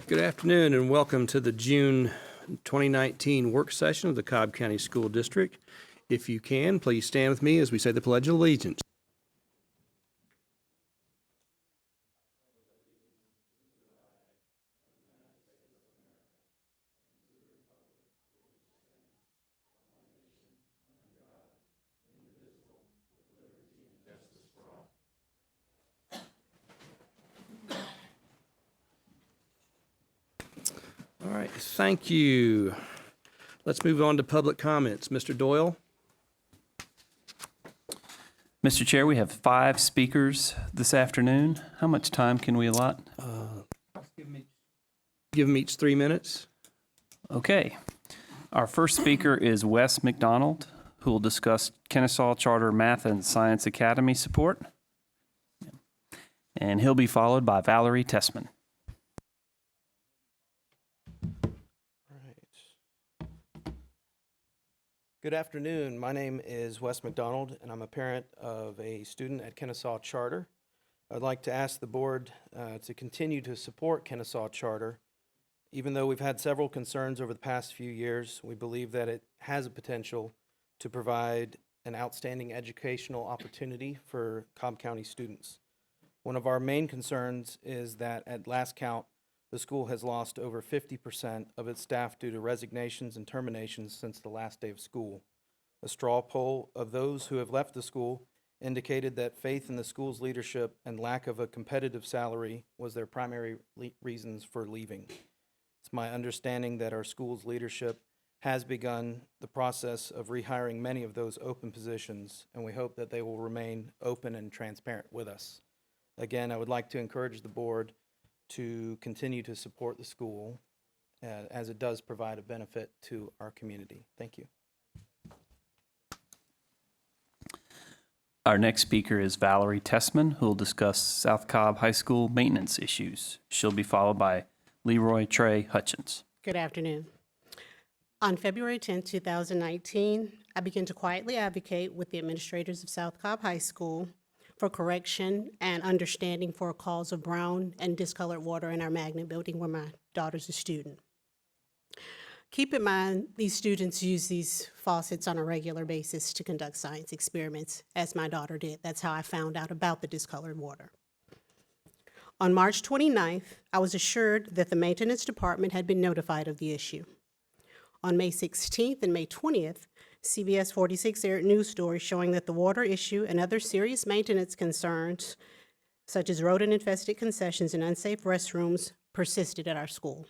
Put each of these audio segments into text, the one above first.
Good afternoon and welcome to the June 2019 work session of the Cobb County School District. If you can, please stand with me as we say the Pledge of Allegiance. All right, thank you. Let's move on to public comments. Mr. Doyle. Mr. Chair, we have 5 speakers this afternoon. How much time can we allot? Give them each 3 minutes. Okay. Our first speaker is Wes McDonald, who will discuss Kennesaw Charter Math and Science Academy support. And he'll be followed by Valerie Tessman. Good afternoon. My name is Wes McDonald, and I'm a parent of a student at Kennesaw Charter. I'd like to ask the board to continue to support Kennesaw Charter. Even though we've had several concerns over the past few years, we believe that it has a potential to provide an outstanding educational opportunity for Cobb County students. One of our main concerns is that at last count, the school has lost over 50% of its staff due to resignations and terminations since the last day of school. A straw poll of those who have left the school indicated that faith in the school's leadership and lack of a competitive salary was their primary reasons for leaving. It's my understanding that our school's leadership has begun the process of rehiring many of those open positions, and we hope that they will remain open and transparent with us. Again, I would like to encourage the board to continue to support the school as it does provide a benefit to our community. Thank you. Our next speaker is Valerie Tessman, who will discuss South Cobb High School maintenance issues. She'll be followed by Leroy Trey Hutchins. Good afternoon. On February 10, 2019, I began to quietly advocate with the administrators of South Cobb High School for correction and understanding for a cause of brown and discolored water in our magnet building where my daughter's a student. Keep in mind, these students use these faucets on a regular basis to conduct science experiments, as my daughter did. That's how I found out about the discolored water. On March 29th, I was assured that the maintenance department had been notified of the issue. On May 16th and May 20th, CBS 46 aired news stories showing that the water issue and other serious maintenance concerns, such as rodent-infested concessions and unsafe restrooms, persisted at our school.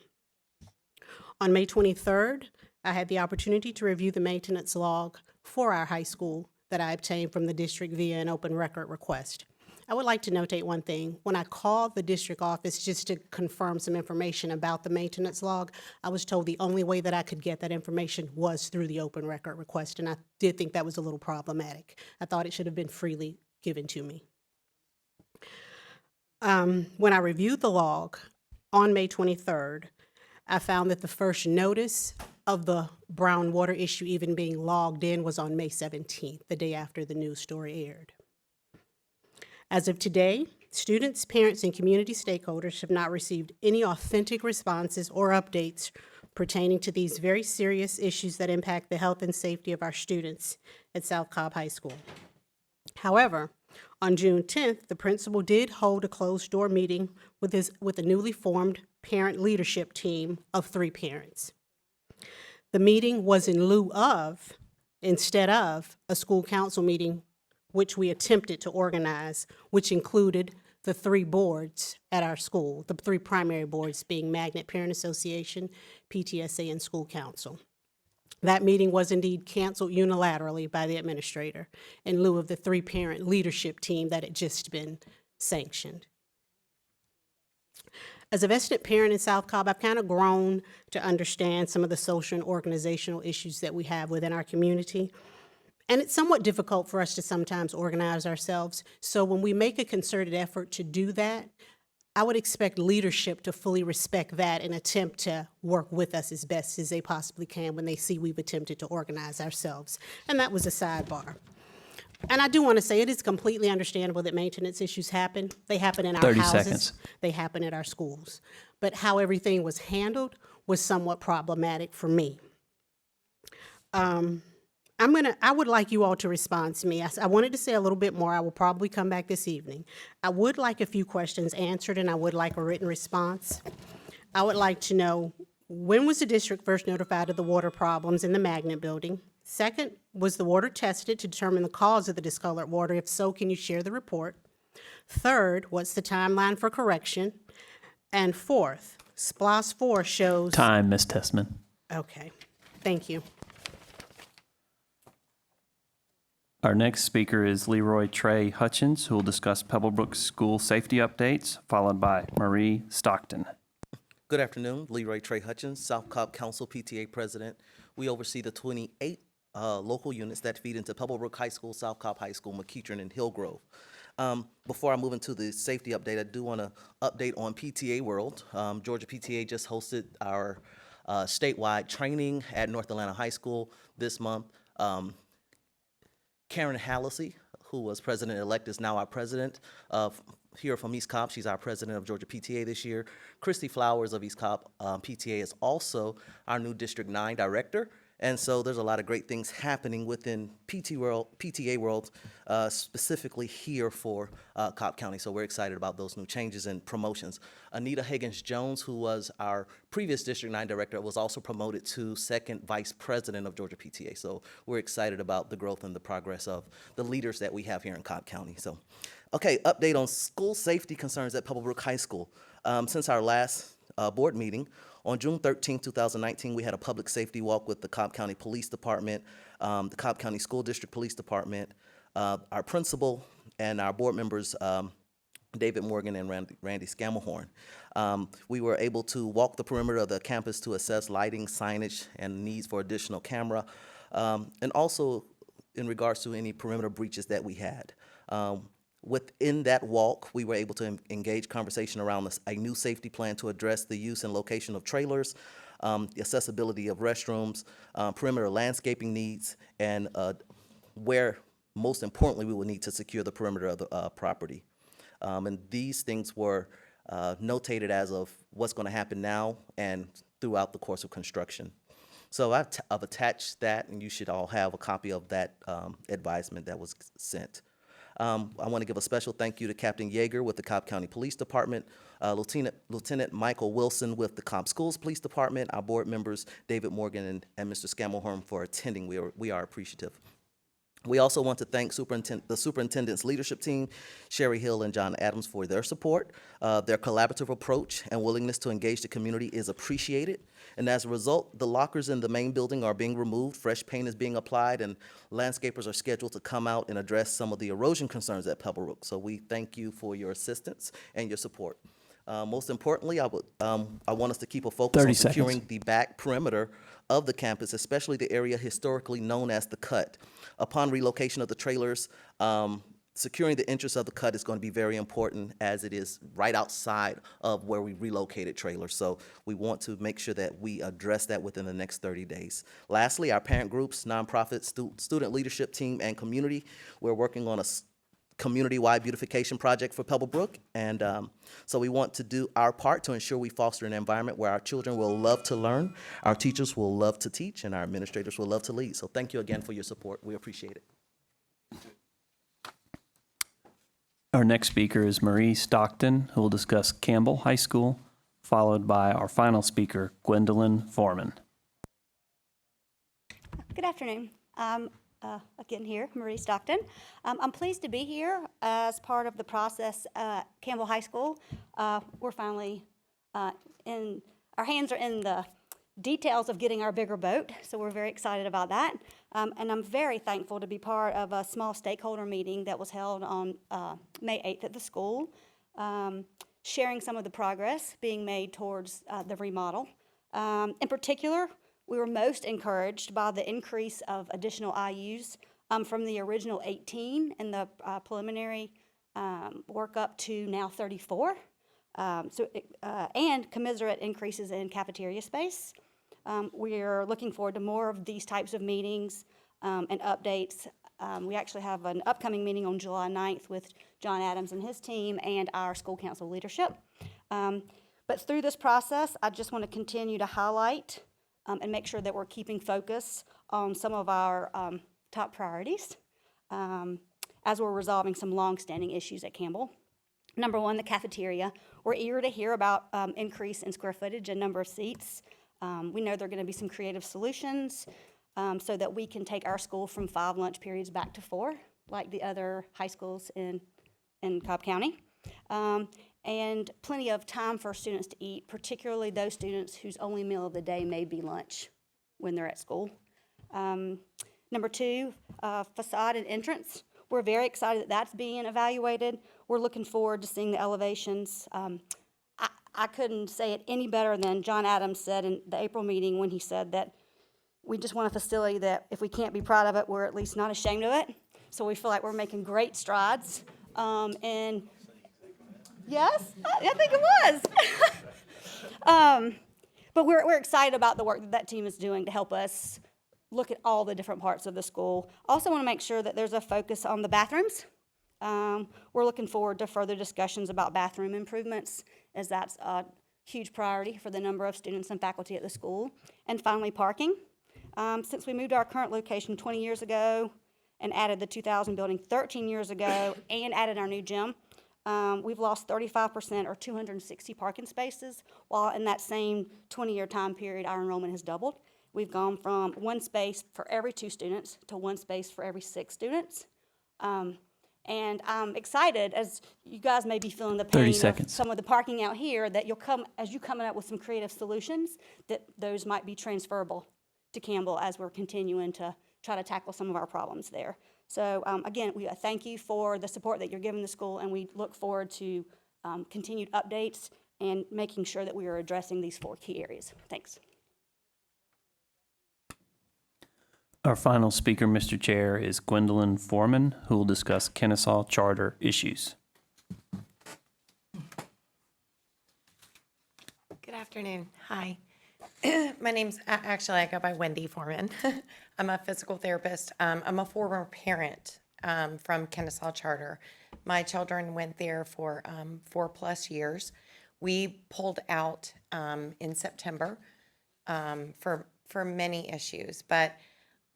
On May 23rd, I had the opportunity to review the maintenance log for our high school that I obtained from the district via an open record request. I would like to notate one thing. When I called the district office just to confirm some information about the maintenance log, I was told the only way that I could get that information was through the open record request, and I did think that was a little problematic. I thought it should have been freely given to me. When I reviewed the log on May 23rd, I found that the first notice of the brown water issue even being logged in was on May 17th, the day after the news story aired. As of today, students, parents, and community stakeholders have not received any authentic responses or updates pertaining to these very serious issues that impact the health and safety of our students at South Cobb High School. However, on June 10th, the principal did hold a closed-door meeting with a newly formed parent leadership team of 3 parents. The meeting was instead of, a school council meeting which we attempted to organize, which included the 3 boards at our school, the 3 primary boards being Magnet Parent Association, PTSA, and School Council. That meeting was indeed canceled unilaterally by the administrator in lieu of the 3-parent leadership team that had just been sanctioned. As a vested parent in South Cobb, I've kind of grown to understand some of the social and organizational issues that we have within our community. And it's somewhat difficult for us to sometimes organize ourselves. So when we make a concerted effort to do that, I would expect leadership to fully respect that and attempt to work with us as best as they possibly can when they see we've attempted to organize ourselves. And that was a sidebar. And I do want to say it is completely understandable that maintenance issues happen. They happen in our 30 houses. seconds. They happen at our schools. But how everything was handled was somewhat problematic for me. I would like you all to respond to me. I wanted to say a little bit more. I will probably come back this evening. I would like a few questions answered, and I would like a written response. I would like to know, when was the district first notified of the water problems in the Magnet building? Second, was the water tested to determine the cause of the discolored water? If so, can you share the report? Third, what's the timeline for correction? And fourth, SPLOS 4 shows... Time, Ms. Testman. Okay, thank you. Our next speaker is Leroy Trey Hutchins, who will discuss Pebblebrook school safety updates, followed by Marie Stockton. Good afternoon, Leroy Trey Hutchins, South Cobb Council PTA President. We oversee the 28 local units that feed into Pebblebrook High School, South Cobb High School, McEachern, and Hillgrove. Before I move into the safety update, I do want to update on PTA World. Georgia PTA just hosted our statewide training at North Atlanta High School this month. Karen Hallisey, who was president-elect, is now our president here from East Cobb. She's our president of Georgia PTA this year. Christy Flowers of East Cobb PTA is also our new District 9 director. And so there's a lot of great things happening within PTA world, specifically here for Cobb County. So we're excited about those new changes and promotions. Anita Higgins-Jones, who was our previous District 9 director, was also promoted to second vice president of Georgia PTA. So we're excited about the growth and the progress of the leaders that we have here in Cobb County. So, okay, update on school safety concerns at Pebblebrook High School. Since our last board meeting, on June 13, 2019, we had a public safety walk with the Cobb County Police Department, the Cobb County School District Police Department, our principal, and our board members, David Morgan and Randy Scamelhorn. We were able to walk the perimeter of the campus to assess lighting, signage, and needs for additional camera, and also in regards to any perimeter breaches that we had. Within that walk, we were able to engage conversation around a new safety plan to address the use and location of trailers, the accessibility of restrooms, perimeter landscaping needs, and where, most importantly, we will need to secure the perimeter of the property. And these things were notated as of what's going to happen now and throughout the course of construction. So I've attached that, and you should all have a copy of that advisement that was sent. I want to give a special thank you to Captain Yeager with the Cobb County Police Department, Lieutenant Michael Wilson with the Cobb Schools Police Department, our board members, David Morgan and Mr. Scamelhorn, for attending. We are appreciative. We also want to thank the superintendent's leadership team, Sherry Hill and John Adams, for their support. Their collaborative approach and willingness to engage the community is appreciated. And as a result, the lockers in the main building are being removed, fresh paint is being applied, and landscapers are scheduled to come out and address some of the erosion concerns at Pebblebrook. So we thank you for your assistance and your support. Most importantly, I want us to keep a focus on securing the back perimeter of the campus, especially the area historically known as the Cut. Upon relocation of the trailers, securing the entrance of the Cut is going to be very important, as it is right outside of where we relocated trailers. So we want to make sure that we address that within the next 30 days. Lastly, our parent groups, nonprofit, student leadership team, and community, we're working on a community-wide beautification project for Pebblebrook, and so we want to do our part to ensure we foster an environment where our children will love to learn, our teachers will love to teach, and our administrators will love to lead. So thank you again for your support. We appreciate it. Our next speaker is Marie Stockton, who will discuss Campbell High School, followed by our final speaker, Gwendolyn Foreman. Good afternoon. Again here, Marie Stockton. I'm pleased to be here as part of the process at Campbell High School. We're finally our hands are in the details of getting our bigger boat, so we're very excited about that. And I'm very thankful to be part of a small stakeholder meeting that was held on May 8th at the school, sharing some of the progress being made towards the remodel. In particular, we were most encouraged by the increase of additional IUs from the original 18 in the preliminary work up to now 34. And commensurate increases in cafeteria space. We're looking forward to more of these types of meetings and updates We actually have an upcoming meeting on July 9th with John Adams and his team and our school council leadership. But through this process, I just want to continue to highlight and make sure that we're keeping focus on some of our top priorities as we're resolving some longstanding issues at Campbell. Number one, the cafeteria. We're eager to hear about increase in square footage and number of seats. We know there are going to be some creative solutions so that we can take our school from 5 lunch periods back to 4, like the other high schools in Cobb County. And plenty of time for students to eat, particularly those students whose only meal of the day may be lunch when they're at school. Number two, facade and entrance. We're very excited that that's being evaluated. We're looking forward to seeing the elevations. I couldn't say it any better than John Adams said in the April meeting when he said that we just want a facility that if we can't be proud of it, we're at least not ashamed of it. So we feel like we're making great strides. And yes, I think it was. But we're excited about the work that team is doing to help us look at all the different parts of the school. Also want to make sure that there's a focus on the bathrooms. We're looking forward to further discussions about bathroom improvements, as that's a huge priority for the number of students and faculty at the school. And finally, parking. Since we moved to our current location 20 years ago and added the 2000 building 13 years ago and added our new gym, we've lost 35% or 260 parking spaces, while in that same 20-year time period, our enrollment has doubled. We've gone from 1 space for every 2 students to 1 space for every 6 students. And I'm excited, as you guys may be feeling the 30 pain of seconds. some of the parking out here, that as you coming up with some creative solutions, that those might be transferable to Campbell as we're continuing to try to tackle some of our problems there. So again, we thank you for the support that you're giving the school, and we look forward to continued updates and making sure that we are addressing these 4 key areas. Thanks. Our final speaker, Mr. Chair, is Gwendolyn Foreman, who will discuss Kennesaw Charter issues. Good afternoon. Hi. My name's, actually, I go by Wendy Foreman. I'm a physical therapist. I'm a former parent from Kennesaw Charter. My children went there for 4+ years. We pulled out in September for many issues, but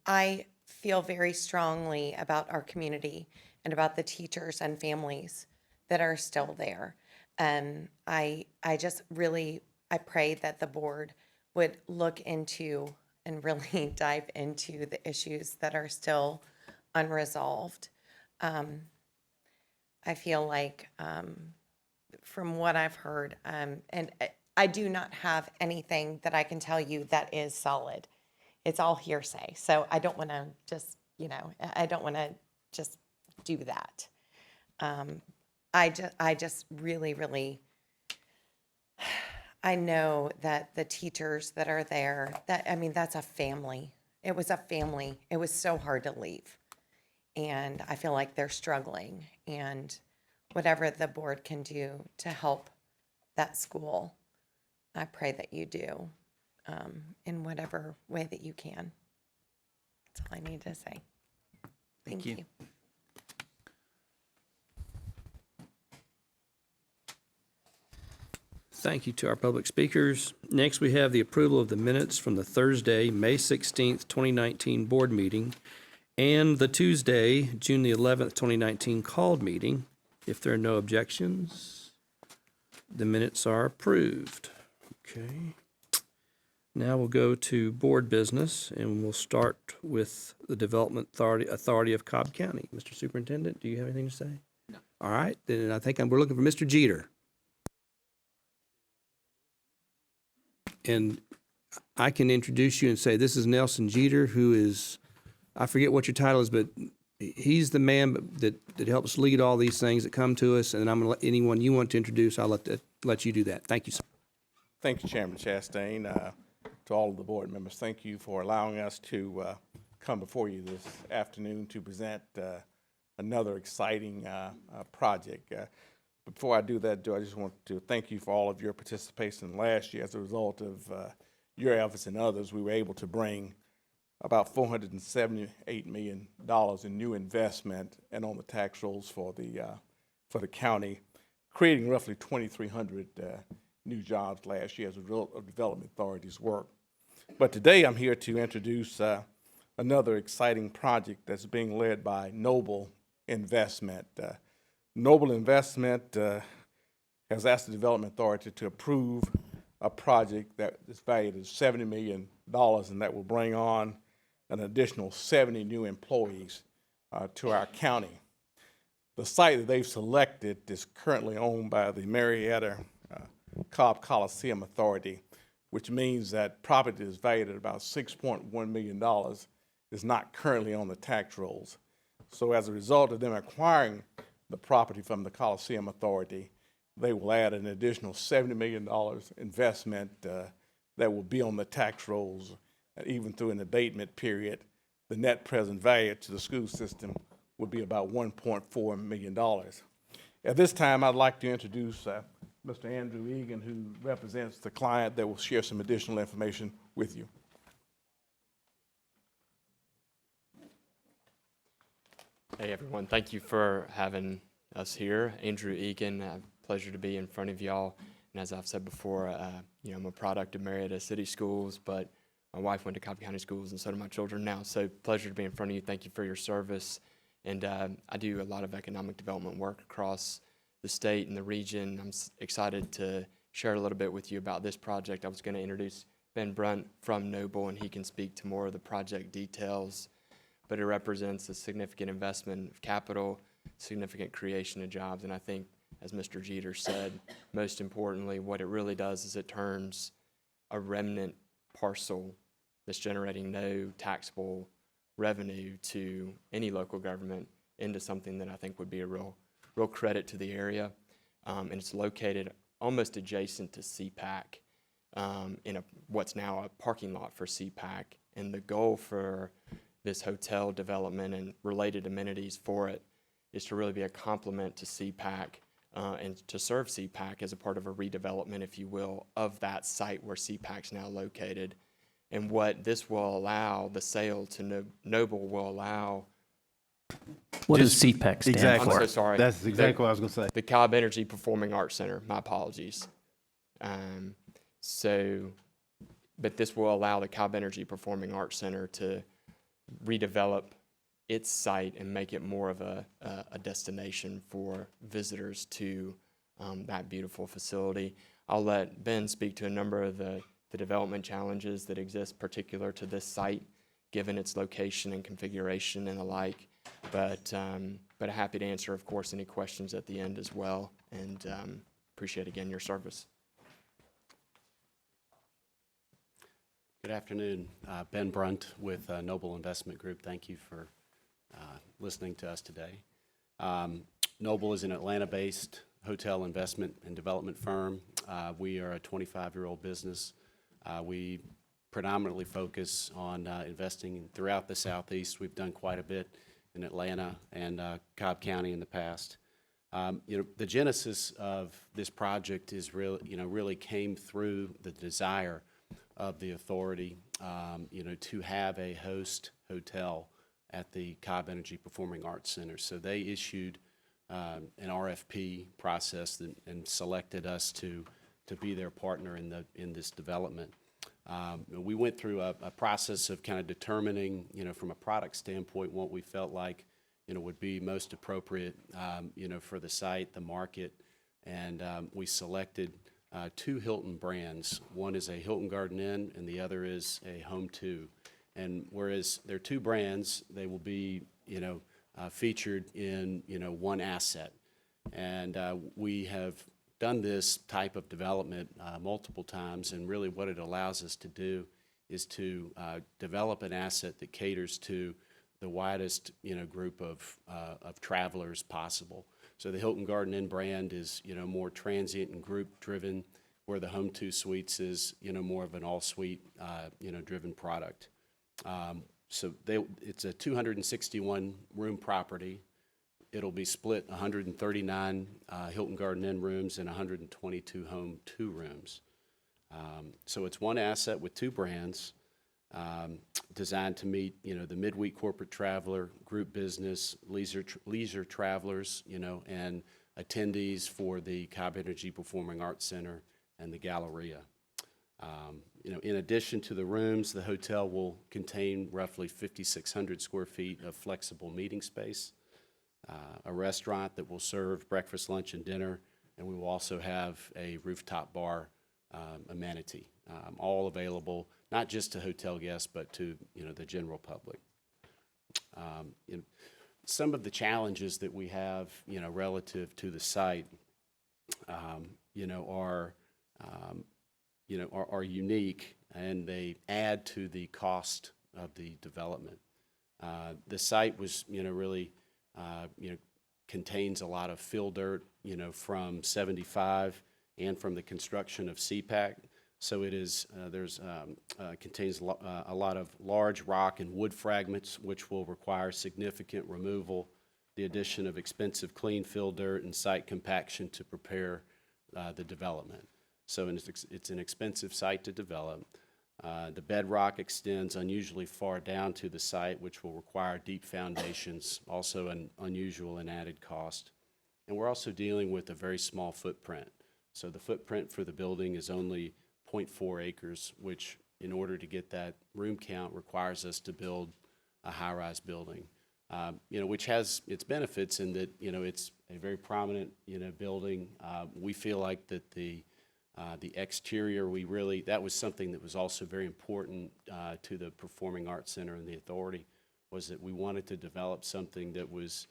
I feel very strongly about our community and about the teachers and families that are still there. I just really, I pray that the board would look into and really dive into the issues that are still unresolved. I feel like from what I've heard, and I do not have anything that I can tell you that is solid. It's all hearsay. So I don't want to just, I don't want to just do that. I just really, really, I know that the teachers that are there, that's a family. It was a family. It was so hard to leave. And I feel like they're struggling. And whatever the board can do to help that school, I pray that you do in whatever way that you can. That's all I need to say. Thank you. Thank you to our public speakers. Next, we have the approval of the minutes from the Thursday, May 16th, 2019 board meeting and the Tuesday, June the 11th, 2019 called meeting. If there are no objections, the minutes are approved. Okay. Now we'll go to board business, and we'll start with the Development Authority of Cobb County. Mr. Superintendent, do you have anything to say? No. All right, then I think we're looking for Mr. Jeter. And I can introduce you and say, this is Nelson Jeter, who is, I forget what your title is, but he's the man that helps lead all these things that come to us, and I'm going to let anyone you want to introduce, I'll let you do that. Thank you, sir. Thank you, Chairman Chastain. To all of the board members, thank you for allowing us to come before you this afternoon to present another exciting project. Before I do that, I just want to thank you for all of your participation last year. As a result of your efforts and others, we were able to bring about $478 million in new investment and on the tax rolls for the county, creating roughly 2,300 new jobs last year as a result of Development Authority's work. But today I'm here to introduce another exciting project that's being led by Noble Investment. Noble Investment has asked the Development Authority to approve a project that is valued at $70 million, and that will bring on an additional 70 new employees to our county. The site that they've selected is currently owned by the Marietta Cobb Coliseum Authority, which means that property that is valued at about $6.1 million is not currently on the tax rolls. So as a result of them acquiring the property from the Coliseum Authority, they will add an additional $70 million investment that will be on the tax rolls even through an abatement period. The net present value to the school system would be about $1.4 million. At this time, I'd like to introduce Mr. Andrew Egan, who represents the client that will share some additional information with you. Hey everyone, thank you for having us here. Andrew Egan, pleasure to be in front of y'all. And as I've said before, I'm a product of Marietta City Schools, but my wife went to Cobb County Schools and so do my children now. So pleasure to be in front of you. Thank you for your service. And I do a lot of economic development work across the state and the region. I'm excited to share a little bit with you about this project. I was going to introduce Ben Brunt from Noble, and he can speak to more of the project details. But it represents a significant investment of capital, significant creation of jobs, and I think, as Mr. Jeter said, most importantly, what it really does is it turns a remnant parcel that's generating no taxable revenue to any local government into something that I think would be a real credit to the area. And it's located almost adjacent to CPAC in what's now a parking lot for CPAC. And the goal for this hotel development and related amenities for it is to really be a complement to CPAC and to serve CPAC as a part of a redevelopment, if you will, of that site where CPAC's now located. And what this will allow, the sale to Noble will allow. What does CPAC stand Exactly. for? I'm so sorry. That's exactly what I was going to say. The Cobb Energy Performing Arts Center. My apologies. But this will allow the Cobb Energy Performing Arts Center to redevelop its site and make it more of a destination for visitors to that beautiful facility. I'll let Ben speak to a number of the development challenges that exist particular to this site, given its location and configuration and the like. But happy to answer, of course, any questions at the end as well, and appreciate again your service. Good afternoon. Ben Brunt with Noble Investment Group. Thank you for listening to us today. Noble is an Atlanta-based hotel investment and development firm. We are a 25-year-old business. We predominantly focus on investing throughout the Southeast. We've done quite a bit in Atlanta and Cobb County in the past. The genesis of this project is really came through the desire of the authority, to have a host hotel at the Cobb Energy Performing Arts Center. So they issued an RFP process and selected us to be their partner in this development. We went through a process of kind of determining, from a product standpoint, what we felt like, would be most appropriate, for the site, the market, and we selected two Hilton brands. One is a Hilton Garden Inn, and the other is a Home 2. And whereas they're two brands, they will be, featured in, one asset. And we have done this type of development multiple times, and really what it allows us to do is to develop an asset that caters to the widest, group of travelers possible. So the Hilton Garden Inn brand is, more transient and group-driven, where the Home 2 Suites is, more of an all-suite, driven product. So it's a 261-room property. It'll be split 139 Hilton Garden Inn rooms and 122 Home 2 rooms. So it's one asset with two brands. designed to meet, the midweek corporate traveler, group business, leisure travelers, and attendees for the Cobb Energy Performing Arts Center and the Galleria. In addition to the rooms, the hotel will contain roughly 5,600 square feet of flexible meeting space, a restaurant that will serve breakfast, lunch, and dinner, and we will also have a rooftop bar amenity, all available not just to hotel guests, but to the general public. Some of the challenges that we have, relative to the site, are unique, and they add to the cost of the development. The site was, really, contains a lot of fill dirt, from 75 and from the construction of CPAC. So it is, contains a lot of large rock and wood fragments, which will require significant removal, the addition of expensive clean fill dirt and site compaction to prepare the development. So it's an expensive site to develop. The bedrock extends unusually far down to the site, which will require deep foundations, also an unusual and added cost. And we're also dealing with a very small footprint. So the footprint for the building is only 0.4 acres, which in order to get that room count requires us to build a high-rise building, which has its benefits in that, it's a very prominent, building. We feel like that the exterior, that was something that was also very important to the Performing Arts Center and the authority, was that we wanted to develop something that was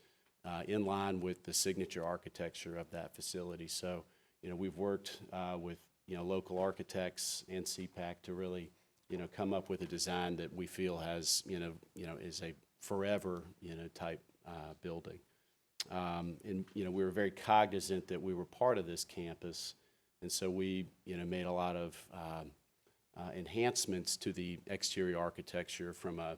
in line with the signature architecture of that facility. So, we've worked with local architects and CPAC to really, come up with a design that we feel has, is a forever, type building. And, we were very cognizant that we were part of this campus, and so we, made a lot of enhancements to the exterior architecture from a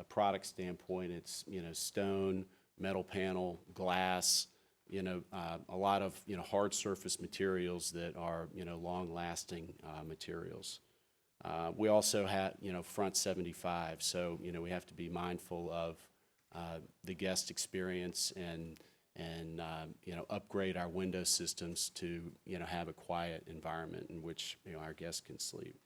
product standpoint. It's, stone, metal panel, glass, a lot of, hard surface materials that are, long-lasting materials. We also had, front 75, so, we have to be mindful of the guest experience and upgrade our window systems to, have a quiet environment in which, our guests can sleep.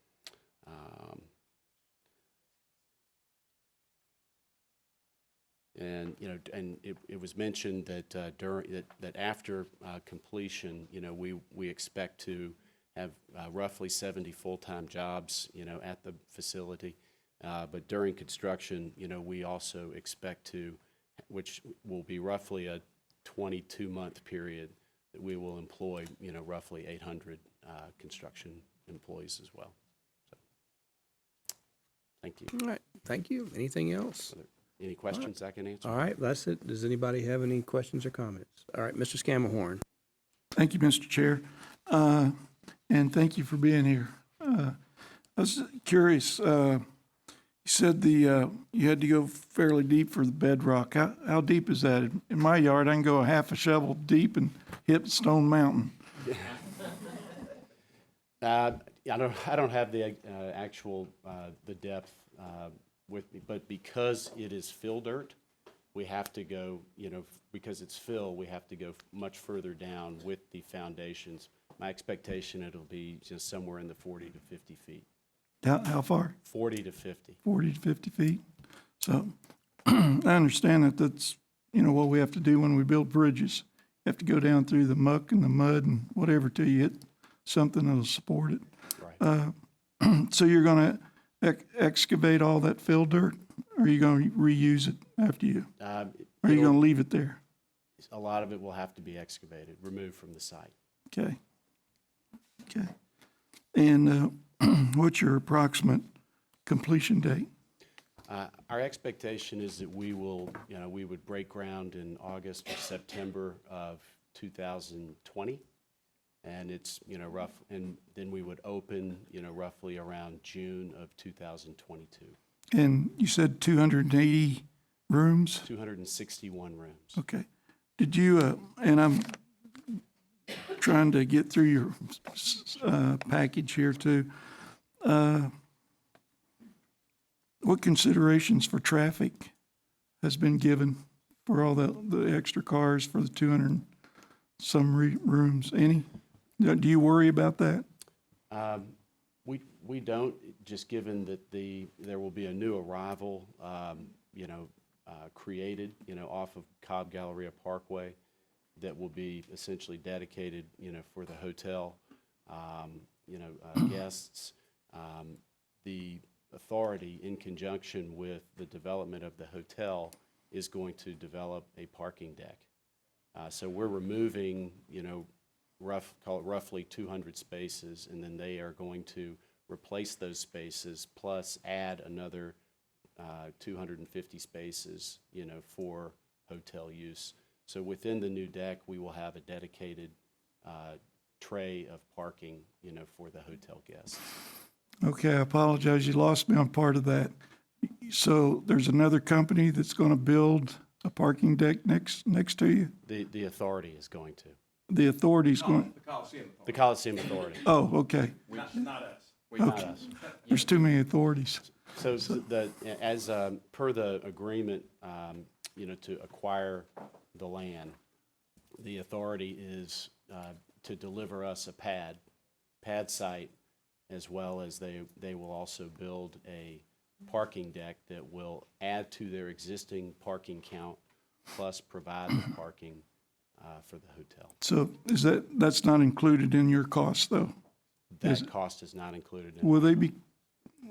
And it was mentioned that that after completion, we expect to have roughly 70 full-time jobs, at the facility. But during construction, we also expect to, which will be roughly a 22-month period, that we will employ, roughly 800 construction employees as well. So, thank you. All right, thank you. Anything else? Any questions I can answer? All right, that's it. Does anybody have any questions or comments? All right, Mr. Scammahorn. Thank you, Mr. Chair, and thank you for being here. I was curious, you said you had to go fairly deep for the bedrock. How deep is that? In my yard, I can go a half a shovel deep and hit Stone Mountain. I don't have the actual the depth with me, but because it is fill dirt, we have to go, because it's fill, we have to go much further down with the foundations. My expectation, it'll be just somewhere in the 40 to 50 feet. How far? 40 to 50. 40 to 50 feet. So I understand that that's, what we have to do when we build bridges. You have to go down through the muck and the mud and whatever till you hit something that'll support it. Right. So you're going to excavate all that fill dirt, or are you going to reuse it after you? Or are you going to leave it there? A lot of it will have to be excavated, removed from the site. Okay. Okay. And what's your approximate completion date? Our expectation is that we will, we would break ground in August or September of 2020. And it's, rough, and then we would open, roughly around June of 2022. And you said 280 rooms? 261 rooms. Okay. Did you, and I'm trying to get through your package here too. what considerations for traffic has been given for all the extra cars for the 200 and some rooms? Any? Do you worry about that? We don't, just given that there will be a new arrival, created, off of Cobb Galleria Parkway that will be essentially dedicated, for the hotel, guests. The authority, in conjunction with the development of the hotel, is going to develop a parking deck. So we're removing, call it roughly 200 spaces, and then they are going to replace those spaces plus add another 250 spaces, for hotel use. So within the new deck, we will have a dedicated tray of parking, for the hotel guests. Okay, I apologize. You lost me on part of that. So there's another company that's going to build a parking deck next to you? The authority is going to. The authority's going, The Coliseum Authority, oh, okay. Not us. not us. There's too many authorities. So as per the agreement, to acquire the land, the authority is to deliver us a pad site, as well as they will also build a parking deck that will add to their existing parking count, plus provide the parking for the hotel. So that's not included in your cost, though? That cost is not included in.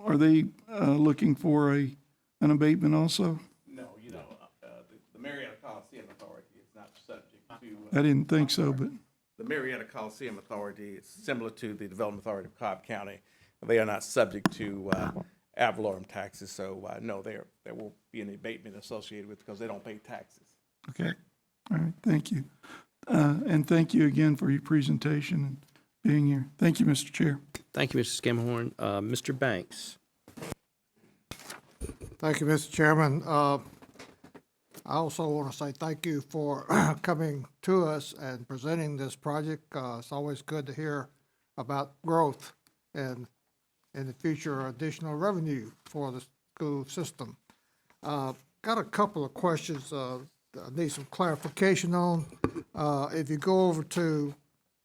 Are they looking for an abatement also? No, the Marietta Coliseum Authority is not subject to. I didn't think so, but, The Marietta Coliseum Authority is similar to the Development Authority of Cobb County. They are not subject to ad valorem taxes, so no, there won't be any abatement associated with it because they don't pay taxes. okay. All right, thank you. And thank you again for your presentation and being here. Thank you, Mr. Chair. Thank you, Mr. Scammahorn. Mr. Banks. Thank you, Mr. Chairman. I also want to say thank you for coming to us and presenting this project. It's always good to hear about growth and in the future additional revenue for the school system. Got a couple of questions I need some clarification on. If you go over to,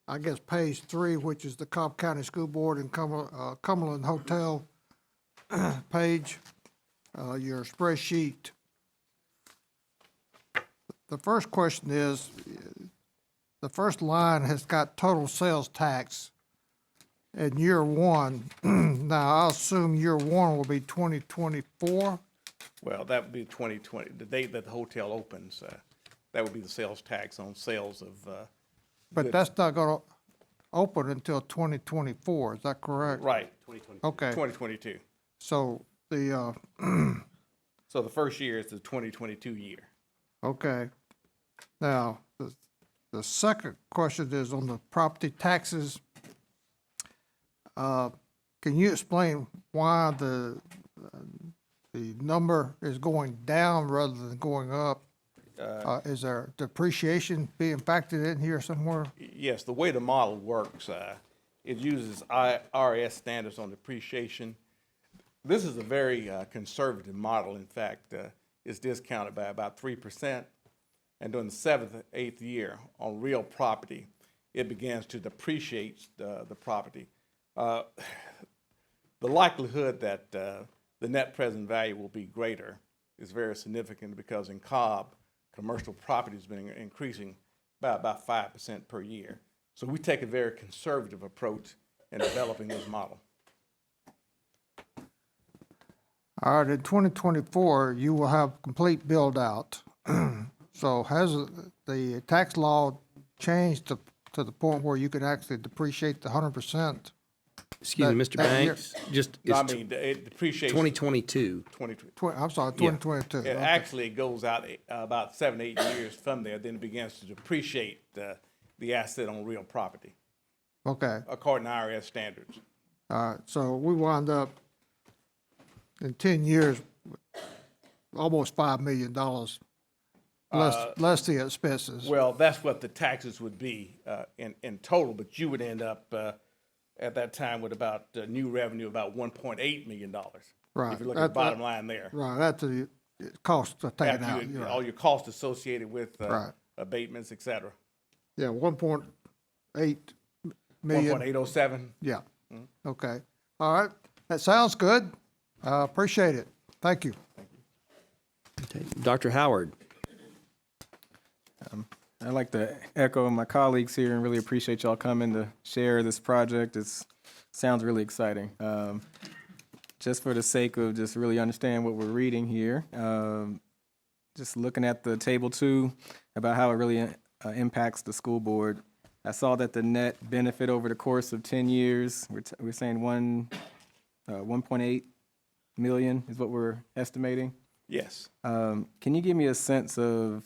I guess, page 3, which is the Cobb County School Board and Cumberland Hotel page, your spreadsheet. The first question is, the first line has got total sales tax in year 1. Now, I assume year 1 will be 2024? Well, that would be 2020, the date that the hotel opens. That would be the sales tax on sales of. But that's not going to open until 2024, is that correct? Right, Okay, 2022. so the, So the first year is the 2022 year. okay. Now, the second question is on the property taxes. Can you explain why the number is going down rather than going up? Is there depreciation being factored in here somewhere? Yes, the way the model works, it uses IRS standards on depreciation. This is a very conservative model. In fact, it's discounted by about 3%. And during the 7th and 8th year on real property, it begins to depreciate the property. The likelihood that the net present value will be greater is very significant because in Cobb, commercial property has been increasing by about 5% per year. So we take a very conservative approach in developing this model. All right, in 2024, you will have complete build-out. So has the tax law changed to the point where you can actually depreciate the 100%? Excuse me, Mr. that year- Banks, just, I it's mean, it depreciates 2022. 2020. I'm sorry, 2022. It Okay. actually goes out about 7 to 8 years from there, then it begins to depreciate the asset on real property, Okay, according to IRS standards. all right, so we wind up in 10 years, with almost $5 million, less the expenses. Well, that's what the taxes would be in total, but you would end up at that time with about new revenue about $1.8 million. Right. If you look at the bottom line there. Right, that's the cost of taking After out. you- You're right. all your costs associated with Right. abatements, et cetera. Yeah, 1.8 million. 1.807. Yeah, okay. All right, that sounds good. Appreciate it. Thank you. Okay. Dr. Howard? I'd like to echo my colleagues here and really appreciate y'all coming to share this project. It sounds really exciting. Just for the sake of just really understanding what we're reading here, just looking at the table 2 about how it really impacts the school board. I saw that the net benefit over the course of 10 years, we're saying 1.8 million is what we're estimating. Yes. Can you give me a sense of,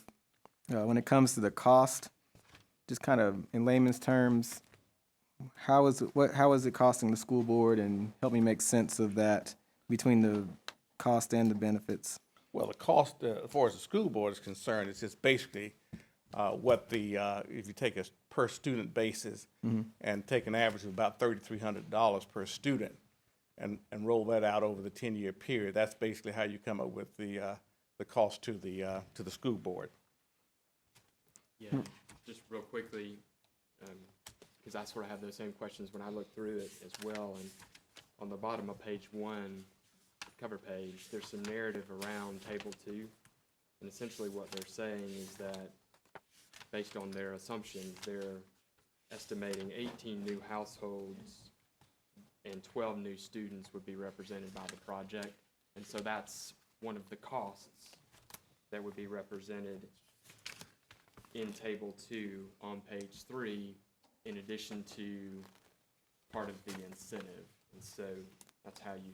when it comes to the cost, just kind of in layman's terms, how is it costing the school board, and help me make sense of that between the cost and the benefits? Well, the cost, as far as the school board is concerned, is just basically what if you take a per student basis and take an average of about $3,300 per student and roll that out over the 10-year period, that's basically how you come up with the cost to the school board. Yeah, just real quickly, because I sort of have those same questions when I look through it as well. And on the bottom of page 1, cover page, there's some narrative around table 2. And essentially what they're saying is that based on their assumptions, they're estimating 18 new households and 12 new students would be represented by the project. And so that's one of the costs that would be represented in table 2 on page 3, in addition to part of the incentive. And so that's how you.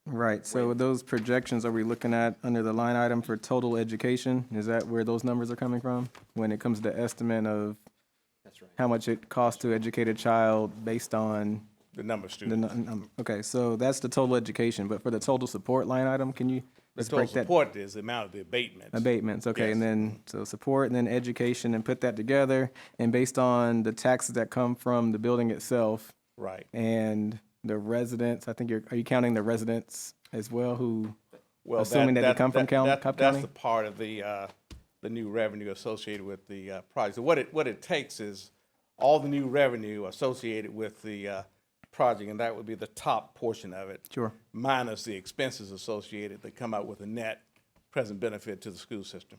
Right, so those projections, are we looking at under the line item for total education? Is that where those numbers are coming from? When it comes to estimate of That's right. how much it costs to educate a child based on The number of the, students. okay, so that's the total education, but for the total support line item, can you The just total break that? support is the amount of the abatements. Abatements, okay, Yes. and then, so support and then education, and put that together, and based on the taxes that come from the building itself Right. and the residents, I think are you counting the residents as well, who, Well, assuming that they come from Cobb that's County? the part of the new revenue associated with the project. So what it takes is all the new revenue associated with the project, and that would be the top portion of it. Sure. Minus the expenses associated that come out with a net present benefit to the school system.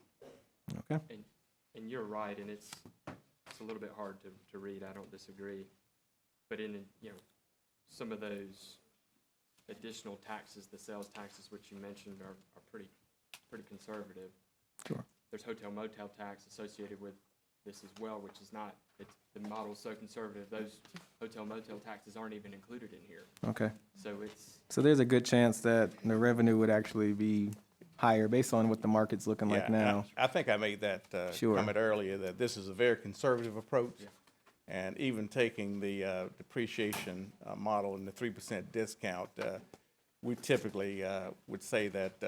Okay, And you're right, and it's a little bit hard to read, I don't disagree. But in, some of those additional taxes, the sales taxes which you mentioned are pretty conservative. Sure. There's hotel motel tax associated with this as well, which is not, the model's so conservative, those hotel motel taxes aren't even included in here. okay. So So there's a good chance that the revenue would actually be higher based on what the market's looking like Yeah, and now. I think I made that Sure. comment earlier, that this is a very conservative approach. And even taking the depreciation model and the 3% discount, we typically would say that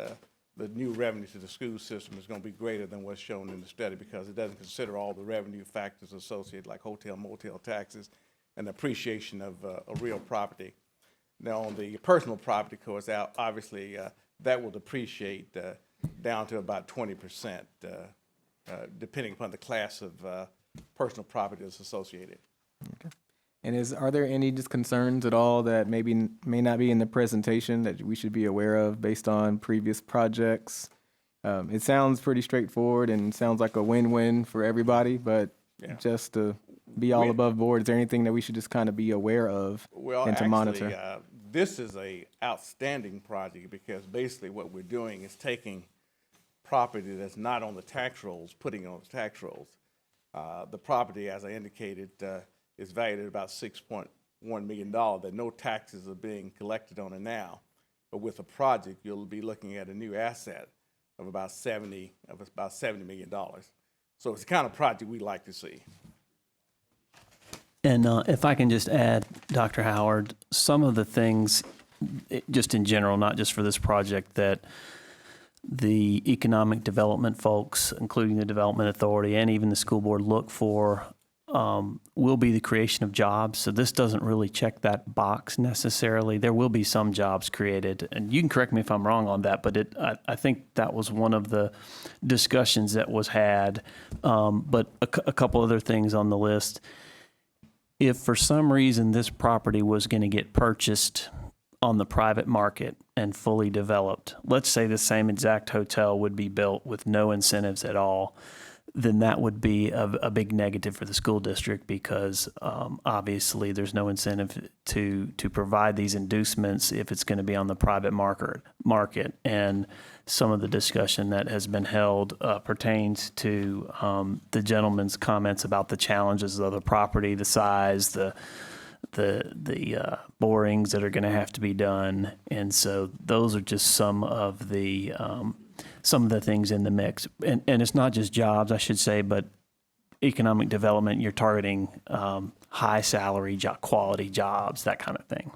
the new revenue to the school system is going to be greater than what's shown in the study, because it doesn't consider all the revenue factors associated, like hotel, motel taxes, and appreciation of real property. Now, on the personal property, of course, obviously, that will depreciate down to about 20%, depending upon the class of personal property that's associated. And are there any just concerns at all that may not be in the presentation that we should be aware of based on previous projects? It sounds pretty straightforward and sounds like a win-win for everybody, but Yeah. just to be all We- above board, is there anything that we should just kind of be aware of Well, and to monitor? actually, this is a outstanding project, because basically what we're doing is taking property that's not on the tax rolls, putting it on the tax rolls. The property, as I indicated, is valued at about $6.1 million, that no taxes are being collected on it now. But with the project, you'll be looking at a new asset of about $70 million. So it's the kind of project we like to see. And if I can just add, Dr. Howard, some of the things, just in general, not just for this project, that the economic development folks, including the Development Authority and even the school board, look for will be the creation of jobs. So this doesn't really check that box necessarily. There will be some jobs created, and you can correct me if I'm wrong on that, but I think that was one of the discussions that was had. But a couple other things on the list. If for some reason this property was going to get purchased on the private market and fully developed, let's say the same exact hotel would be built with no incentives at all, then that would be a big negative for the school district because obviously there's no incentive to provide these inducements if it's going to be on the private market. And some of the discussion that has been held pertains to the gentleman's comments about the challenges of the property, the size, the borings that are going to have to be done. And so those are just some of the things in the mix. And it's not just jobs, I should say, but economic development. You're targeting high salary, quality jobs, that kind of thing.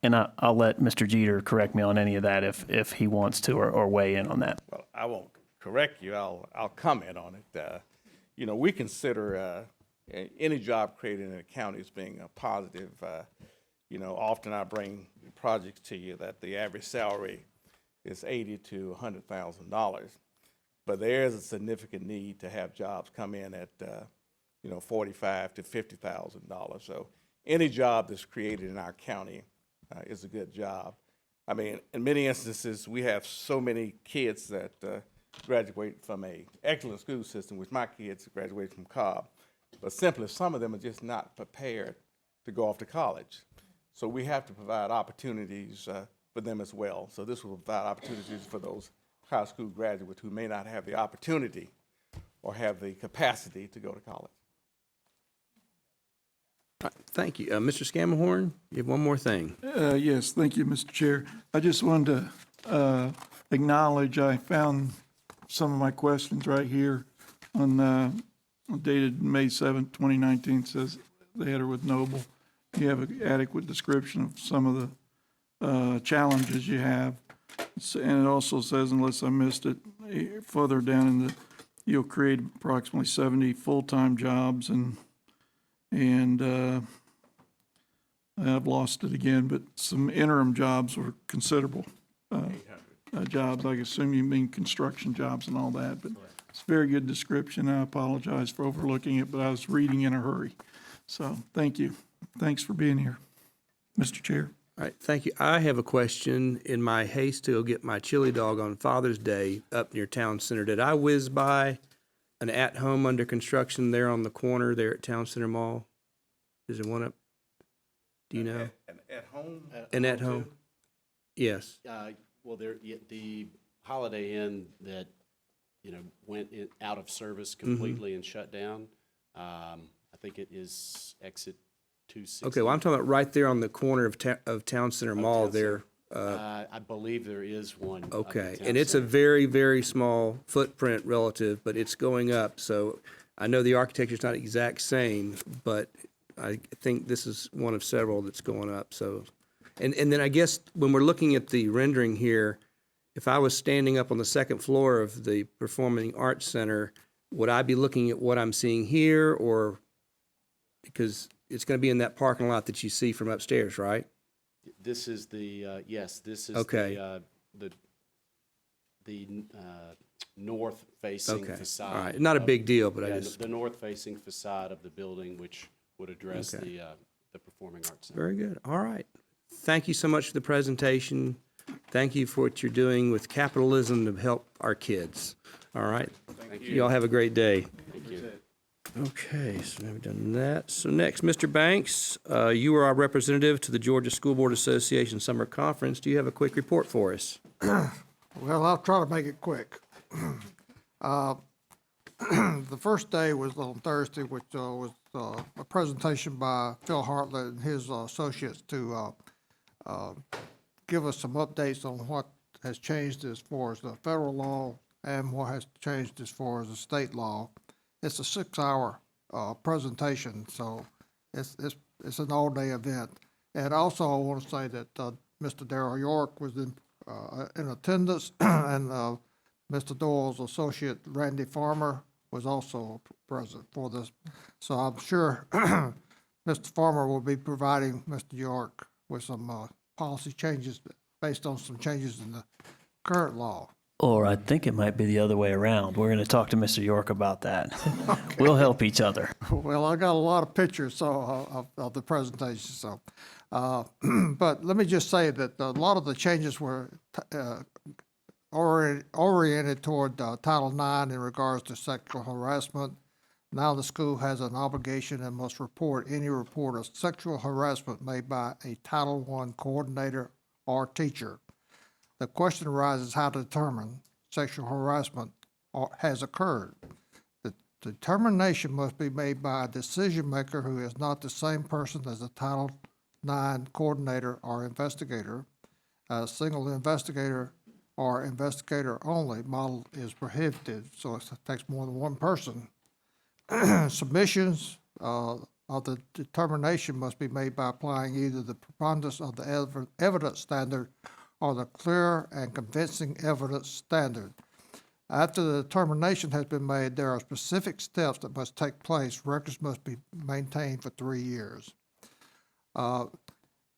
And I'll let Mr. Jeter correct me on any of that if he wants to or weigh in on that. Well, I won't correct you. I'll comment on it. We consider any job created in the county as being a positive. Often I bring projects to you that the average salary is $80,000 to $100,000, but there is a significant need to have jobs come in at $45,000 to $50,000. So any job that's created in our county is a good job. I mean, in many instances, we have so many kids that graduate from a excellent school system, which my kids graduated from Cobb, but simply some of them are just not prepared to go off to college. So we have to provide opportunities for them as well. So this will provide opportunities for those high school graduates who may not have the opportunity or have the capacity to go to college. Thank you. Mr. Scammahorn, you have one more thing. Yes, thank you, Mr. Chair. I just wanted to acknowledge I found some of my questions right here on dated May 7th, 2019, says the header with Noble. You have an adequate description of some of the challenges you have. And it also says, unless I missed it, further down in the, you'll create approximately 70 full-time jobs and I've lost it again, but some interim jobs were considerable jobs. I assume you mean construction jobs and all that, but it's a very good description. I apologize for overlooking it, but I was reading in a hurry. So thank you. Thanks for being here, Mr. Chair. All right, thank you. I have a question. In my haste to go get my chili dog on Father's Day up near Town Center, did I whiz by an at-home under construction there on the corner there at Town Center Mall? Is there one up? Do you know? At home? An at-home? Yes. Well, the Holiday Inn that, went out of service completely and shut down, I think it is exit 260. Okay, well, I'm talking about right there on the corner of Town Center Mall Town there. I believe there is one. up Okay, in Town and it's a Center. very, very small footprint relative, but it's going up. So I know the architecture's not exact same, but I think this is one of several that's going up. So, and then I guess when we're looking at the rendering here, if I was standing up on the second floor of the Performing Arts Center, would I be looking at what I'm seeing here, or because it's going to be in that parking lot that you see from upstairs, right? This is the, yes, this is Okay. the north-facing Okay, facade. all right. Not a of- big deal, but I yeah, just, the north-facing facade of the building, which would address Okay. the Performing Arts Center. very good. All right. Thank you so much for the presentation. Thank you for what you're doing with capitalism to help our kids. All right. Thank you. Y'all have a great day. Thank you. Okay, so now we've done that. So next, Mr. Banks, you are our representative to the Georgia School Board Association Summer Conference. Do you have a quick report for us? Well, I'll try to make it quick. The first day was on Thursday, which was a presentation by Phil Hartlett and his associates to give us some updates on what has changed as far as the federal law and what has changed as far as the state law. It's a 6-hour presentation, so it's an all-day event. And also, I want to say that Mr. Darrell York was in attendance, and Mr. Doyle's associate Randy Farmer was also present for this. So I'm sure Mr. Farmer will be providing Mr. York with some policy changes based on some changes in the current law. Or I think it might be the other way around. We're going to talk to Mr. York about that. We'll help each other. Well, I got a lot of pictures of the presentation, so. But let me just say that a lot of the changes were oriented toward Title IX in regards to sexual harassment. Now the school has an obligation and must report any report of sexual harassment made by a Title I coordinator or teacher. The question arises how to determine sexual harassment has occurred. The determination must be made by a decision maker who is not the same person as a Title IX coordinator or investigator. A single investigator or investigator only model is prohibited, so it takes more than one person. Submissions of the determination must be made by applying either the preponderance of the evidence standard or the clear and convincing evidence standard. After the determination has been made, there are specific steps that must take place. Records must be maintained for 3 years.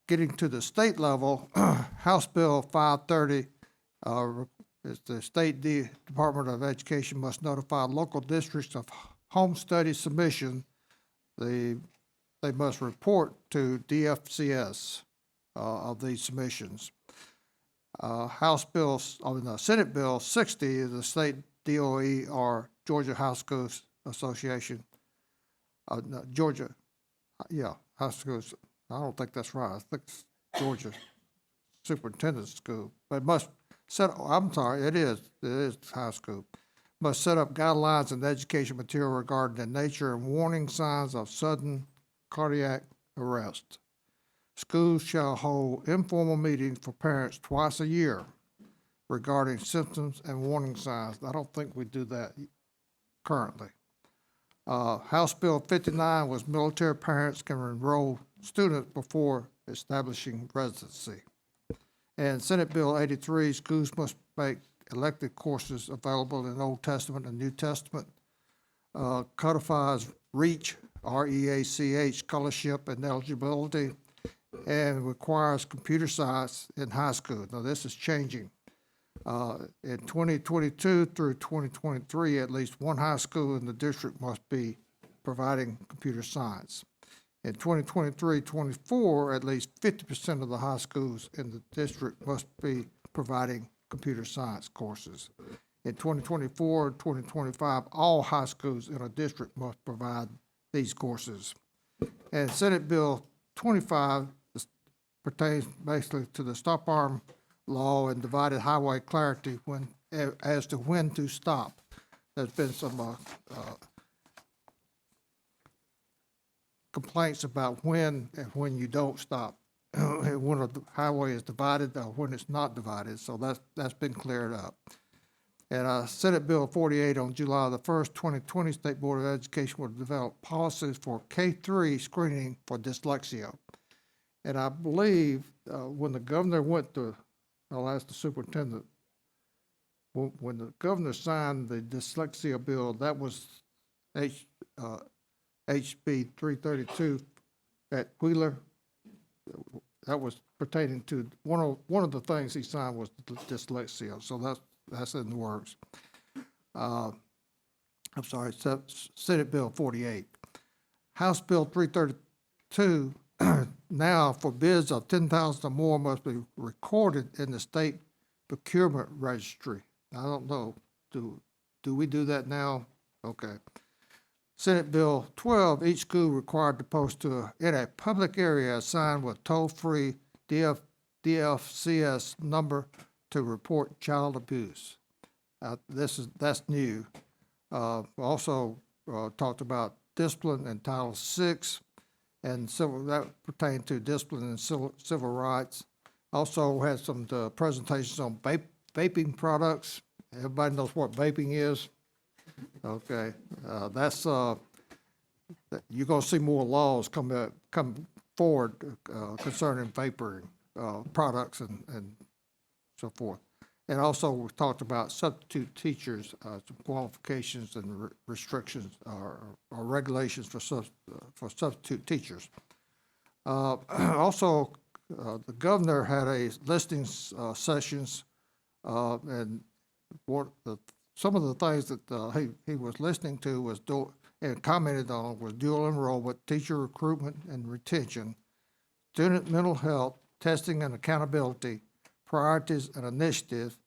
Getting to the state level, House Bill 530 is the State Department of Education must notify local districts of home study submission. They must report to DFCS of these submissions. Senate Bill 60 is the State DOE or Georgia High Schools Association. Georgia, High Schools. I don't think that's right. I think it's Georgia Superintendent's School. But it must it is high school. Must set up guidelines and education material regarding the nature and warning signs of sudden cardiac arrest. Schools shall hold informal meetings for parents twice a year regarding symptoms and warning signs. I don't think we do that currently. House Bill 59 was military parents can enroll students before establishing residency. And Senate Bill 83, schools must make elective courses available in Old Testament and New Testament. Codifies REACH, R-E-A-C-H, scholarship and eligibility, and requires computer science in high school. Now, this is changing. In 2022 through 2023, at least one high school in the district must be providing computer science. In 2023-24, at least 50% of the high schools in the district must be providing computer science courses. In 2024 and 2025, all high schools in a district must provide these courses. And Senate Bill 25 pertains basically to the stop arm law and divided highway clarity as to when to stop. There's been some complaints about when and when you don't stop, when the highway is divided or when it's not divided. So that's been cleared up. And Senate Bill 48 on July the 1st, 2020, State Board of Education will develop policies for K-3 screening for dyslexia. And I believe when the governor went to, I'll ask the superintendent, when the governor signed the dyslexia bill, that was HB 332 at Wheeler. That was pertaining to one of the things he signed was dyslexia. So that's in the works. I'm sorry, Senate Bill 48. House Bill 332 now for bids of $10,000 or more must be recorded in the state procurement registry. I don't know, do we do that now? Okay. Senate Bill 12, each school required to post in a public area assigned with toll-free DFCS number to report child abuse. That's new. Also talked about discipline in Title VI, and civil, that pertained to discipline and civil rights. Also had some presentations on vaping products. Everybody knows what vaping is. Okay, that's you're going to see more laws come forward concerning vaping products and so forth. And also, we talked about substitute teachers, some qualifications and restrictions or regulations for substitute teachers. Also, the governor had a listening sessions, and some of the things that he was listening to was and commented on was dual enrollment, teacher recruitment and retention, student mental health, testing and accountability, priorities and initiatives,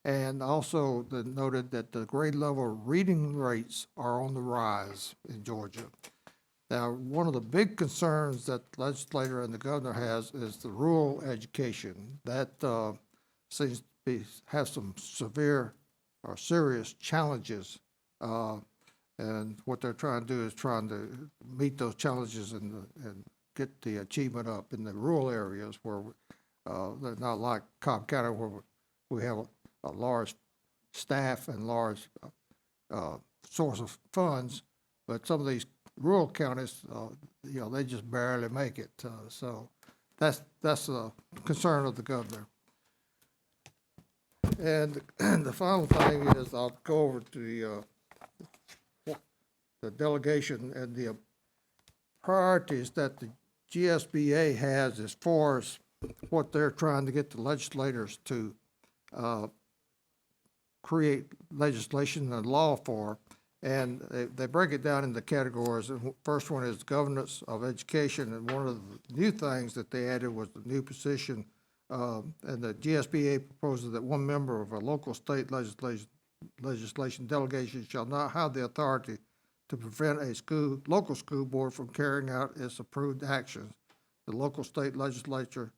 and also noted that the grade level reading rates are on the rise in Georgia. Now, one of the big concerns that the legislator and the governor has is the rural education. That seems to have some severe or serious challenges, and what they're trying to do is trying to meet those challenges and get the achievement up in the rural areas where they're not like Cobb County, where we have a large staff and large source of funds, but some of these rural counties, they just barely make it. So that's a concern of the governor. And the final thing is I'll go over to the delegation and the priorities that the GSBA has as far as what they're trying to get the legislators to create legislation and law for. And they break it down into categories. The first one is governance of education, and one of the new things that they added was the new position, and the GSBA proposes that one member of a local state legislation delegation shall not have the authority to prevent a local school board from carrying out its approved actions. The local state legislature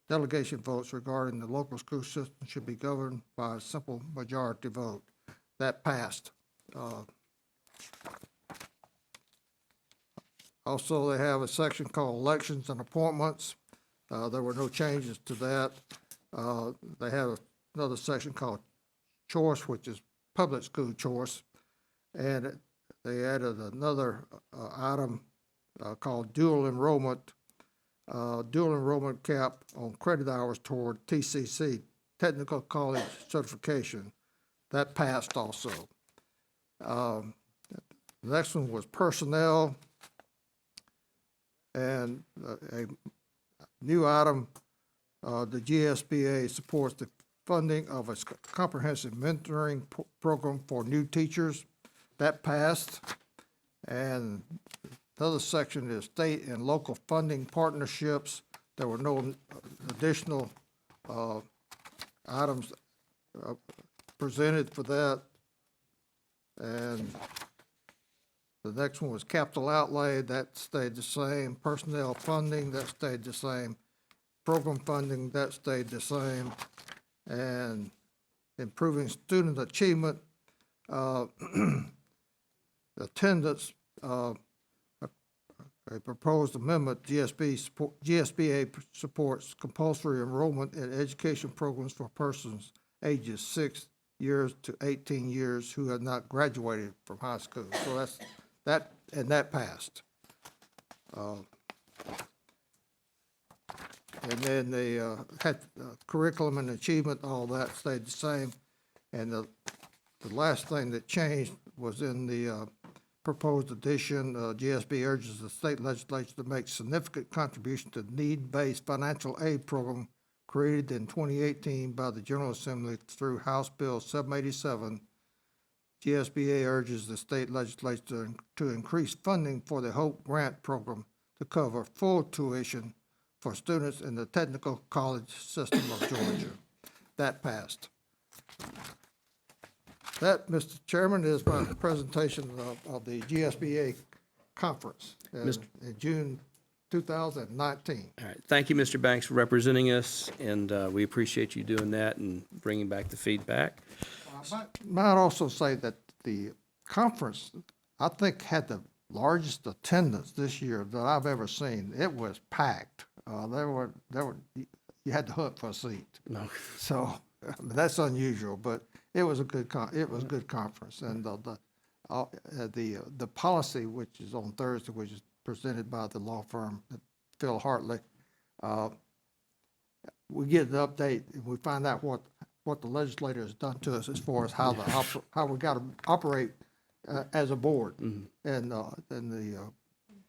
delegation votes regarding the local school system should be governed by a simple majority vote. That passed. Also, they have a section called elections and appointments. There were no changes to that. They have another section called choice, which is public school choice. And they added another item called dual enrollment cap on credit hours toward TCC, Technical College Certification. That passed also. The next one was personnel, and a new item, the GSBA supports the funding of a comprehensive mentoring program for new teachers. That passed. And the other section is state and local funding partnerships. There were no additional items presented for that. And the next one was capital outlay. That stayed the same. Personnel funding, that stayed the same. Program funding, that stayed the same. And improving student achievement, attendance, a proposed amendment, GSBA supports compulsory enrollment in education programs for persons ages 6 years to 18 years who have not graduated from high school. So that's that, and that passed. And then they had curriculum and achievement, all that stayed the same. And the last thing that changed was in the proposed addition, GSB urges the state legislature to make significant contribution to need-based financial aid program created in 2018 by the General Assembly through House Bill 787. GSBA urges the state legislature to increase funding for the HOPE grant program to cover full tuition for students in the technical college system of Georgia. That passed. That, Mr. Chairman, is my presentation of the GSBA conference in June 2019. All right, thank you, Mr. Banks, for representing us, and we appreciate you doing that and bringing back the feedback. I might also say that the conference, I think, had the largest attendance this year that I've ever seen. It was packed. You had to hunt for a seat. No. So that's unusual, but it was a good conference, and the policy, which is on Thursday, which is presented by the law firm Phil Hartley, we get an update and we find out what what the legislator has done to us as far as how how we got to operate as a board, and the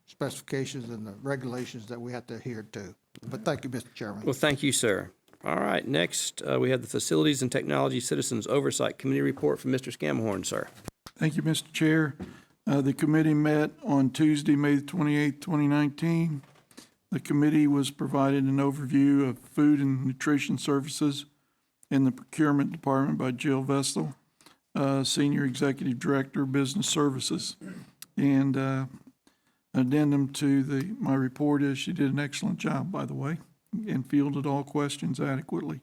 specifications and the regulations that we have to adhere to. But thank you, Mr. Chairman. Well, thank you, sir. All right, next, we have the Facilities and Technology Citizens Oversight Committee report from Mr. Scamahorn, sir. Thank you, Mr. Chair. The committee met on Tuesday, May 28, 2019. The committee was provided an overview of food and nutrition services in the procurement department by Jill Vestal, Senior Executive Director, Business Services. And addendum to my report is she did an excellent job, by the way, and fielded all questions adequately.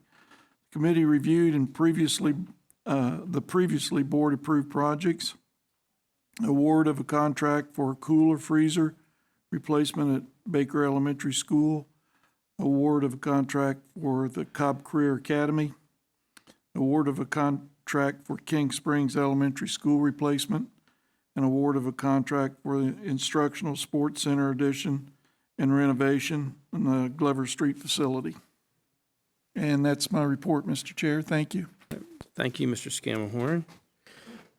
The committee reviewed and the previously board-approved projects, award of a contract for a cooler freezer replacement at Baker Elementary School, award of a contract for the Cobb Career Academy, award of a contract for King Springs Elementary School replacement, an award of a contract for the Instructional Sports Center addition and renovation in the Glover Street facility. And that's my report, Mr. Chair. Thank you. Thank you, Mr. Scamahorn.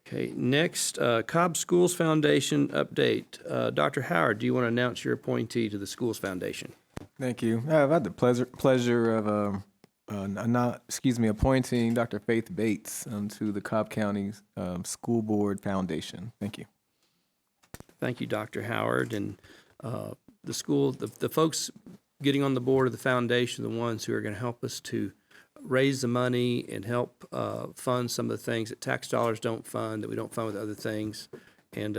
Okay, next, Cobb Schools Foundation update. Dr. Howard, do you want to announce your appointee to the Schools Foundation? Thank you. I've had the pleasure of appointing Dr. Faith Bates to the Cobb County School Board Foundation. Thank you. Thank you, Dr. Howard. And the school, the folks getting on the board of the foundation are the ones who are going to help us to raise the money and help fund some of the things that tax dollars don't fund, that we don't fund with other things. And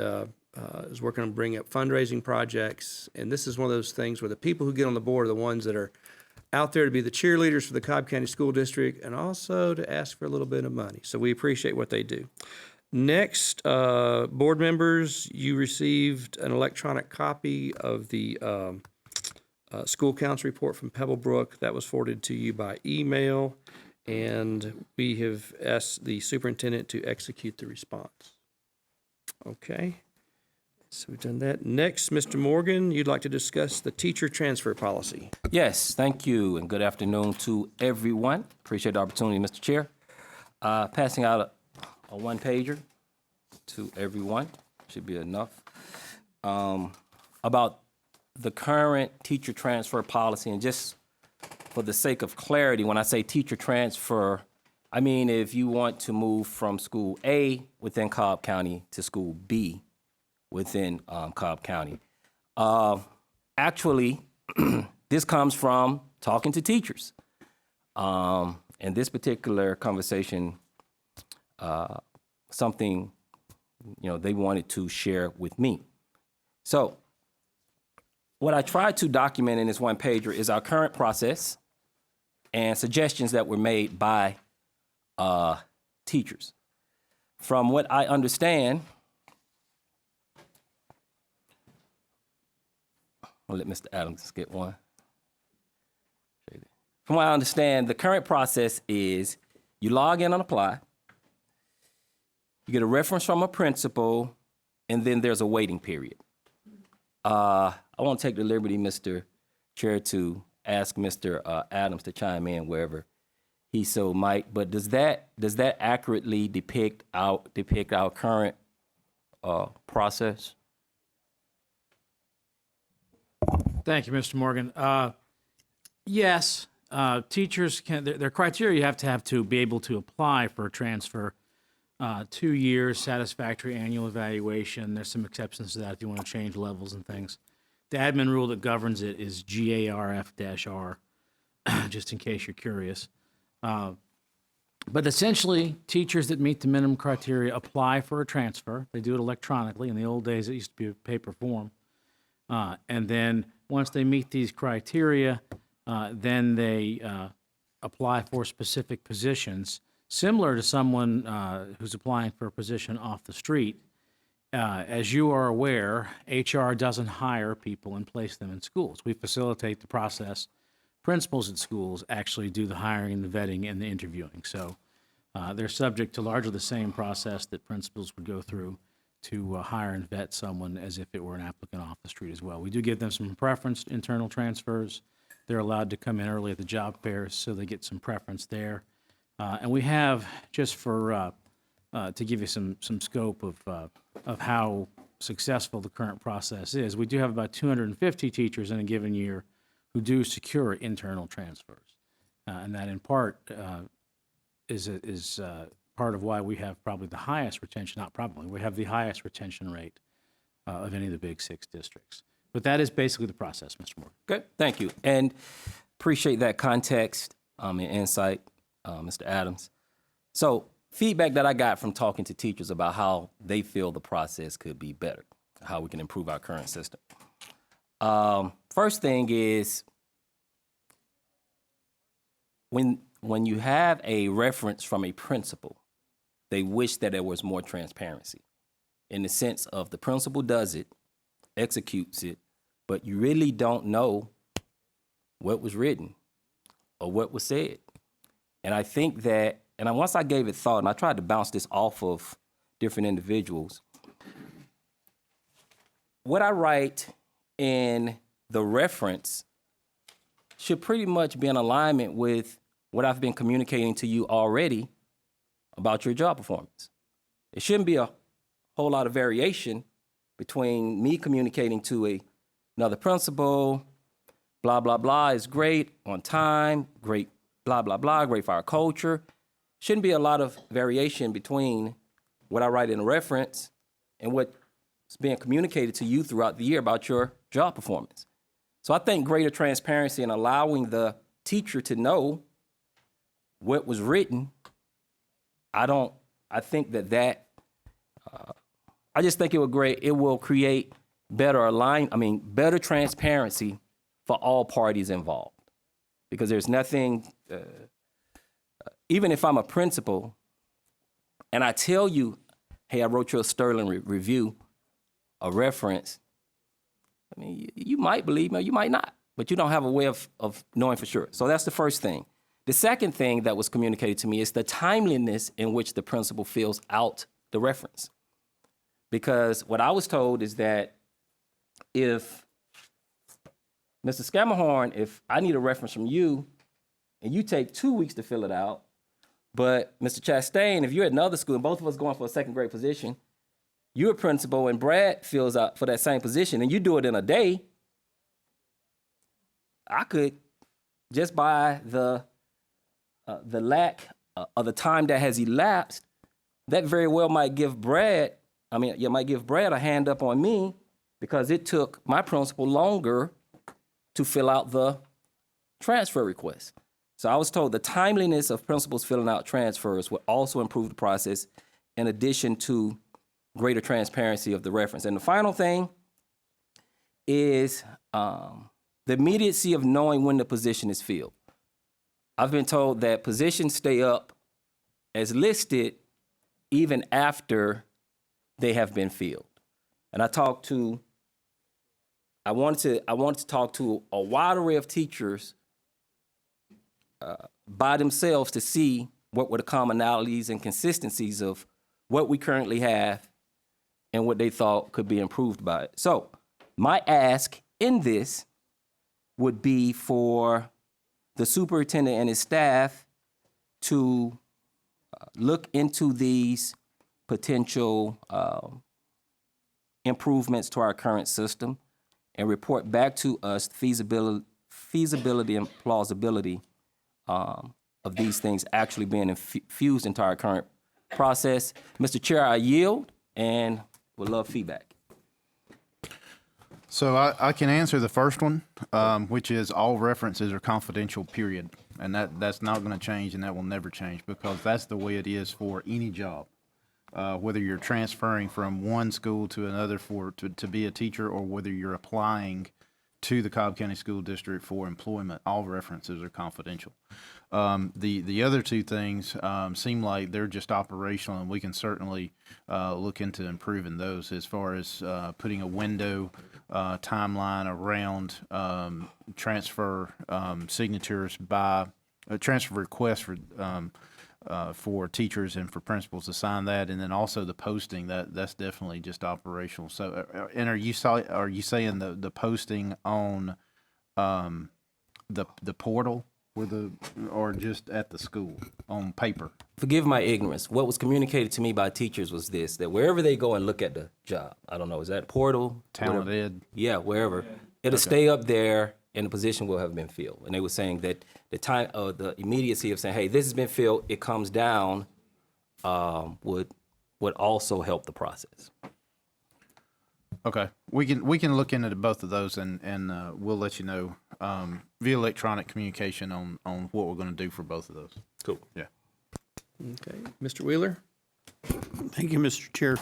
is working on bringing up fundraising projects. And this is one of those things where the people who get on the board are the ones that are out there to be the cheerleaders for the Cobb County School District and also to ask for a little bit of money. So we appreciate what they do. Next, board members, you received an electronic copy of the school council report from Pebblebrook. That was forwarded to you by email, and we have asked the superintendent to execute the response. Okay, so we've done that. Next, Mr. Morgan, you'd like to discuss the teacher transfer policy. Yes, thank you, and good afternoon to everyone. Appreciate the opportunity, Mr. Chair. Passing out a one-pager to everyone, should be enough, about the current teacher transfer policy. And just for the sake of clarity, when I say teacher transfer, I mean if you want to move from school A within Cobb County to school B within Cobb County. Actually, this comes from talking to teachers. In this particular conversation, something, they wanted to share with me. So what I tried to document in this one pager is our current process and suggestions that were made by teachers. From what I understand, I'll let Mr. Adams get one. From what I understand, the current process is you log in and apply, you get a reference from a principal, and then there's a waiting period. I won't take the liberty, Mr. Chair, to ask Mr. Adams to chime in wherever he so might, but does that accurately depict our current process? Thank you, Mr. Morgan. Yes, teachers can, their criteria you have to be able to apply for a transfer. 2 years, satisfactory annual evaluation. There's some exceptions to that if you want to change levels and things. The admin rule that governs it is GARF-R, just in case you're curious. But essentially, teachers that meet the minimum criteria apply for a transfer. They do it electronically. In the old days, it used to be a paper form. And then once they meet these criteria, then they apply for specific positions, similar to someone who's applying for a position off the street. As you are aware, HR doesn't hire people and place them in schools. We facilitate the process. Principals at schools actually do the hiring, the vetting, and the interviewing. So they're subject to largely the same process that principals would go through to hire and vet someone as if it were an applicant off the street as well. We do give them some preference internal transfers. They're allowed to come in early at the job fairs, so they get some preference there. And we have, just for, to give you some scope of how successful the current process is, we do have about 250 teachers in a given year who do secure internal transfers. And that in part is part of why we have probably the highest retention, not probably, we have the highest retention rate of any of the big 6 districts. But that is basically the process, Mr. Morgan. Good, thank you. And appreciate that context and insight, Mr. Adams. So feedback that I got from talking to teachers about how they feel the process could be better, how we can improve our current system. First thing is, when you have a reference from a principal, they wish that there was more transparency in the sense of the principal does it, executes it, but you really don't know what was written or what was said. And I think that, and once I gave it thought, and I tried to bounce this off of different individuals, what I write in the reference should pretty much be in alignment with what I've been communicating to you already about your job performance. It shouldn't be a whole lot of variation between me communicating to another principal, blah, blah, blah is great, on time, great, blah, blah, blah, great for our culture. Shouldn't be a lot of variation between what I write in a reference and what's being communicated to you throughout the year about your job performance. So I think greater transparency and allowing the teacher to know what was written, I think that I just think it will create better transparency for all parties involved. Because there's nothing, even if I'm a principal and I tell you, hey, I wrote you a sterling review, a reference, I mean, you might believe me or you might not, but you don't have a way of knowing for sure. So that's the first thing. The second thing that was communicated to me is the timeliness in which the principal fills out the reference. Because what I was told is that if, Mr. Scammahorn, if I need a reference from you and you take 2 weeks to fill it out, but Mr. Chastain, if you're at another school and both of us going for a second grade position, you're a principal and Brad fills out for that same position and you do it in a day, I could, just by the lack of the time that has elapsed, that very well might give Brad a hand up on me because it took my principal longer to fill out the transfer request. So I was told the timeliness of principals filling out transfers would also improve the process in addition to greater transparency of the reference. And the final thing is the immediacy of knowing when the position is filled. I've been told that positions stay up as listed even after they have been filled. And I wanted to talk to a wide array of teachers by themselves to see what were the commonalities and consistencies of what we currently have and what they thought could be improved by it. So my ask in this would be for the superintendent and his staff to look into these potential improvements to our current system and report back to us feasibility and plausibility of these things actually being infused into our current process. Mr. Chair, I yield and would love feedback. So I can answer the first one, which is all references are confidential, period. And that's not going to change, and that will never change because that's the way it is for any job. Whether you're transferring from one school to another to be a teacher or whether you're applying to the Cobb County School District for employment, all references are confidential. The other two things seem like they're just operational, and we can certainly look into improving those as far as putting a window timeline around transfer signatures by transfer requests for teachers and for principals to sign that, and then also the posting that's definitely just operational. So, and are you saying the posting on the portal or just at the school on paper? Forgive my ignorance. What was communicated to me by teachers was this, that wherever they go and look at the job, I don't know, is that portal? Talent Whatever. Ed? Yeah, wherever. It'll stay up there and the position will have been filled. And they were saying that the time, the immediacy of saying, hey, this has been filled, it comes down, would also help the process. Okay, we can look into both of those and we'll let you know via electronic communication on what we're going to do for both of those. Cool. Yeah. Okay, Mr. Wheeler? Thank you, Mr. Chair.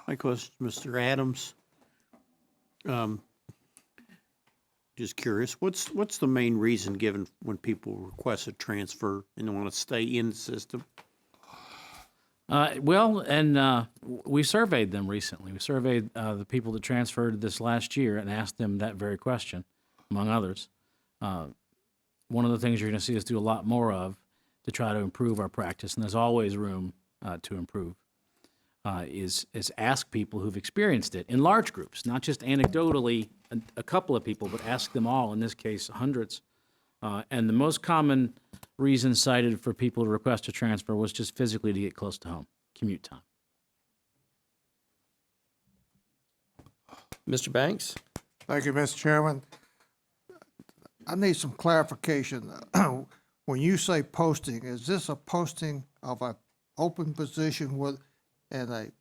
My question, Mr. Adams. Just curious, what's the main reason given when people request a transfer and want to stay in the system? We surveyed them recently. We surveyed the people that transferred this last year and asked them that very question, among others. One of the things you're going to see us do a lot more of to try to improve our practice, and there's always room to improve, is ask people who've experienced it in large groups, not just anecdotally a couple of people, but ask them all, in this case, hundreds. And the most common reason cited for people to request a transfer was just physically to get close to home, commute time. Mr. Banks? Thank you, Mr. Chairman. I need some clarification. When you say posting, is this a posting of an open position and a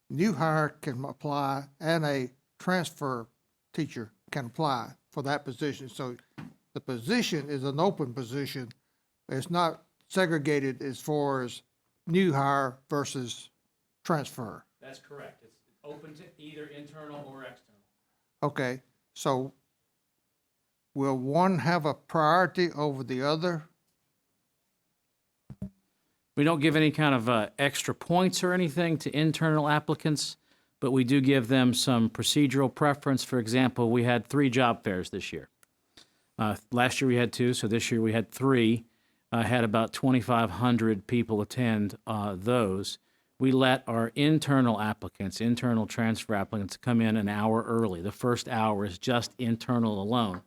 new hire can apply and a transfer teacher can apply for that position? So the position is an open position. It's not segregated as far as new hire versus transfer. That's correct. It's open to either internal or external. Okay, so will one have a priority over the other? We don't give any kind of extra points or anything to internal applicants, but we do give them some procedural preference. For example, we had 3 job fairs this year. Last year we had 2, so this year we had 3. Had about 2,500 people attend those. We let our internal applicants, internal transfer applicants, come in an hour early. The first hour is just internal alone.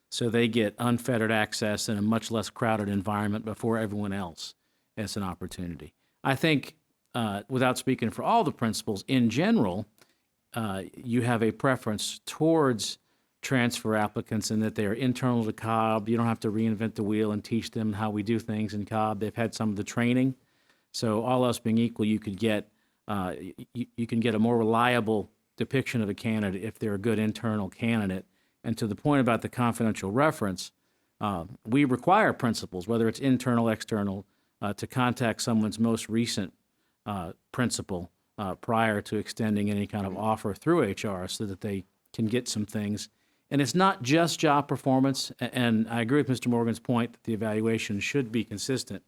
So they get unfettered access in a much less crowded environment before everyone else has an opportunity. I think, without speaking for all the principals, in general, you have a preference towards transfer applicants in that they are internal to Cobb. You don't have to reinvent the wheel and teach them how we do things in Cobb. They've had some of the training. So all else being equal, you could get you can get a more reliable depiction of a candidate if they're a good internal candidate. And to the point about the confidential reference, we require principals, whether it's internal, external, to contact someone's most recent principal prior to extending any kind of offer through HR so that they can get some things. And it's not just job performance, and I agree with Mr. Morgan's point that the evaluation should be consistent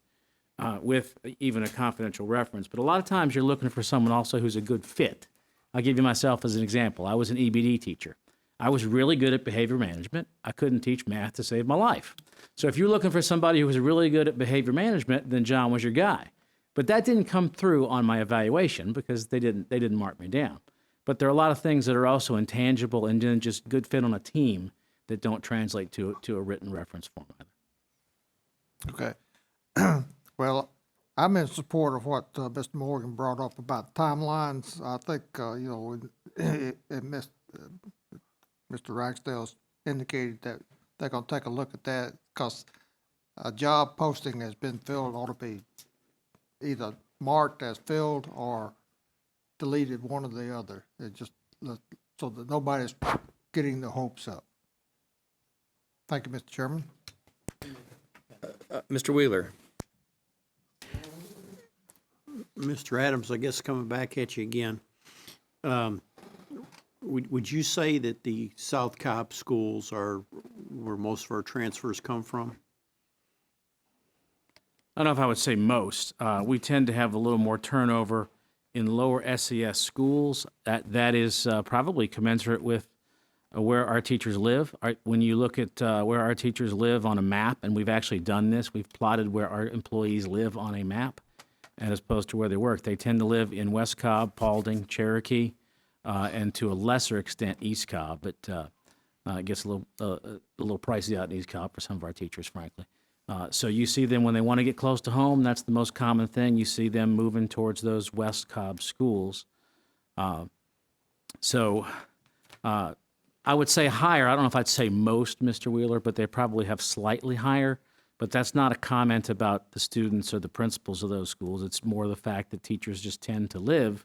with even a confidential reference. But a lot of times you're looking for someone also who's a good fit. I'll give you myself as an example. I was an EBD teacher. I was really good at behavior management. I couldn't teach math to save my life. So if you're looking for somebody who was really good at behavior management, then John was your guy. But that didn't come through on my evaluation because they didn't mark me down. But there are a lot of things that are also intangible and then just good fit on a team that don't translate to a written reference form either. Okay. Well, I'm in support of what Mr. Morgan brought up about timelines. I think, Mr. Ragsdale's indicated that they're going to take a look at that because a job posting has been filled, ought to be either marked as filled or deleted, one or the other. It just so that nobody's getting the hopes up. Thank you, Mr. Chairman. Mr. Wheeler? Mr. Adams, I guess coming back at you again, would you say that the South Cobb schools are where most of our transfers come from? I don't know if I would say most. We tend to have a little more turnover in lower SES schools. That is probably commensurate with where our teachers live. When you look at where our teachers live on a map, and we've actually done this, we've plotted where our employees live on a map as opposed to where they work. They tend to live in West Cobb, Paulding, Cherokee, and to a lesser extent East Cobb, but it gets a little pricey out in East Cobb for some of our teachers, frankly. So you see them when they want to get close to home. That's the most common thing. You see them moving towards those West Cobb schools. So I would say higher. I don't know if I'd say most, Mr. Wheeler, but they probably have slightly higher. But that's not a comment about the students or the principals of those schools. It's more the fact that teachers just tend to live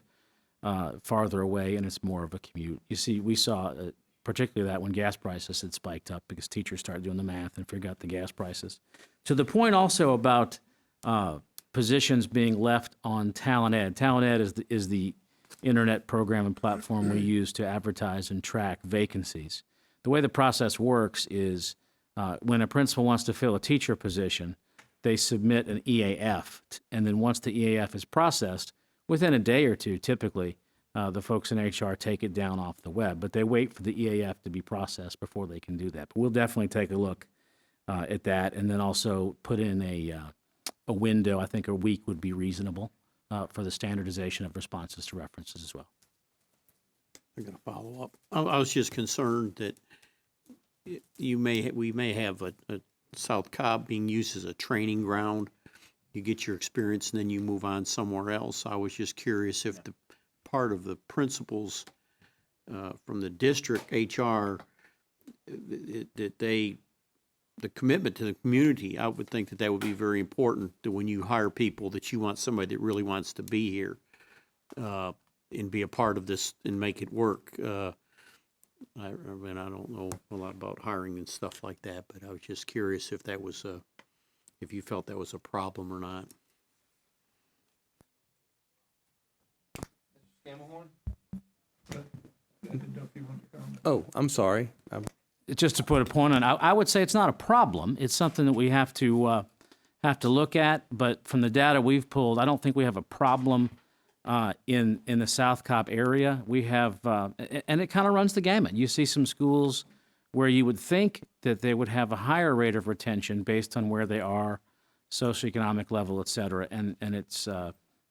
farther away, and it's more of a commute. You see, we saw particularly that when gas prices had spiked up because teachers started doing the math and figured out the gas prices. To the point also about positions being left on Talent Ed. Talent Ed is the internet program and platform we use to advertise and track vacancies. The way the process works is when a principal wants to fill a teacher position, they submit an EAF, and then once the EAF is processed, within a day or two, typically, the folks in HR take it down off the web, but they wait for the EAF to be processed before they can do that. But we'll definitely take a look at that, and then also put in a window. I think a week would be reasonable for the standardization of responses to references as well. I'm going to follow up. I was just concerned that we may have a South Cobb being used as a training ground. You get your experience and then you move on somewhere else. I was just curious if the part of the principals from the district HR that the commitment to the community, I would think that would be very important, that when you hire people, that you want somebody that really wants to be here and be a part of this and make it work. I mean, I don't know a lot about hiring and stuff like that, but I was just curious if that was if you felt that was a problem or not. Oh, I'm sorry. Just to put a point on, I would say it's not a problem. It's something that we have to look at. But from the data we've pulled, I don't think we have a problem in the South Cobb area. We have, and it kind of runs the gamut. You see some schools where you would think that they would have a higher rate of retention based on where they are, socioeconomic level, et cetera, and it's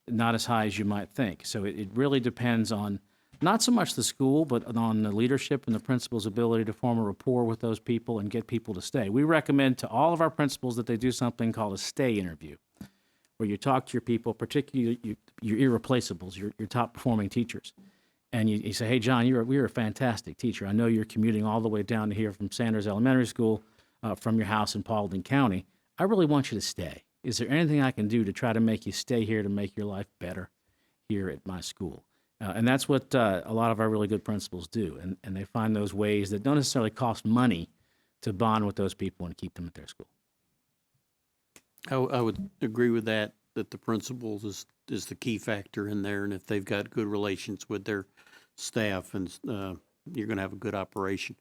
not as high as you might think. So it really depends on not so much the school, but on the leadership and the principal's ability to form a rapport with those people and get people to stay. We recommend to all of our principals that they do something called a stay interview, where you talk to your people, particularly your irreplaceables, your top performing teachers. And you say, hey, John, you're a fantastic teacher. I know you're commuting all the way down to here from Sanders Elementary School from your house in Paulding County. I really want you to stay. Is there anything I can do to try to make you stay here, to make your life better here at my school? And that's what a lot of our really good principals do. And they find those ways that don't necessarily cost money to bond with those people and keep them at their school. I would agree with that the principals is the key factor in there. And if they've got good relations with their staff, and you're going to have a good operation.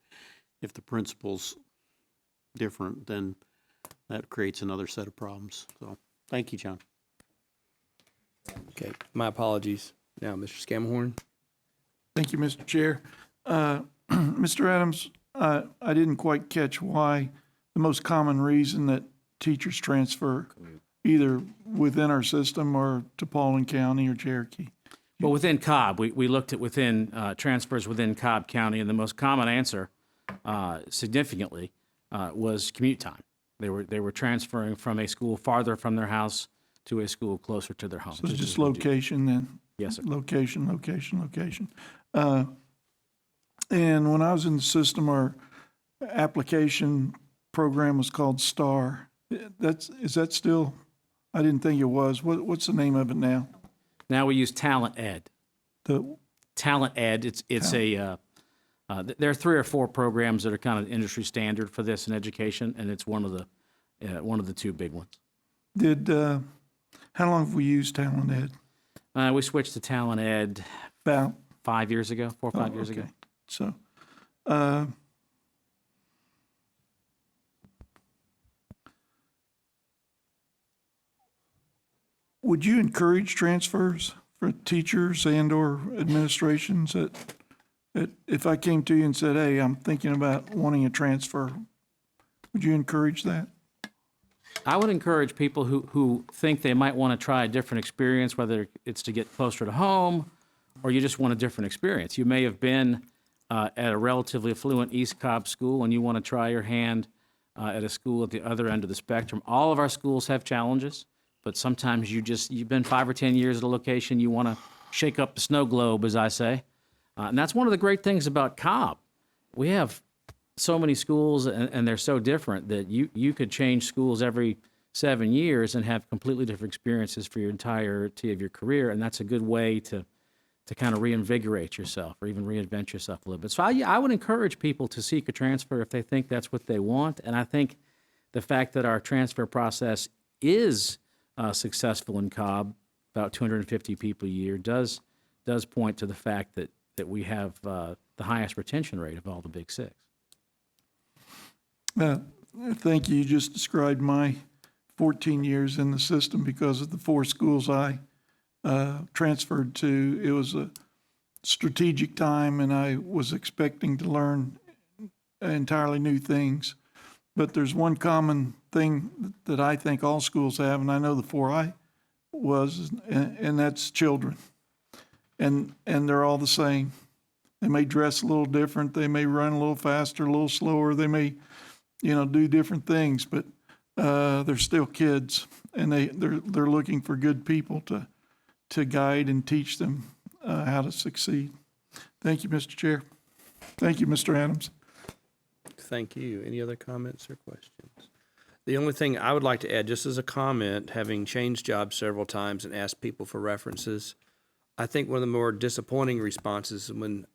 If the principal's different, then that creates another set of problems. So thank you, John. Okay, my apologies. Now, Mr. Scamahorn. Thank you, Mr. Chair. Mr. Adams, I didn't quite catch why the most common reason that teachers transfer either within our system or to Paulding County or Cherokee. Well, within Cobb, we looked at within transfers within Cobb County, and the most common answer, significantly, was commute time. They were transferring from a school farther from their house to a school closer to their home. So it's just location then? Yes, sir. Location. And when I was in the system, our application program was called STAR. Is that still? I didn't think it was. What's the name of it now? Now we use Talent Ed. The Talent Ed. It's there are 3 or 4 programs that are kind of industry standard for this in education, and it's one of the 2 big ones. How long have we used Talent Ed? We switched to Talent Ed about 5 years ago, 4 or 5 years ago. So, would you encourage transfers for teachers and/or administrations? That if I came to you and said, "Hey, I'm thinking about wanting a transfer," would you encourage that? I would encourage people who think they might want to try a different experience, whether it's to get closer to home or you just want a different experience. You may have been at a relatively affluent East Cobb school and you want to try your hand at a school at the other end of the spectrum. All of our schools have challenges, but sometimes you've been 5 or 10 years at a location, you want to shake up the snow globe, as I say. And that's one of the great things about Cobb. We have so many schools, and they're so different that you could change schools every 7 years and have completely different experiences for your entirety of your career, and that's a good way to kind of reinvigorate yourself or even reinvent yourself a little bit. So I would encourage people to seek a transfer if they think that's what they want, and I think the fact that our transfer process is successful in Cobb, about 250 people a year, does point to the fact that we have the highest retention rate of all the Big Six. Thank you. You just described my 14 years in the system because of the 4 schools I transferred to. It was a strategic time, and I was expecting to learn entirely new things. But there's one common thing that I think all schools have, and I know the 4 I was, and that's children. And they're all the same. They may dress a little different. They may run a little faster, a little slower. They may, do different things, but they're still kids, and they're looking for good people to guide and teach them how to succeed. Thank you, Mr. Chair. Thank you, Mr. Adams. Thank you. Any other comments or questions? The only thing I would like to add, just as a comment, having changed jobs several times and asked people for references, I think one of the more disappointing responses when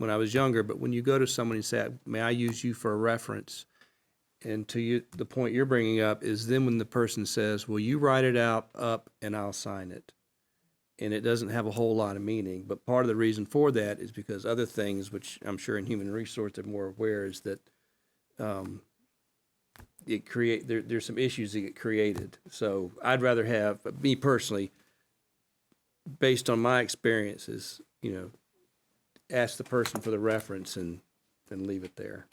I was younger, but when you go to someone and say, may I use you for a reference? And to you, the point you're bringing up is then when the person says, well, you write it up and I'll sign it. And it doesn't have a whole lot of meaning. But part of the reason for that is because other things, which I'm sure in human resource they're more aware, is that there's some issues that get created. So I'd rather have, me personally, based on my experiences, ask the person for the reference and leave it there.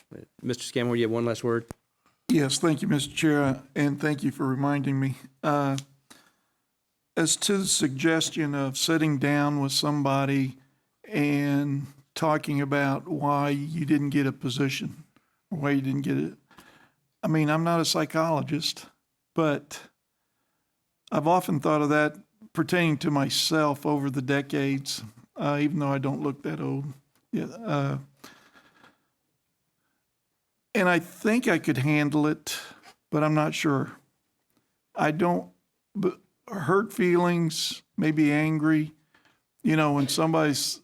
Mr. Scammore, you have one last word? Yes, thank you, Mr. Chair, and thank you for reminding me. As to the suggestion of sitting down with somebody and talking about why you didn't get a position or why you didn't get it. I mean, I'm not a psychologist, but I've often thought of that pertaining to myself over the decades, even though I don't look that old. Yeah, and I think I could handle it, but I'm not sure. I don't, but hurt feelings, maybe angry, when somebody's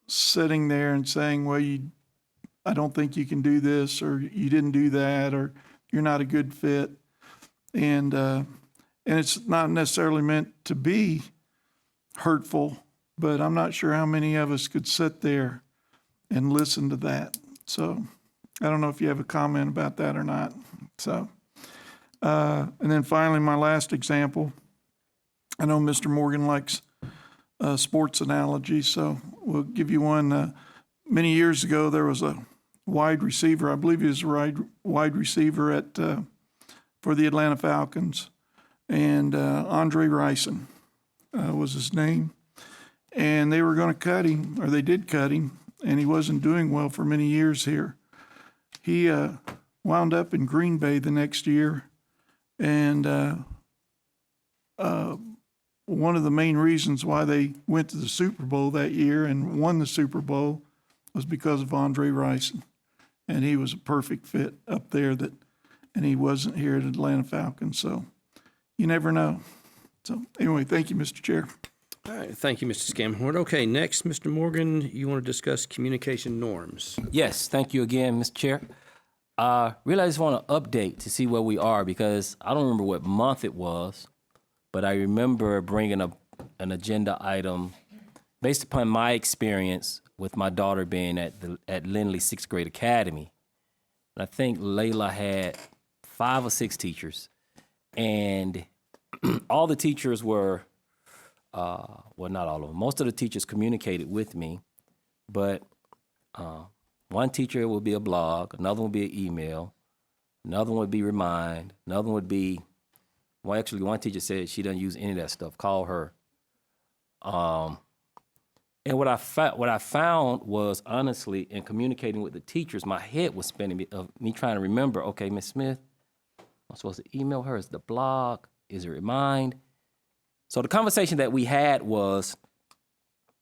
sitting there and saying, well, I don't think you can do this, or you didn't do that, or you're not a good fit. And it's not necessarily meant to be hurtful, but I'm not sure how many of us could sit there and listen to that. So I don't know if you have a comment about that or not. So, and then finally, my last example, I know Mr. Morgan likes sports analogies, so we'll give you one. Many years ago, there was a wide receiver. I believe he was a wide receiver for the Atlanta Falcons, and Andre Rison was his name. And they were going to cut him, or they did cut him, and he wasn't doing well for many years here. He wound up in Green Bay the next year, and one of the main reasons why they went to the Super Bowl that year and won the Super Bowl was because of Andre Rison. And he was a perfect fit up there and he wasn't here at Atlanta Falcons. So you never know. So anyway, thank you, Mr. Chair. All right, thank you, Mr. Scamhorn. Okay, next, Mr. Morgan, you want to discuss communication norms. Yes, thank you again, Mr. Chair. Really, I just want to update to see where we are because I don't remember what month it was, but I remember bringing an agenda item based upon my experience with my daughter being at Lindley 6th Grade Academy. And I think Layla had 5 or 6 teachers, and all the teachers were, well, not all of them. Most of the teachers communicated with me, but one teacher would be a blog, another one would be an email, another one would be remind, another one would be, well, actually, one teacher said she doesn't use any of that stuff. Call her. And what I found was, honestly, in communicating with the teachers, my head was spinning of me trying to remember, okay, Ms. Smith, I'm supposed to email her, is the blog, is it remind? So the conversation that we had was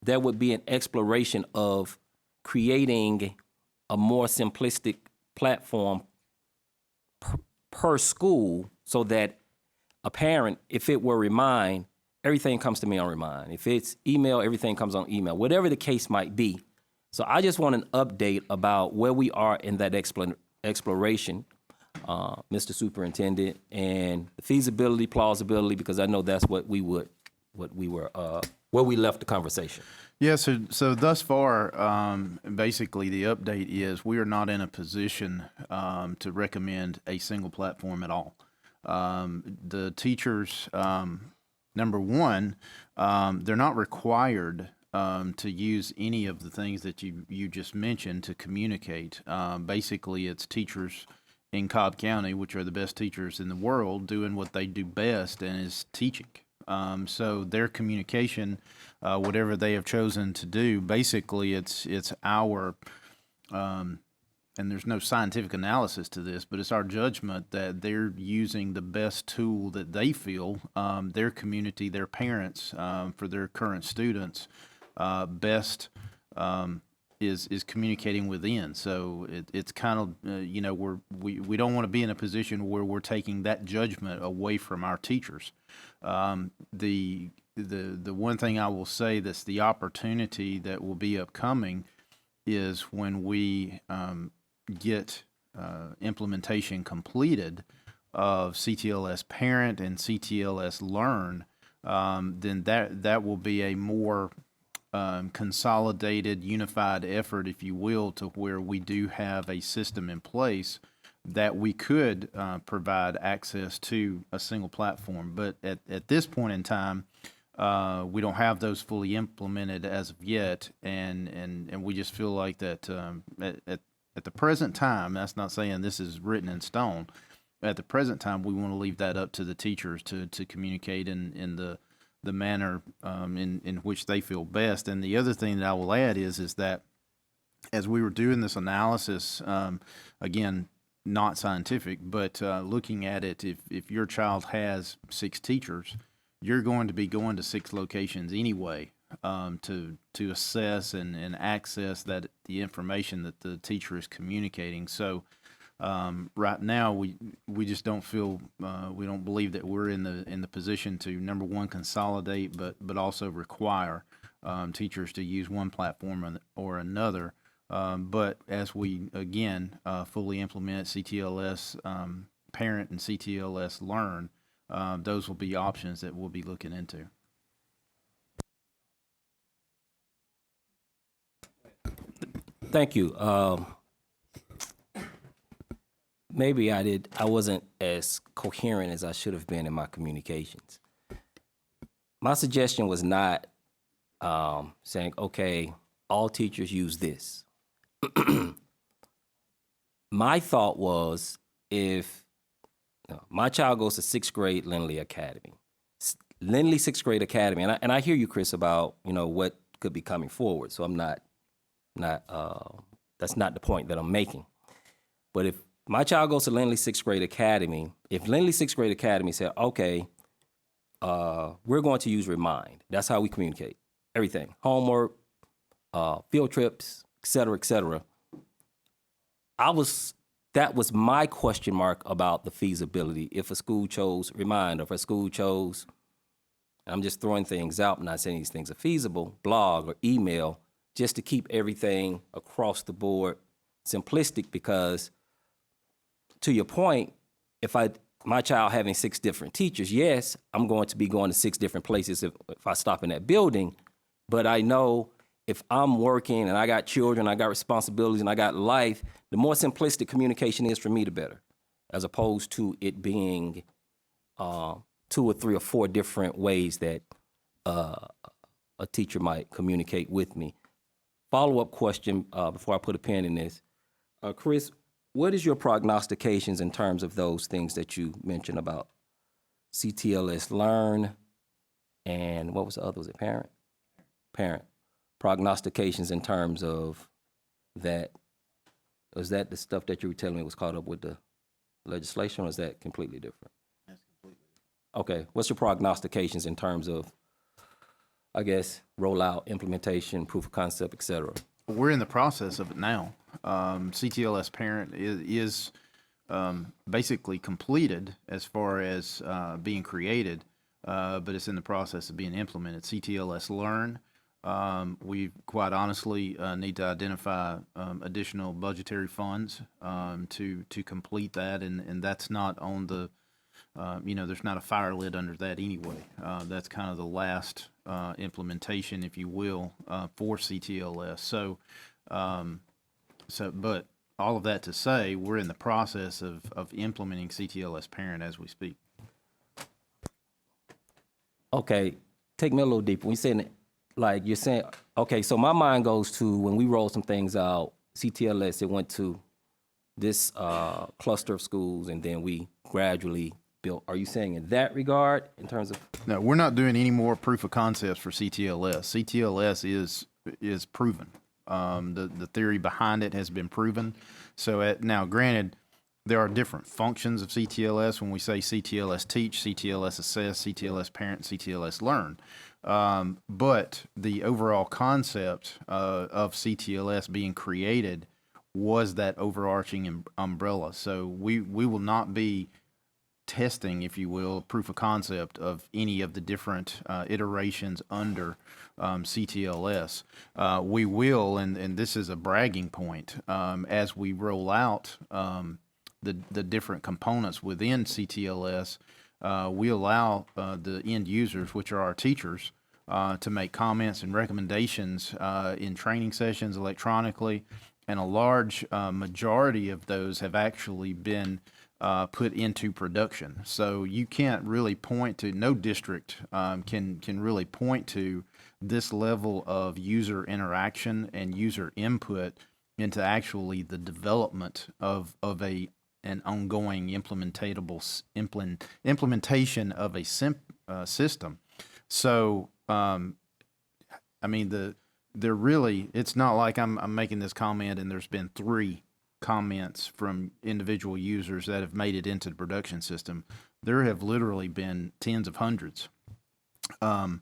there would be an exploration of creating a more simplistic platform per school so that a parent, if it were remind, everything comes to me on remind. If it's email, everything comes on email, whatever the case might be. So I just want an update about where we are in that exploration, Mr. Superintendent, and the feasibility, plausibility, because I know that's what we were, where we left the conversation. Yeah, so thus far, basically the update is we are not in a position to recommend a single platform at all. The teachers, number one, they're not required to use any of the things that you just mentioned to communicate. Basically, it's teachers in Cobb County, which are the best teachers in the world, doing what they do best, and is teaching. So their communication, whatever they have chosen to do, basically it's our, and there's no scientific analysis to this, but it's our judgment that they're using the best tool that they feel their community, their parents, for their current students, best is communicating within. So it's kind of, we don't want to be in a position where we're taking that judgment away from our teachers. The one thing I will say that's the opportunity that will be upcoming is when we get implementation completed of CTLS Parent and CTLS Learn, then that will be a more consolidated, unified effort, if you will, to where we do have a system in place that we could provide access to a single platform. But at this point in time, we don't have those fully implemented as of yet, and we just feel like that at the present time, that's not saying this is written in stone, at the present time, we want to leave that up to the teachers to communicate in the manner in which they feel best. And the other thing that I will add is that as we were doing this analysis, again, not scientific, but looking at it, if your child has 6 teachers, you're going to be going to 6 locations anyway to assess and access the information that the teacher is communicating. So right now, we just don't feel, we don't believe that we're in the position to, number one, consolidate, but also require teachers to use one platform or another. But as we, again, fully implement CTLS Parent and CTLS Learn, those will be options that we'll be looking into. Thank you. Maybe I wasn't as coherent as I should have been in my communications. My suggestion was not saying, okay, all teachers use this. My thought was, if my child goes to 6th grade Lindley Academy, Lindley 6th grade Academy, and I hear you, Chris, about what could be coming forward. So I'm not that's not the point that I'm making. But if my child goes to Lindley 6th grade Academy, if Lindley 6th grade Academy said, okay, we're going to use Remind. That's how we communicate. Everything, homework, field trips, et cetera, that was my question mark about the feasibility. If a school chose Remind, or if a school chose, I'm just throwing things out, I'm not saying these things are feasible, blog or email, just to keep everything across the board simplistic, because to your point, if my child having 6 different teachers, yes, I'm going to be going to 6 different places if I stop in that building, but I know if I'm working and I got children, I got responsibilities, and I got life, the more simplistic communication is for me, the better, as opposed to it being 2 or 3 or 4 different ways that a teacher might communicate with me. Follow-up question before I put a pin in this. Chris, what is your prognostications in terms of those things that you mentioned about CTLS Learn and what was the other? Was it Parent? Parent. prognostications in terms of that? Was that the stuff that you were telling me was caught up with the legislation, or is that completely different? That's completely different. Okay, what's your prognostications in terms of, I guess, rollout, implementation, proof of concept, et cetera? We're in the process of it now. CTLS Parent is basically completed as far as being created, but it's in the process of being implemented. CTLS Learn, we quite honestly need to identify additional budgetary funds to complete that, and that's not on the, there's not a fire lid under that anyway. That's kind of the last implementation, if you will, for CTLS. But all of that to say, we're in the process of implementing CTLS Parent as we speak. Okay, take me a little deeper. When you saying, like, you're saying, okay, so my mind goes to when we rolled some things out, CTLS, it went to this cluster of schools, and then we gradually built. Are you saying in that regard, in terms of? No, we're not doing any more proof of concepts for CTLS. CTLS is proven. The theory behind it has been proven. So now, granted, there are different functions of CTLS. When we say CTLS Teach, CTLS Assess, CTLS Parent, CTLS Learn. But the overall concept of CTLS being created was that overarching umbrella. So we will not be testing, if you will, proof of concept of any of the different iterations under CTLS. We will, and this is a bragging point, as we roll out the different components within CTLS, we allow the end users, which are our teachers, to make comments and recommendations in training sessions electronically, and a large majority of those have actually been put into production. So you can't really point to, no district can really point to this level of user interaction and user input into actually the development of an ongoing implementation of a system. So, I mean, they're really, it's not like I'm making this comment and there's been 3 comments from individual users that have made it into the production system. There have literally been tens of hundreds of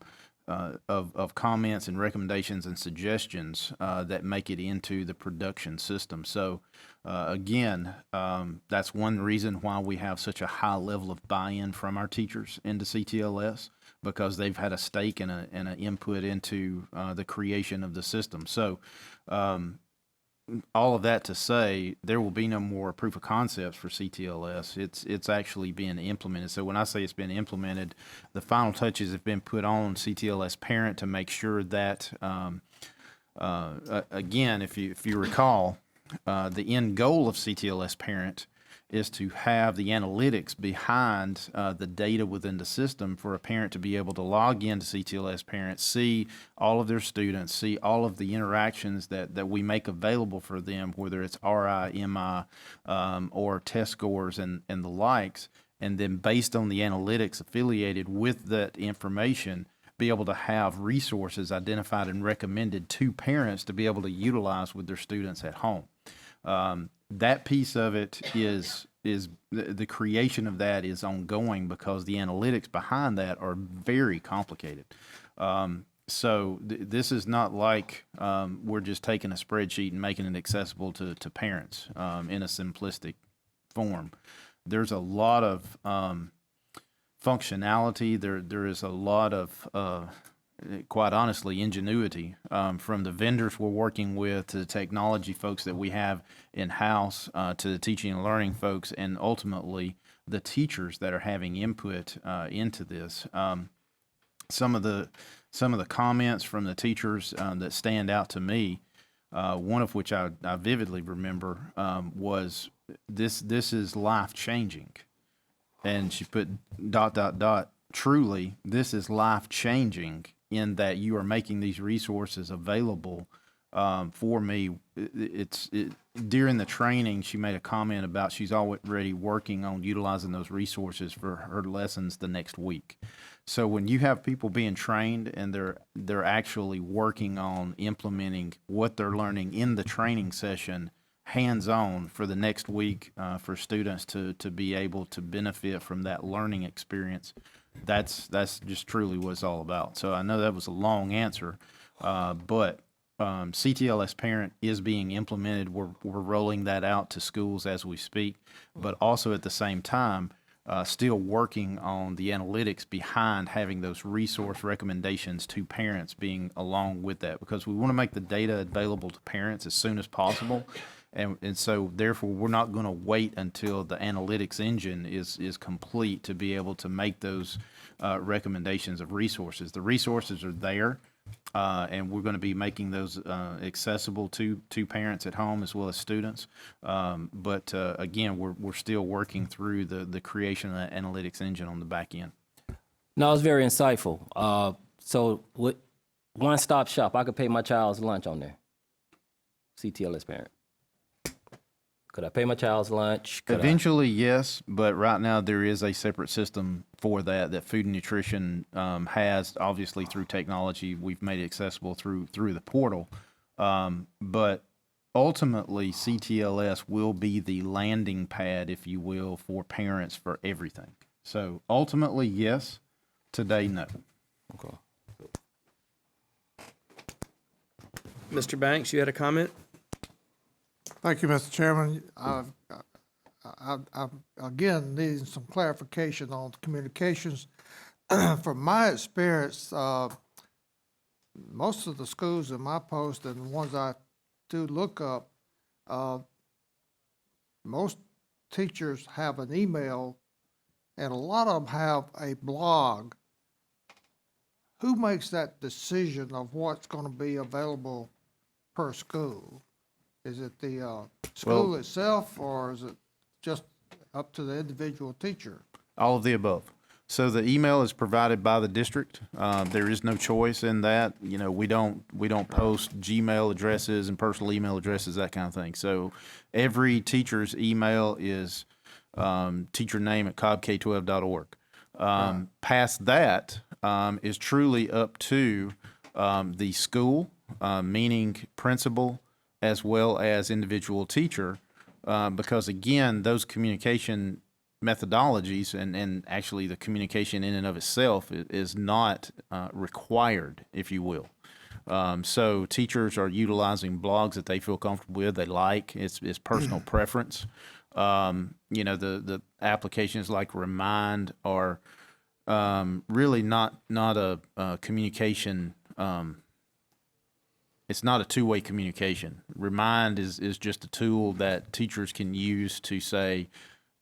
comments and recommendations and suggestions that make it into the production system. So again, that's one reason why we have such a high level of buy-in from our teachers into CTLS, because they've had a stake and an input into the creation of the system. So all of that to say, there will be no more proof of concepts for CTLS. It's actually being implemented. So when I say it's been implemented, the final touches have been put on CTLS Parent to make sure that, again, if you recall, the end goal of CTLS Parent is to have the analytics behind the data within the system for a parent to be able to log into CTLS Parent, see all of their students, see all of the interactions that we make available for them, whether it's RI, MI, or test scores and the likes, and then based on the analytics affiliated with that information, be able to have resources identified and recommended to parents to be able to utilize with their students at home. That piece of it is the creation of that is ongoing because the analytics behind that are very complicated. So this is not like we're just taking a spreadsheet and making it accessible to parents in a simplistic form. There's a lot of functionality. There is a lot of quite honestly, ingenuity from the vendors we're working with to the technology folks that we have in-house to the teaching and learning folks, and ultimately the teachers that are having input into this. Some of the comments from the teachers that stand out to me, one of which I vividly remember was, this is life-changing. And she put ... Truly, this is life-changing in that you are making these resources available for me. during the training, she made a comment about she's already working on utilizing those resources for her lessons the next week. So when you have people being trained and they're actually working on implementing what they're learning in the training session hands-on for the next week, for students to be able to benefit from that learning experience, that's just truly what it's all about. So I know that was a long answer, but CTLS Parent is being implemented. We're rolling that out to schools as we speak, but also at the same time, still working on the analytics behind having those resource recommendations to parents being along with that, because we want to make the data available to parents as soon as possible. And so therefore, we're not going to wait until the analytics engine is complete to be able to make those recommendations of resources. The resources are there. And we're going to be making those accessible to parents at home as well as students. But again, we're still working through the creation of that analytics engine on the back end. No, it's very insightful. So with one-stop shop, I could pay my child's lunch on there. CTLS Parent. Could I pay my child's lunch? Eventually, yes, but right now there is a separate system for that Food and Nutrition has, obviously through technology. We've made it accessible through the portal. But ultimately, CTLS will be the landing pad, if you will, for parents for everything. So ultimately, yes. Today, no. Okay. Mr. Banks, you had a comment? Thank you, Mr. Chairman. I'm again needing some clarification on communications. From my experience, most of the schools in my post and the ones I do look up, most teachers have an email, and a lot of them have a blog. Who makes that decision of what's going to be available per school? Is it the school itself, or is it just up to the individual teacher? All of the above. So the email is provided by the district. There is no choice in that. You know, we don't post Gmail addresses and personal email addresses, that kind of thing. So every teacher's email is teacher name at cobbk12.org. Past that is truly up to the school, meaning principal, as well as individual teacher, because again, those communication methodologies and actually the communication in and of itself is not required, if you will. So teachers are utilizing blogs that they feel comfortable with, they like, it's personal preference. You know, the applications like Remind are really not a communication. It's not a two-way communication. Remind is just a tool that teachers can use to say,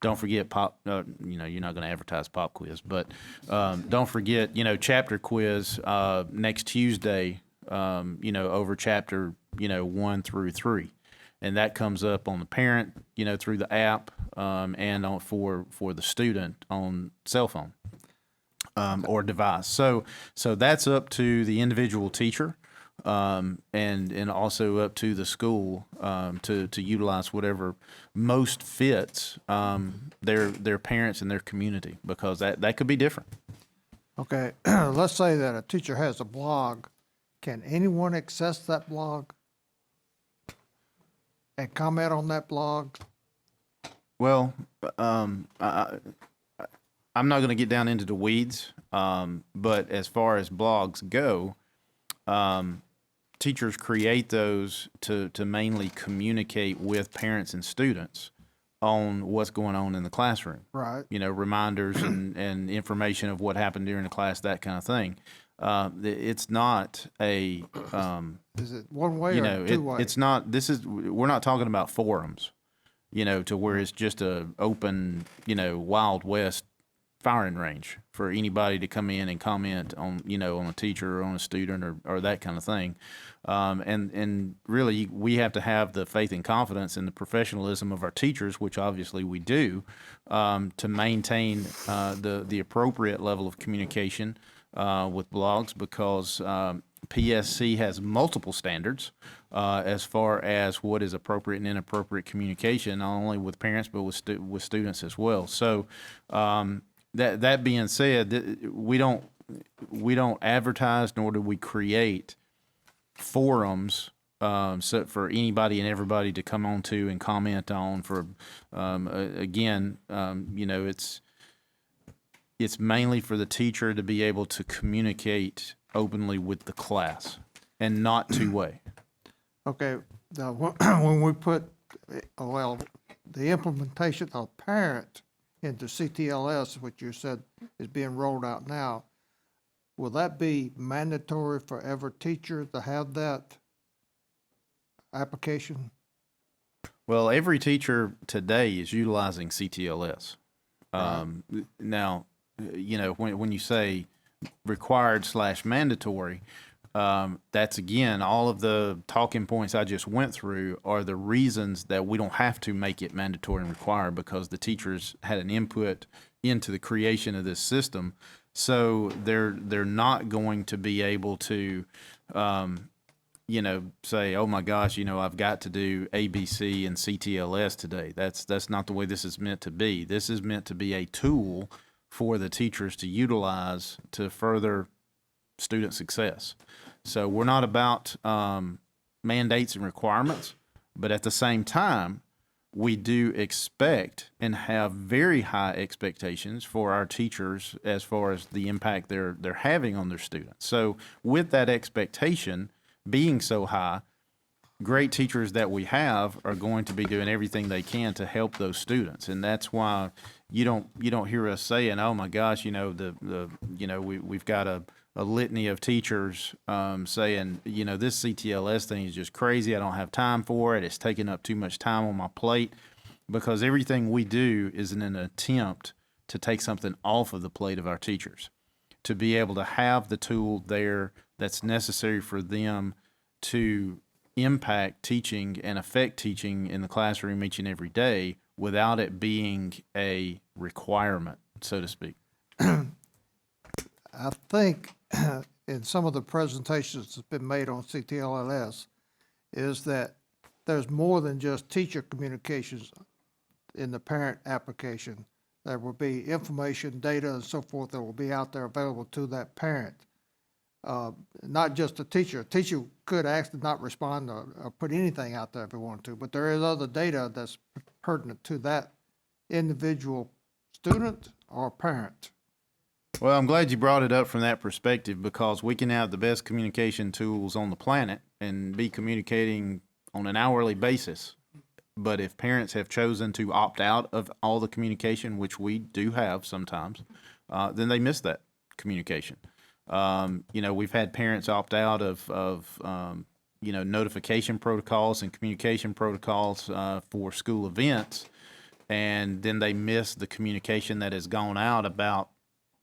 don't forget you know, you're not going to advertise pop quiz, but don't forget, you know, chapter quiz next Tuesday, you know, over chapter, you know, 1 through 3. And that comes up on the parent, you know, through the app, and for the student on cell phone or device. So that's up to the individual teacher. And also up to the school to utilize whatever most fits their parents and their community, because that could be different. Okay, let's say that a teacher has a blog. Can anyone access that blog and comment on that blog? Well, I'm not going to get down into the weeds, but as far as blogs go, teachers create those to mainly communicate with parents and students on what's going on in the classroom. Right. You know, reminders and information of what happened during the class, that kind of thing. It's not a, is it one way you or know, two way? it's not, we're not talking about forums, you know, to where it's just a open, you know, Wild West firing range for anybody to come in and comment on, you know, on a teacher or on a student or that kind of thing. And really, we have to have the faith and confidence in the professionalism of our teachers, which obviously we do, to maintain the appropriate level of communication with blogs, because PSC has multiple standards as far as what is appropriate and inappropriate communication, not only with parents but with students as well. So that being said, we don't advertise nor do we create forums so for anybody and everybody to come on to and comment on. For again, it's mainly for the teacher to be able to communicate openly with the class and not two-way. Okay, now, when we put, well, the implementation of parent into CTLS, which you said is being rolled out now, will that be mandatory for every teacher to have that application? Well, every teacher today is utilizing CTLS. Now, when you say required/mandatory, that's again, all of the talking points I just went through are the reasons that we don't have to make it mandatory and required, because the teachers had an input into the creation of this system. So they're not going to be able to, say, oh my gosh, I've got to do ABC and CTLS today. That's not the way this is meant to be. This is meant to be a tool for the teachers to utilize to further student success. So we're not about mandates and requirements, but at the same time, we do expect and have very high expectations for our teachers as far as the impact they're having on their students. So with that expectation being so high, great teachers that we have are going to be doing everything they can to help those students, and that's why you don't hear us saying, "Oh my gosh, we've got a litany of teachers saying, this CTLS thing is just crazy. I don't have time for it. It's taking up too much time on my plate," because everything we do is in an attempt to take something off of the plate of our teachers, to be able to have the tool there that's necessary for them to impact teaching and affect teaching in the classroom each and every day without it being a requirement, so to speak. I think in some of the presentations that's been made on CTLS is that there's more than just teacher communications in the parent application. There will be information, data, and so forth that will be out there available to that parent. Not just the teacher. A teacher could actually not respond or put anything out there if they wanted to, but there is other data that's pertinent to that individual student or parent. Well, I'm glad you brought it up from that perspective, because we can have the best communication tools on the planet and be communicating on an hourly basis. But if parents have chosen to opt out of all the communication, which we do have sometimes, then they miss that communication. We've had parents opt out of notification protocols and communication protocols for school events, and then they miss the communication that has gone out about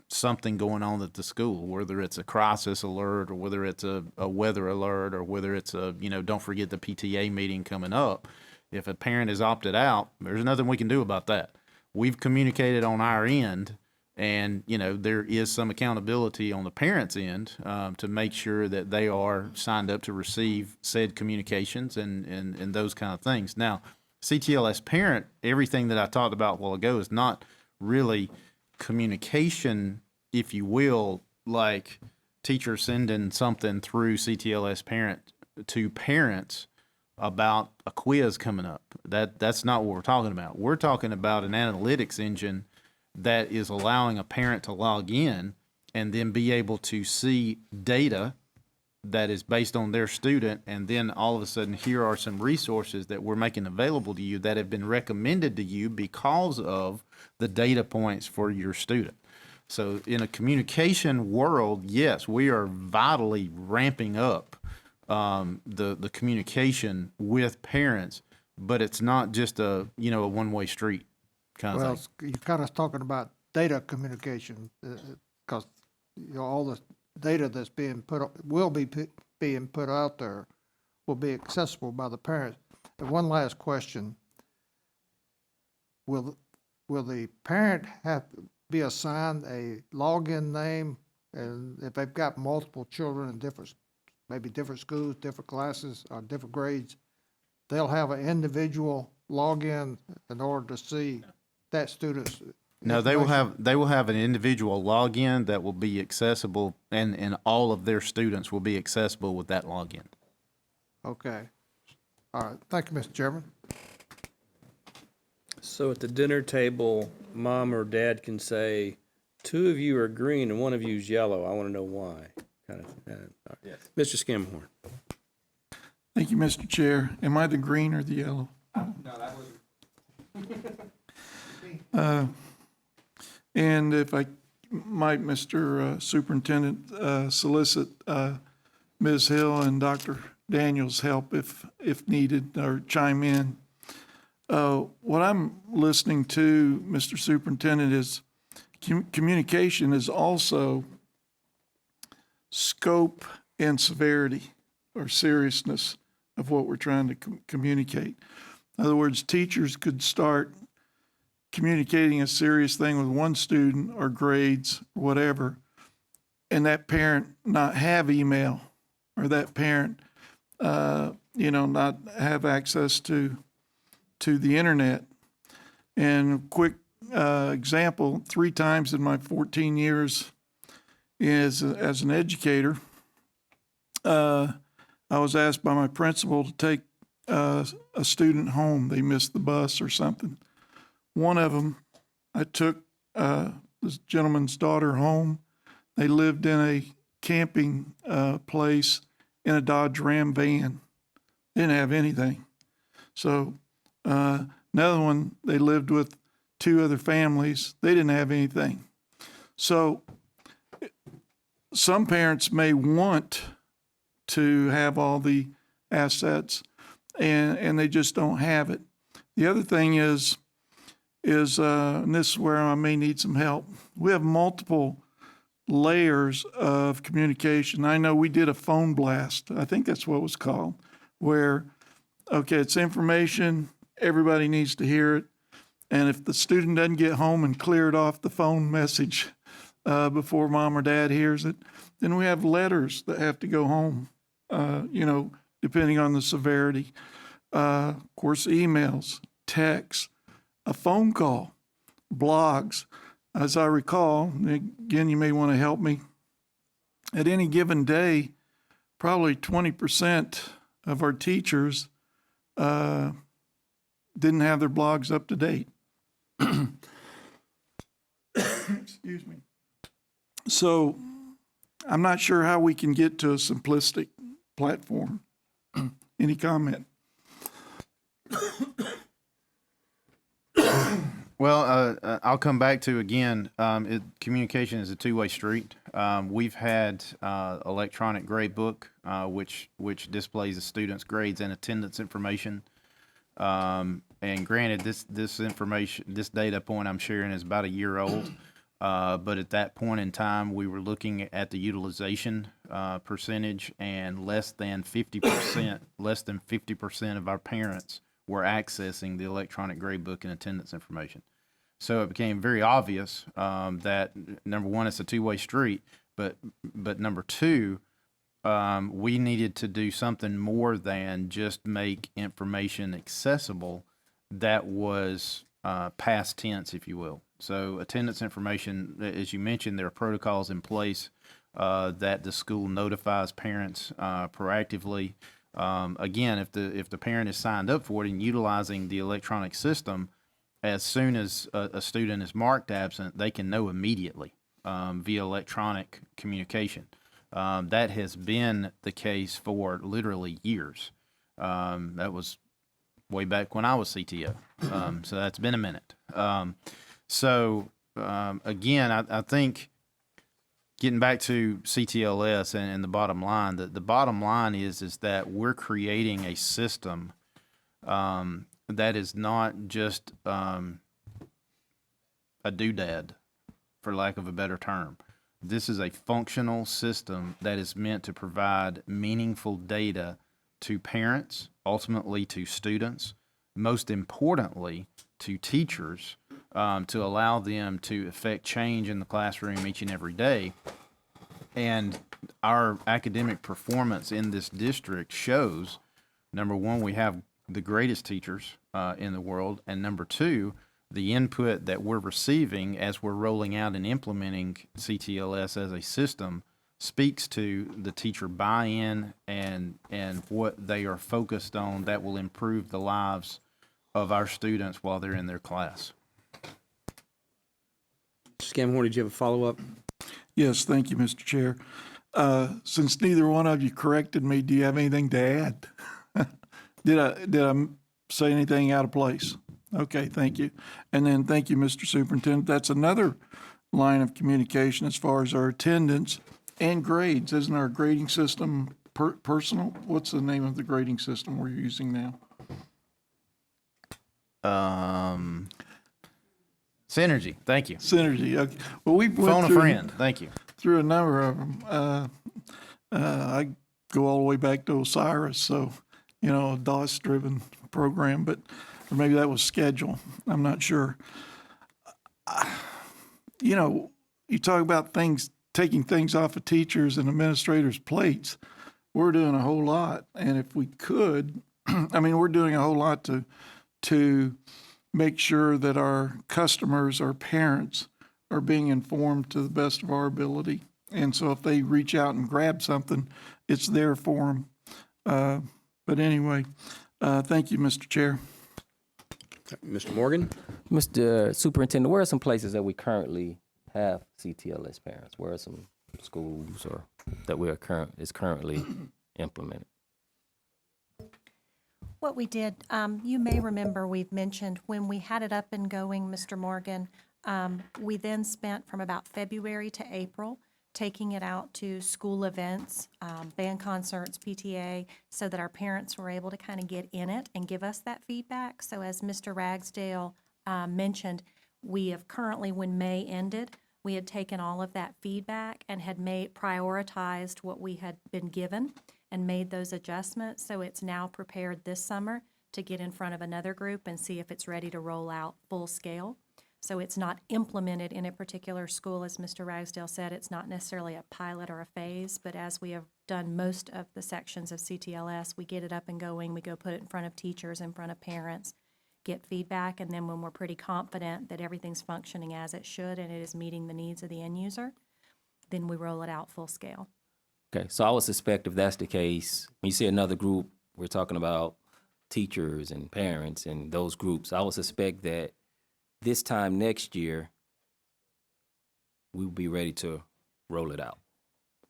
something going on at the school, whether it's a crisis alert or whether it's a weather alert or whether it's don't forget the PTA meeting coming up. If a parent is opted out, there's nothing we can do about that. We've communicated on our end, and there is some accountability on the parents' end to make sure that they are signed up to receive said communications and those kind of things. Now, CTLS parent, everything that I talked about a while ago is not really communication, if you will, like teachers sending something through CTLS parent to parents about a quiz coming up. That's not what we're talking about. We're talking about an analytics engine that is allowing a parent to log in and then be able to see data that is based on their student, and then all of a sudden, here are some resources that we're making available to you that have been recommended to you because of the data points for your student. So in a communication world, yes, we are vitally ramping up the communication with parents, but it's not just a one-way street kind of thing. You're kind of talking about data communication, because all the data that's being being put out there will be accessible by the parents. And one last question: Will the parent have to be assigned a login name, and if they've got multiple children in different maybe different schools, different classes, or different grades, they'll have an individual login in order to see that student's No, information? they will have an individual login that will be accessible, and all of their students will be accessible with that login. Okay. All right. Thank you, Mr. Chairman. So at the dinner table, mom or dad can say, two of you are green and one of you is yellow. I want to know why. Kind of. Yes. Mr. Scamhorn. Thank you, Mr. Chair. Am I the green or the yellow? No, that was. And if I might, Mr. Superintendent, solicit Ms. Hill and Dr. Daniels' help if needed, or chime in. What I'm listening to, Mr. Superintendent, is communication is also scope and severity or seriousness of what we're trying to communicate. In other words, teachers could start communicating a serious thing with one student or grades, whatever, and that parent not have email, or that parent, not have access to the internet. And a quick example, 3 times in my 14 years as an educator, I was asked by my principal to take a student home. They missed the bus or something. One of them, I took this gentleman's daughter home. They lived in a camping place in a Dodge Ram van. Didn't have anything. So another one, they lived with 2 other families. They didn't have anything. So some parents may want to have all the assets, and they just don't have it. The other thing is, and this is where I may need some help, we have multiple layers of communication. I know we did a phone blast, I think that's what it was called, where, okay, it's information, everybody needs to hear it, and if the student doesn't get home and clear it off the phone message before mom or dad hears it, then we have letters that have to go home, depending on the severity. Of course, emails, texts, a phone call, blogs. As I recall, again, you may want to help me, at any given day, probably 20% of our teachers didn't have their blogs up to date. Excuse me. So I'm not sure how we can get to a simplistic platform. Any comment? Well, I'll come back to, again, communication is a two-way street. We've had electronic grade book, which displays the students' grades and attendance information. And granted, this information, this data point I'm sharing is about a year old. But at that point in time, we were looking at the utilization percentage, and less than 50% of our parents were accessing the electronic grade book and attendance information. So it became very obvious that, number one, it's a two-way street, but number two, we needed to do something more than just make information accessible that was past tense, if you will. So attendance information, as you mentioned, there are protocols in place that the school notifies parents proactively. Again, if the parent is signed up for it and utilizing the electronic system, as soon as a student is marked absent, they can know immediately via electronic communication. That has been the case for literally years. That was way back when I was CTO. So that's been a minute. Again, I think getting back to CTLS and the bottom line, the bottom line is that we're creating a system that is not just a doodad, for lack of a better term. This is a functional system that is meant to provide meaningful data to parents, ultimately to students, most importantly to teachers, to allow them to affect change in the classroom each and every day. And our academic performance in this district shows, number one, we have the greatest teachers in the world, and number two, the input that we're receiving as we're rolling out and implementing CTLS as a system speaks to the teacher buy-in and what they are focused on that will improve the lives of our students while they're in their class. Mr. Scammon, did you have a follow-up? Yes, thank you, Mr. Chair. Since neither one of you corrected me, do you have anything to add? Did I say anything out of place? Okay, thank you. And then thank you, Mr. Superintendent. That's another line of communication as far as our attendance and grades. Isn't our grading system personal? What's the name of the grading system we're using now? Synergy, thank you. Synergy. Okay. Well, we went Phone a through, friend, thank you. through a number of them. I go all the way back to Osiris, so, you know, a DOS-driven program, but or maybe that was schedule. I'm not sure. You know, you talk about things, taking things off of teachers and administrators' plates. We're doing a whole lot, and if we could, I mean, we're doing a whole lot to make sure that our customers, our parents, are being informed to the best of our ability. And so if they reach out and grab something, it's there for them. But anyway, thank you, Mr. Chair. Mr. Morgan? Mr. Superintendent, where are some places that we currently have CTLS parents? Where are some schools or that we are currently implemented? What we did, you may remember we've mentioned when we had it up and going, Mr. Morgan, we then spent from about February to April taking it out to school events, band concerts, PTA, so that our parents were able to kind of get in it and give us that feedback. So as Mr. Ragsdale mentioned, we have currently, when May ended, we had taken all of that feedback and had prioritized what we had been given and made those adjustments. So it's now prepared this summer to get in front of another group and see if it's ready to roll out full scale. So it's not implemented in a particular school, as Mr. Ragsdale said. It's not necessarily a pilot or a phase, but as we have done most of the sections of CTLS, we get it up and going, we go put it in front of teachers, in front of parents, get feedback, and then when we're pretty confident that everything's functioning as it should and it is meeting the needs of the end user, then we roll it out full scale. Okay, so I would suspect if that's the case, when you see another group, we're talking about teachers and parents and those groups, I would suspect that this time next year, we will be ready to roll it out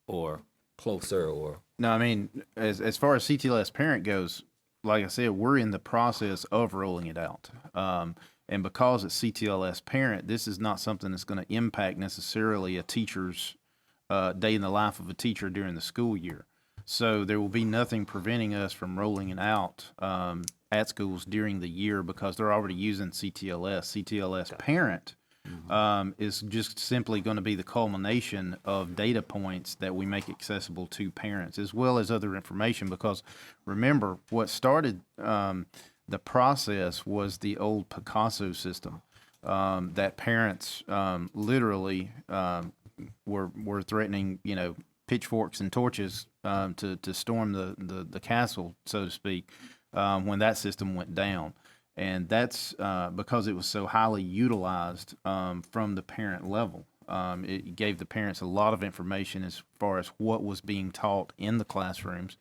or closer or. No, I mean, as far as CTLS parent goes, like I said, we're in the process of rolling it out. And because it's CTLS parent, this is not something that's going to impact necessarily a teacher's day in the life of a teacher during the school year. So there will be nothing preventing us from rolling it out at schools during the year because they're already using CTLS. CTLS parent is just simply going to be the culmination of data points that we make accessible to parents as well as other information because remember, what started the process was the old Picasso system that parents literally were threatening, you know, pitchforks and torches to storm the castle, so to speak, when that system went down. And that's because it was so highly utilized from the parent level. It gave the parents a lot of information as far as what was being taught in the classrooms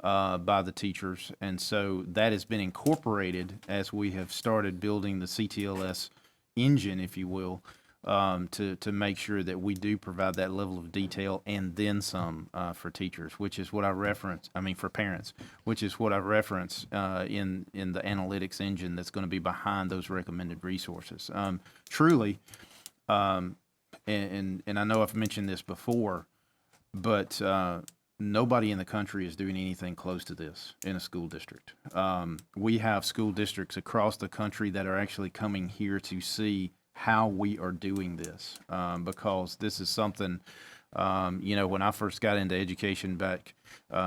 by the teachers. And so that has been incorporated as we have started building the CTLS engine, if you will, to make sure that we do provide that level of detail and then some for teachers, which is what I reference, for parents, which is what I reference in the analytics engine that's going to be behind those recommended resources. Truly, and I know I've mentioned this before, but nobody in the country is doing anything close to this in a school district. We have school districts across the country that are actually coming here to see how we are doing this because this is something, when I first got into education back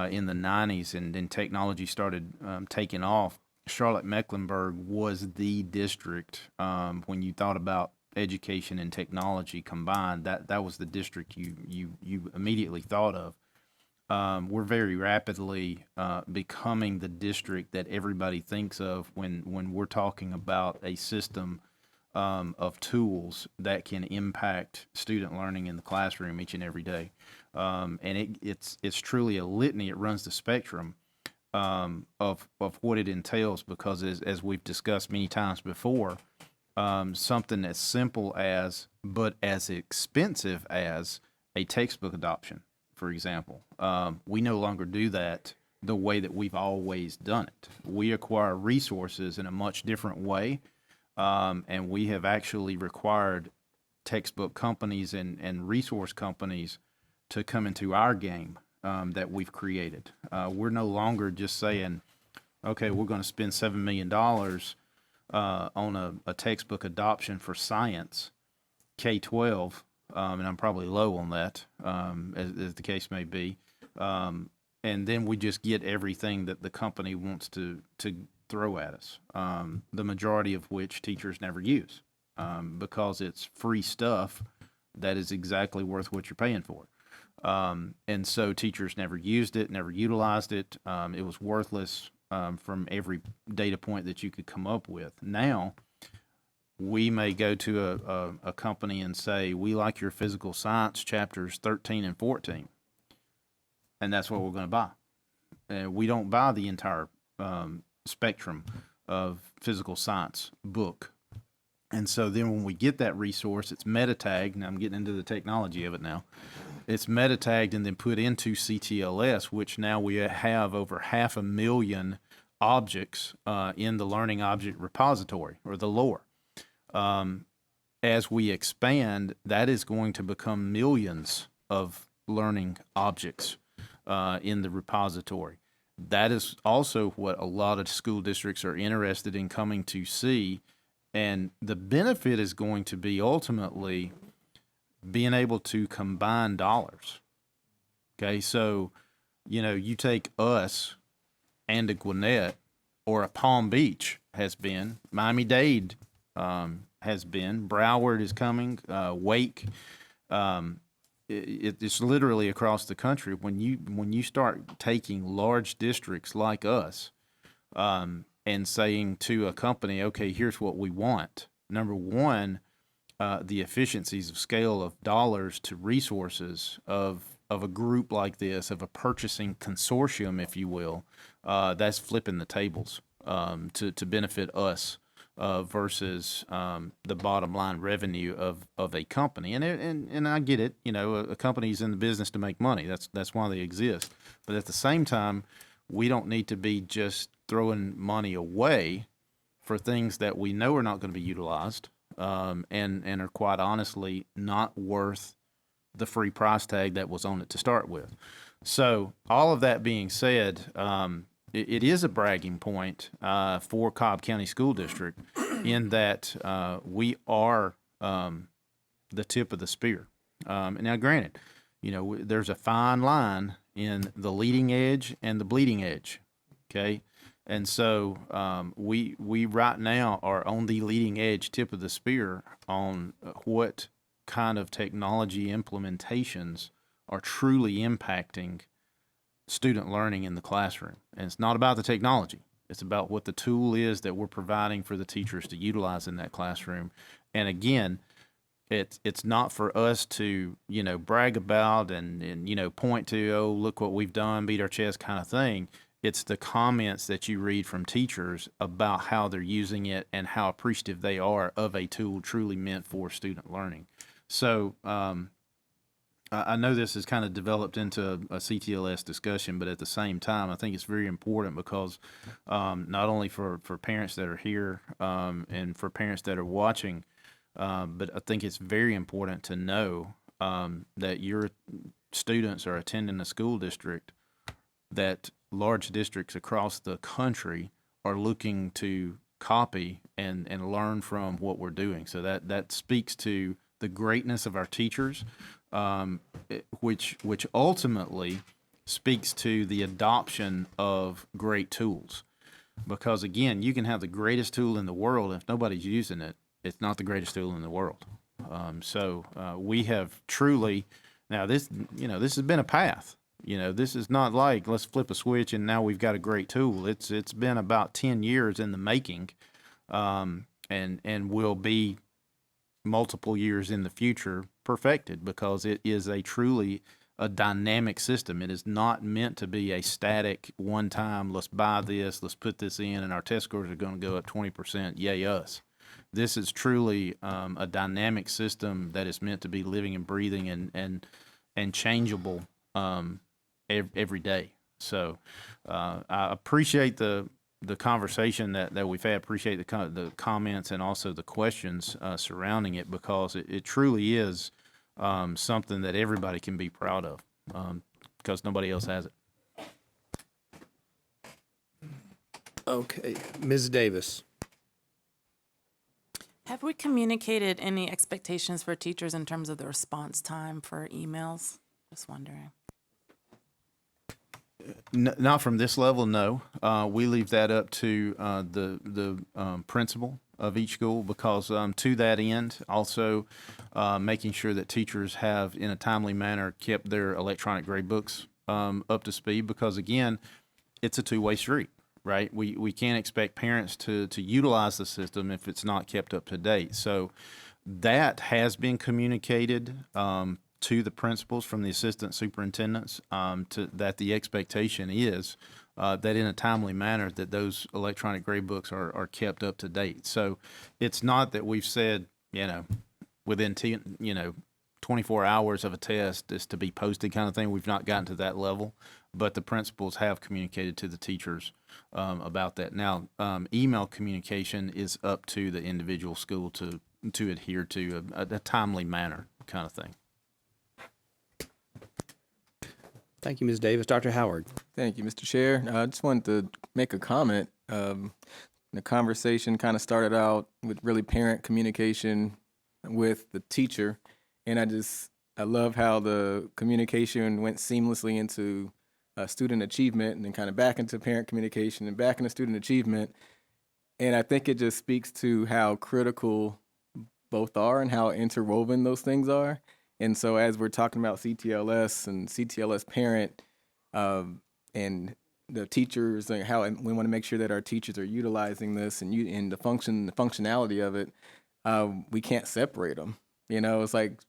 in the 90s and technology started taking off, Charlotte-Mecklenburg was the district when you thought about education and technology combined, that was the district you immediately thought of. we're very rapidly becoming the district that everybody thinks of when we're talking about a system of tools that can impact student learning in the classroom each and every day. And it's truly a litany. It runs the spectrum of what it entails, because as we've discussed many times before, something as simple as, but as expensive as, a textbook adoption, for example. We no longer do that the way that we've always done it. We acquire resources in a much different way, and we have actually required textbook companies and resource companies to come into our game that we've created. We're no longer just saying, okay, we're going to spend $7 million on a textbook adoption for science, K-12, and I'm probably low on that, as the case may be. And then we just get everything that the company wants to throw at us, the majority of which teachers never use, because it's free stuff that is exactly worth what you're paying for. And so teachers never used it, never utilized it. It was worthless from every data point that you could come up with. Now, we may go to a company and say, we like your physical science chapters 13 and 14, and that's what we're going to buy. We don't buy the entire spectrum of physical science book. And so then when we get that resource, it's meta-tagged, and I'm getting into the technology of it now. It's meta-tagged and then put into CTLS, which now we have over 500,000 objects in the Learning Object Repository, or the LORE. As we expand, that is going to become millions of learning objects in the repository. That is also what a lot of school districts are interested in coming to see. And the benefit is going to be ultimately being able to combine dollars. Okay, so, you take us and a Gwinnett, or a Palm Beach has been, Miami-Dade has been, Broward is coming, Wake. It's literally across the country. When you start taking large districts like us, and saying to a company, okay, here's what we want. Number one, the efficiencies of scale of dollars to resources of a group like this, of a purchasing consortium, if you will, that's flipping the tables to benefit us versus the bottom line revenue of a company. And I get it, a company's in the business to make money. That's why they exist. But at the same time, we don't need to be just throwing money away for things that we know are not going to be utilized, and are quite honestly not worth the free price tag that was on it to start with. So all of that being said, it is a bragging point for Cobb County School District in that we are the tip of the spear. Now, granted, there's a fine line in the leading edge and the bleeding edge. Okay. And so we right now are on the leading edge, tip of the spear, on what kind of technology implementations are truly impacting student learning in the classroom. And it's not about the technology. It's about what the tool is that we're providing for the teachers to utilize in that classroom. And again, it's not for us to, brag about and point to, oh, look what we've done, beat our chest kind of thing. It's the comments that you read from teachers about how they're using it and how appreciative they are of a tool truly meant for student learning. So I know this has kind of developed into a CTLS discussion, but at the same time, I think it's very important because not only for parents that are here and for parents that are watching, but I think it's very important to know that your students are attending a school district that large districts across the country are looking to copy and learn from what we're doing. So that speaks to the greatness of our teachers, which ultimately speaks to the adoption of great tools. Because again, you can have the greatest tool in the world, if nobody's using it, it's not the greatest tool in the world. So we have truly, now this has been a path. You know, this is not like let's flip a switch and now we've got a great tool. It's been about 10 years in the making, and will be multiple years in the future perfected, because it is a truly a dynamic system. It is not meant to be a static one time, let's buy this, let's put this in, and our test scores are going to go up 20%. Yay us. This is truly a dynamic system that is meant to be living and breathing and changeable every day. So I appreciate the conversation that we've had. Appreciate the comments and also the questions surrounding it, because it truly is something that everybody can be proud of, because nobody else has it. Okay, Ms. Davis. Have we communicated any expectations for teachers in terms of the response time for emails? Just wondering. Not from this level, no. We leave that up to the principal of each school, because to that end, also making sure that teachers have, in a timely manner, kept their electronic grade books up to speed, because again, it's a two-way street, right? We can't expect parents to utilize the system if it's not kept up to date. So that has been communicated to the principals from the assistant superintendents, that the expectation is that in a timely manner that those electronic grade books are kept up to date. So it's not that we've said, within 24 hours of a test is to be posted kind of thing. We've not gotten to that level, but the principals have communicated to the teachers about that. Now, email communication is up to the individual school to adhere to a timely manner kind of thing. Thank you, Ms. Davis. Dr. Howard. Thank you, Mr. Chair. I just wanted to make a comment. The conversation kind of started out with really parent communication with the teacher, and I love how the communication went seamlessly into student achievement, and then kind of back into parent communication and back into student achievement. And I think it just speaks to how critical both are and how interwoven those things are. And so as we're talking about CTLS and CTLS parent and the teachers, and how we want to make sure that our teachers are utilizing this and the functionality of it, we can't separate them. It's like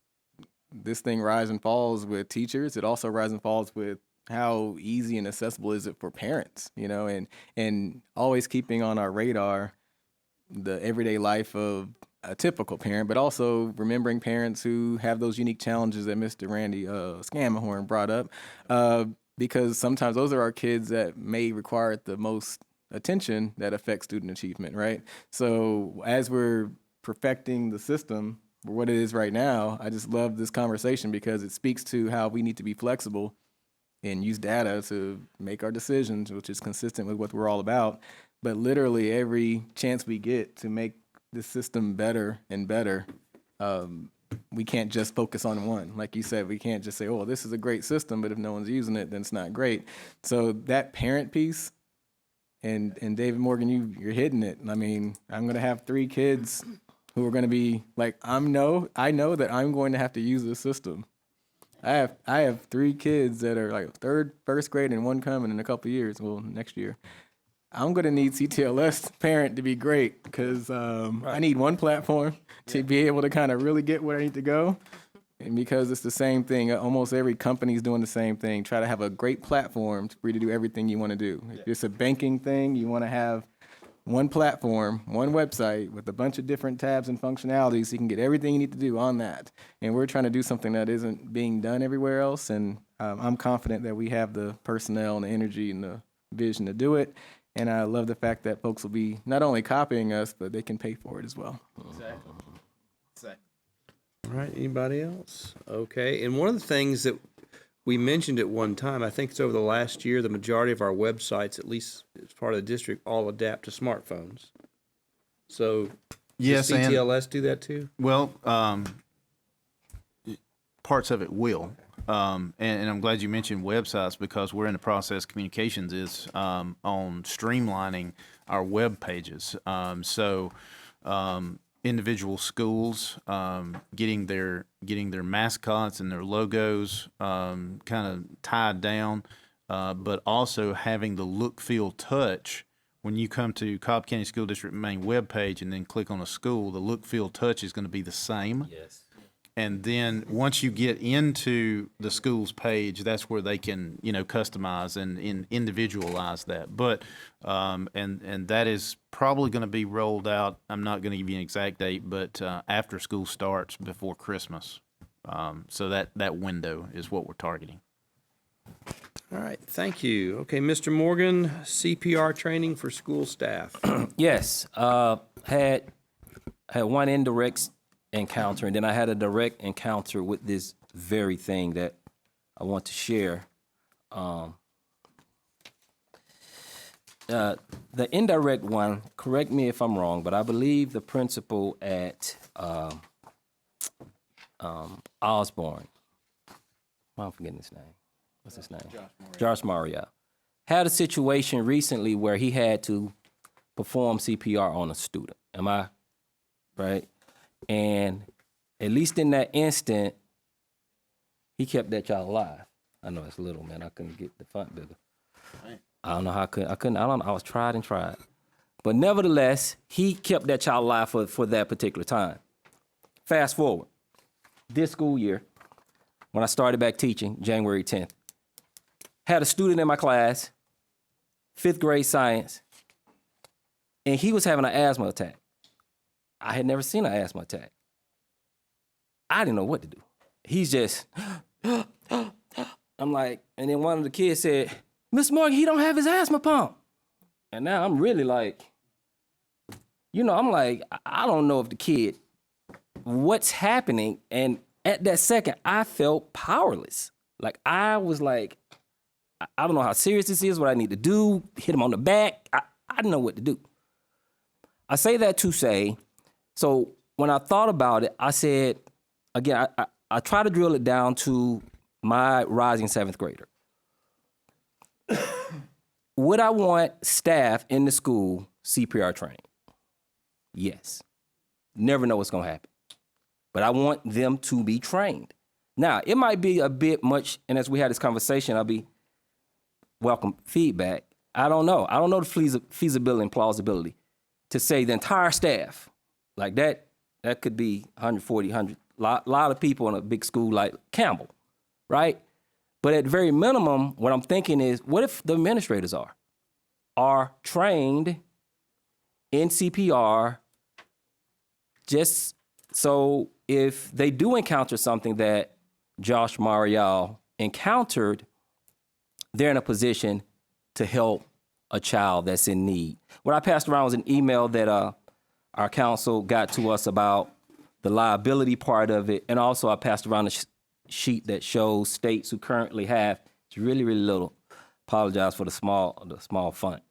this thing rise and falls with teachers. It also rise and falls with how easy and accessible is it for parents, and always keeping on our radar the everyday life of a typical parent, but also remembering parents who have those unique challenges that Mr. Randy Scamahorn brought up, because sometimes those are our kids that may require the most attention that affects student achievement, right? So as we're perfecting the system for what it is right now, I just love this conversation because it speaks to how we need to be flexible and use data to make our decisions, which is consistent with what we're all about. But literally every chance we get to make the system better and better, we can't just focus on one. Like you said, we can't just say, oh, this is a great system, but if no one's using it, then it's not great. So that parent piece, and David Morgan, you're hitting it. I mean, I'm going to have 3 kids who are going to be like, I know that I'm going to have to use this system. I have 3 kids that are like first grade, and 1 coming in a couple of years, well, next year. I'm going to need CTLS parent to be great, because I need one platform to be able to kind of really get where I need to go. And because it's the same thing, almost every company is doing the same thing. Try to have a great platform for you to do everything you want to do. If it's a banking thing, you want to have one platform, one website with a bunch of different tabs and functionalities so you can get everything you need to do on that. And we're trying to do something that isn't being done everywhere else. And I'm confident that we have the personnel and the energy and the vision to do it. And I love the fact that folks will be not only copying us, but they can pay for it as well. Exactly. All right, anybody else? Okay, and one of the things that we mentioned at one time, I think it's over the last year, the majority of our websites, at least as part of the district, all adapt to smartphones. So yes, does CTLS do that too? Well, parts of it will. And I'm glad you mentioned websites, because we're in the process, communications is on streamlining our web pages. individual schools, getting their mascots and their logos kind of tied down, but also having the look, feel, touch. When you come to Cobb County School District main webpage and then click on a school, the look, feel, touch is going to be the same. Yes. And then once you get into the school's page, that's where they can, customize and individualize that. But and that is probably going to be rolled out. I'm not going to give you an exact date, but after school starts before Christmas. So that window is what we're targeting. All right, thank you. Okay, Mr. Morgan, CPR training for school staff. Yes, had one indirect encounter, and then I had a direct encounter with this very thing that I want to share. The indirect one, correct me if I'm wrong, but I believe the principal at Osborne, I'm forgetting his name. What's his name? Josh Mario. Had a situation recently where he had to perform CPR on a student. Am I right? And at least in that instant, he kept that child alive. I know it's little, man. I couldn't get the font bigger. I don't know how I couldn't. I was tried and tried. But nevertheless, he kept that child alive for that particular time. Fast forward, this school year, when I started back teaching, January 10th, had a student in my class, 5th grade science, and he was having an asthma attack. I had never seen an asthma attack. I didn't know what to do. He's just, I'm like, and then one of the kids said, Miss Morgan, he don't have his asthma pump. And now I'm really like, I'm like, I don't know if the kid, what's happening. And at that second, I felt powerless. Like, I was like, I don't know how serious this is, what I need to do, hit him on the back. I didn't know what to do. I say that to say, so when I thought about it, I said, again, I try to drill it down to my rising 7th grader. Would I want staff in the school CPR training? Yes. Never know what's going to happen. But I want them to be trained. Now, it might be a bit much, and as we had this conversation, I'll be welcome feedback. I don't know. I don't know the feasibility and plausibility to say the entire staff, like that could be 140, 100, lot of people in a big school like Campbell, right? But at very minimum, what I'm thinking is, what if the administrators are trained in CPR, just so if they do encounter something that Josh Marial encountered, they're in a position to help a child that's in need. What I passed around was an email that our council got to us about the liability part of it, and also I passed around a sheet that shows states who currently have, it's really, really little. Apologize for the small font.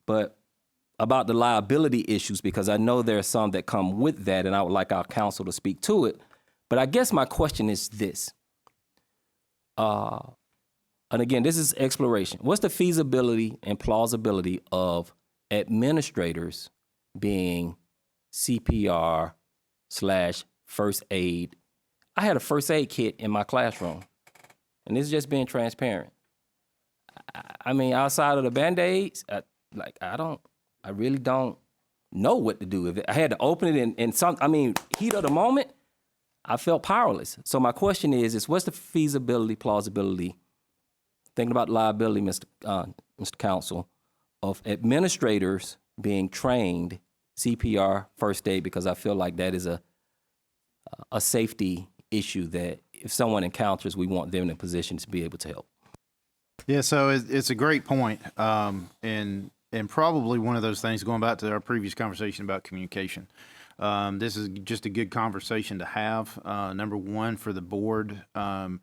But about the liability issues, because I know there are some that come with that, and I would like our council to speak to it. But I guess my question is this. And again, this is exploration. What's the feasibility and plausibility of administrators being CPR/first aid? I had a first aid kit in my classroom, and this is just being transparent. I mean, outside of the Band-Aids, I really don't know what to do. If I had to open it in heat of the moment, I felt powerless. So my question is what's the feasibility, plausibility, thinking about liability, Mr. Counsel, of administrators being trained CPR first aid, because I feel like that is a safety issue that if someone encounters, we want them in a position to be able to help. Yeah, so it's a great point, and probably one of those things, going back to our previous conversation about communication. This is just a good conversation to have. Number one, for the board, it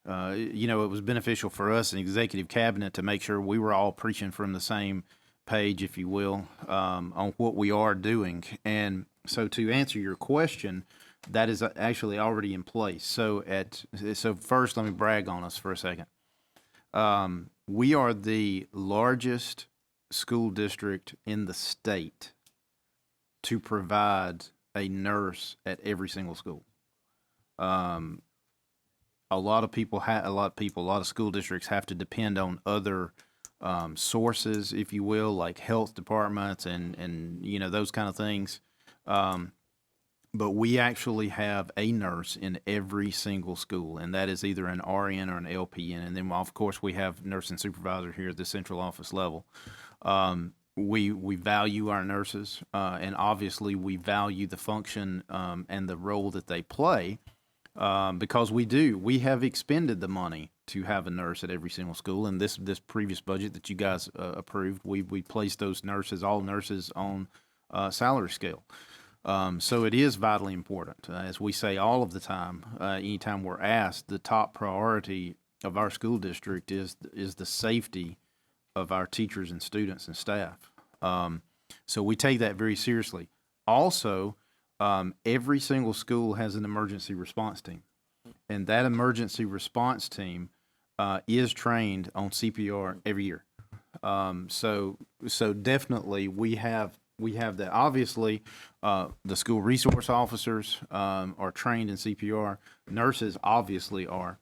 was beneficial for us in executive cabinet to make sure we were all preaching from the same page, if you will, on what we are doing. And so to answer your question, that is actually already in place. So first, let me brag on us for a second. We are the largest school district in the state to provide a nurse at every single school. A lot of school districts have to depend on other sources, if you will, like health departments and those kind of things. But we actually have a nurse in every single school, and that is either an RN or an LPN. And then, of course, we have nursing supervisor here at the central office level. We value our nurses, and obviously we value the function and the role that they play, because we have expended the money to have a nurse at every single school. And this previous budget that you guys approved, we placed all nurses on salary scale. So it is vitally important. As we say all of the time, anytime we're asked, the top priority of our school district is the safety of our teachers and students and staff. So we take that very seriously. Also, every single school has an emergency response team, and that emergency response team is trained on CPR every year. So definitely we have that. Obviously, the school resource officers are trained in CPR. Nurses obviously are,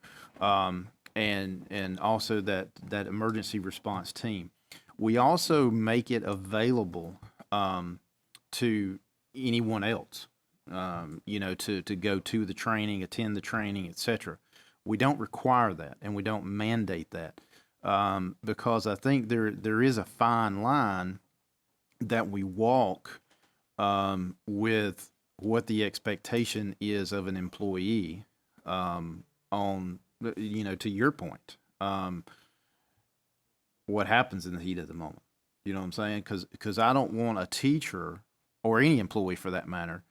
and also that emergency response team. We also make it available to anyone else, to go to the training, attend the training, etc. We don't require that, and we don't mandate that, because I think there is a fine line that we walk with what the expectation is of an employee on, to your point, what happens in the heat of the moment. You know what I'm saying? Because I don't want a teacher, or any employee for that matter,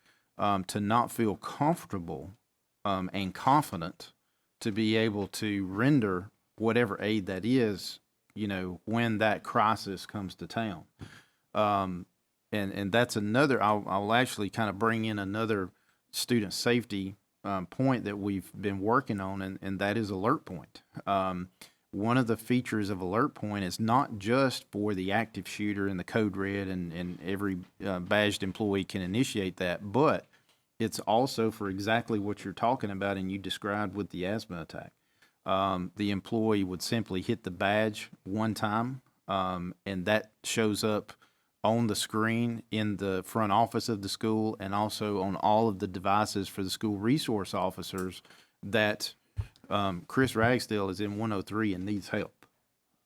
to not feel comfortable and confident to be able to render whatever aid that is, when that crisis comes to town. And that's another, I'll actually kind of bring in another student safety point that we've been working on, and that is Alert Point. One of the features of Alert Point is not just for the active shooter and the code red, and every badged employee can initiate that, but it's also for exactly what you're talking about and you described with the asthma attack. The employee would simply hit the badge one time, and that shows up on the screen in the front office of the school, and also on all of the devices for the school resource officers that Chris Ragsdale is in 103 and needs help.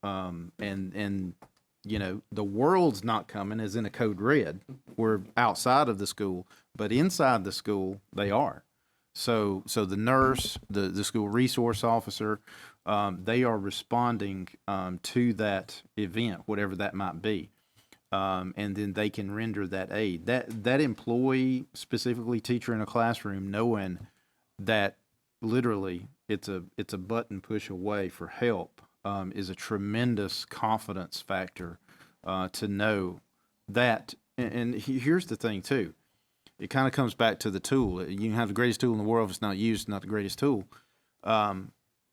And the world's not coming as in a code red. We're outside of the school, but inside the school, they are. So the nurse, the school resource officer, they are responding to that event, whatever that might be. And then they can render that aid. That employee, specifically teacher in a classroom, knowing that literally it's a button push away for help, is a tremendous confidence factor to know that. And here's the thing too. It kind of comes back to the tool. You can have the greatest tool in the world. If it's not used, it's not the greatest tool.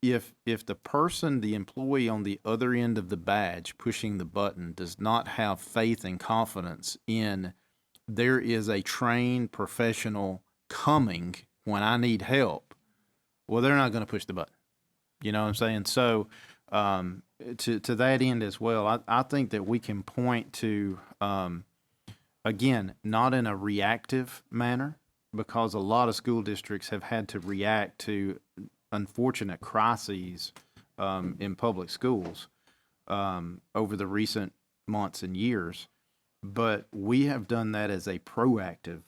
If the person, the employee on the other end of the badge pushing the button does not have faith and confidence in there is a trained professional coming when I need help, well, they're not going to push the button. You know what I'm saying? So to that end as well, I think that we can point to, again, not in a reactive manner, because a lot of school districts have had to react to unfortunate crises in public schools over the recent months and years, but we have done that as a proactive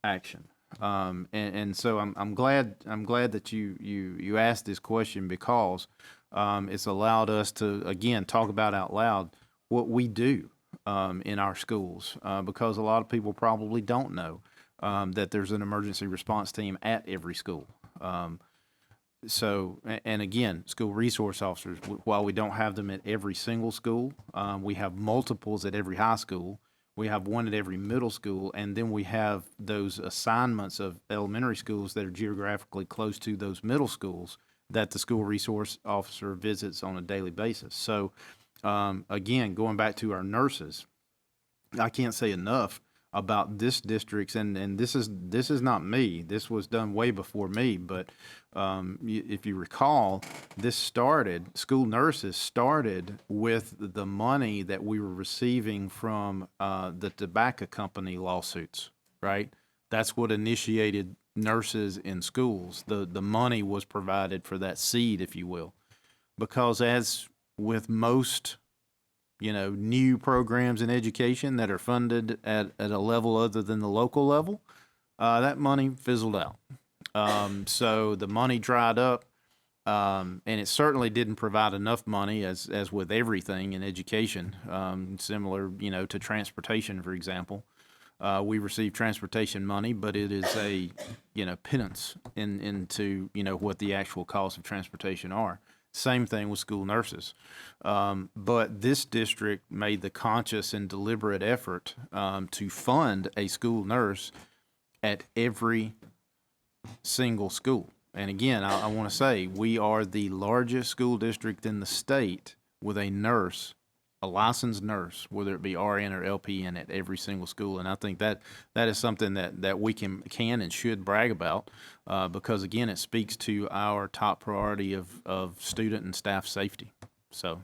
action. And so I'm glad that you asked this question, because it's allowed us to again talk about out loud what we do in our schools, because a lot of people probably don't know that there's an emergency response team at every school. So, and again, school resource officers, while we don't have them at every single school, we have multiples at every high school. We have one at every middle school, and then we have those assignments of elementary schools that are geographically close to those middle schools that the school resource officer visits on a daily basis. So, again, going back to our nurses, I can't say enough about this district's, and this is not me. This was done way before me, but if you recall, school nurses started with the money that we were receiving from the tobacco company lawsuits, right? That's what initiated nurses in schools. The money was provided for that seed, if you will, because as with most new programs in education that are funded at a level other than the local level, that money fizzled out. So the money dried up, and it certainly didn't provide enough money, as with everything in education, similar, to transportation, for example. We receive transportation money, but it is a, pittance into, what the actual costs of transportation are. Same thing with school nurses. But this district made the conscious and deliberate effort to fund a school nurse at every single school. And again, I want to say we are the largest school district in the state with a nurse, a licensed nurse, whether it be RN or LPN, at every single school. And I think that is something that we can and should brag about, because again, it speaks to our top priority of student and staff safety. So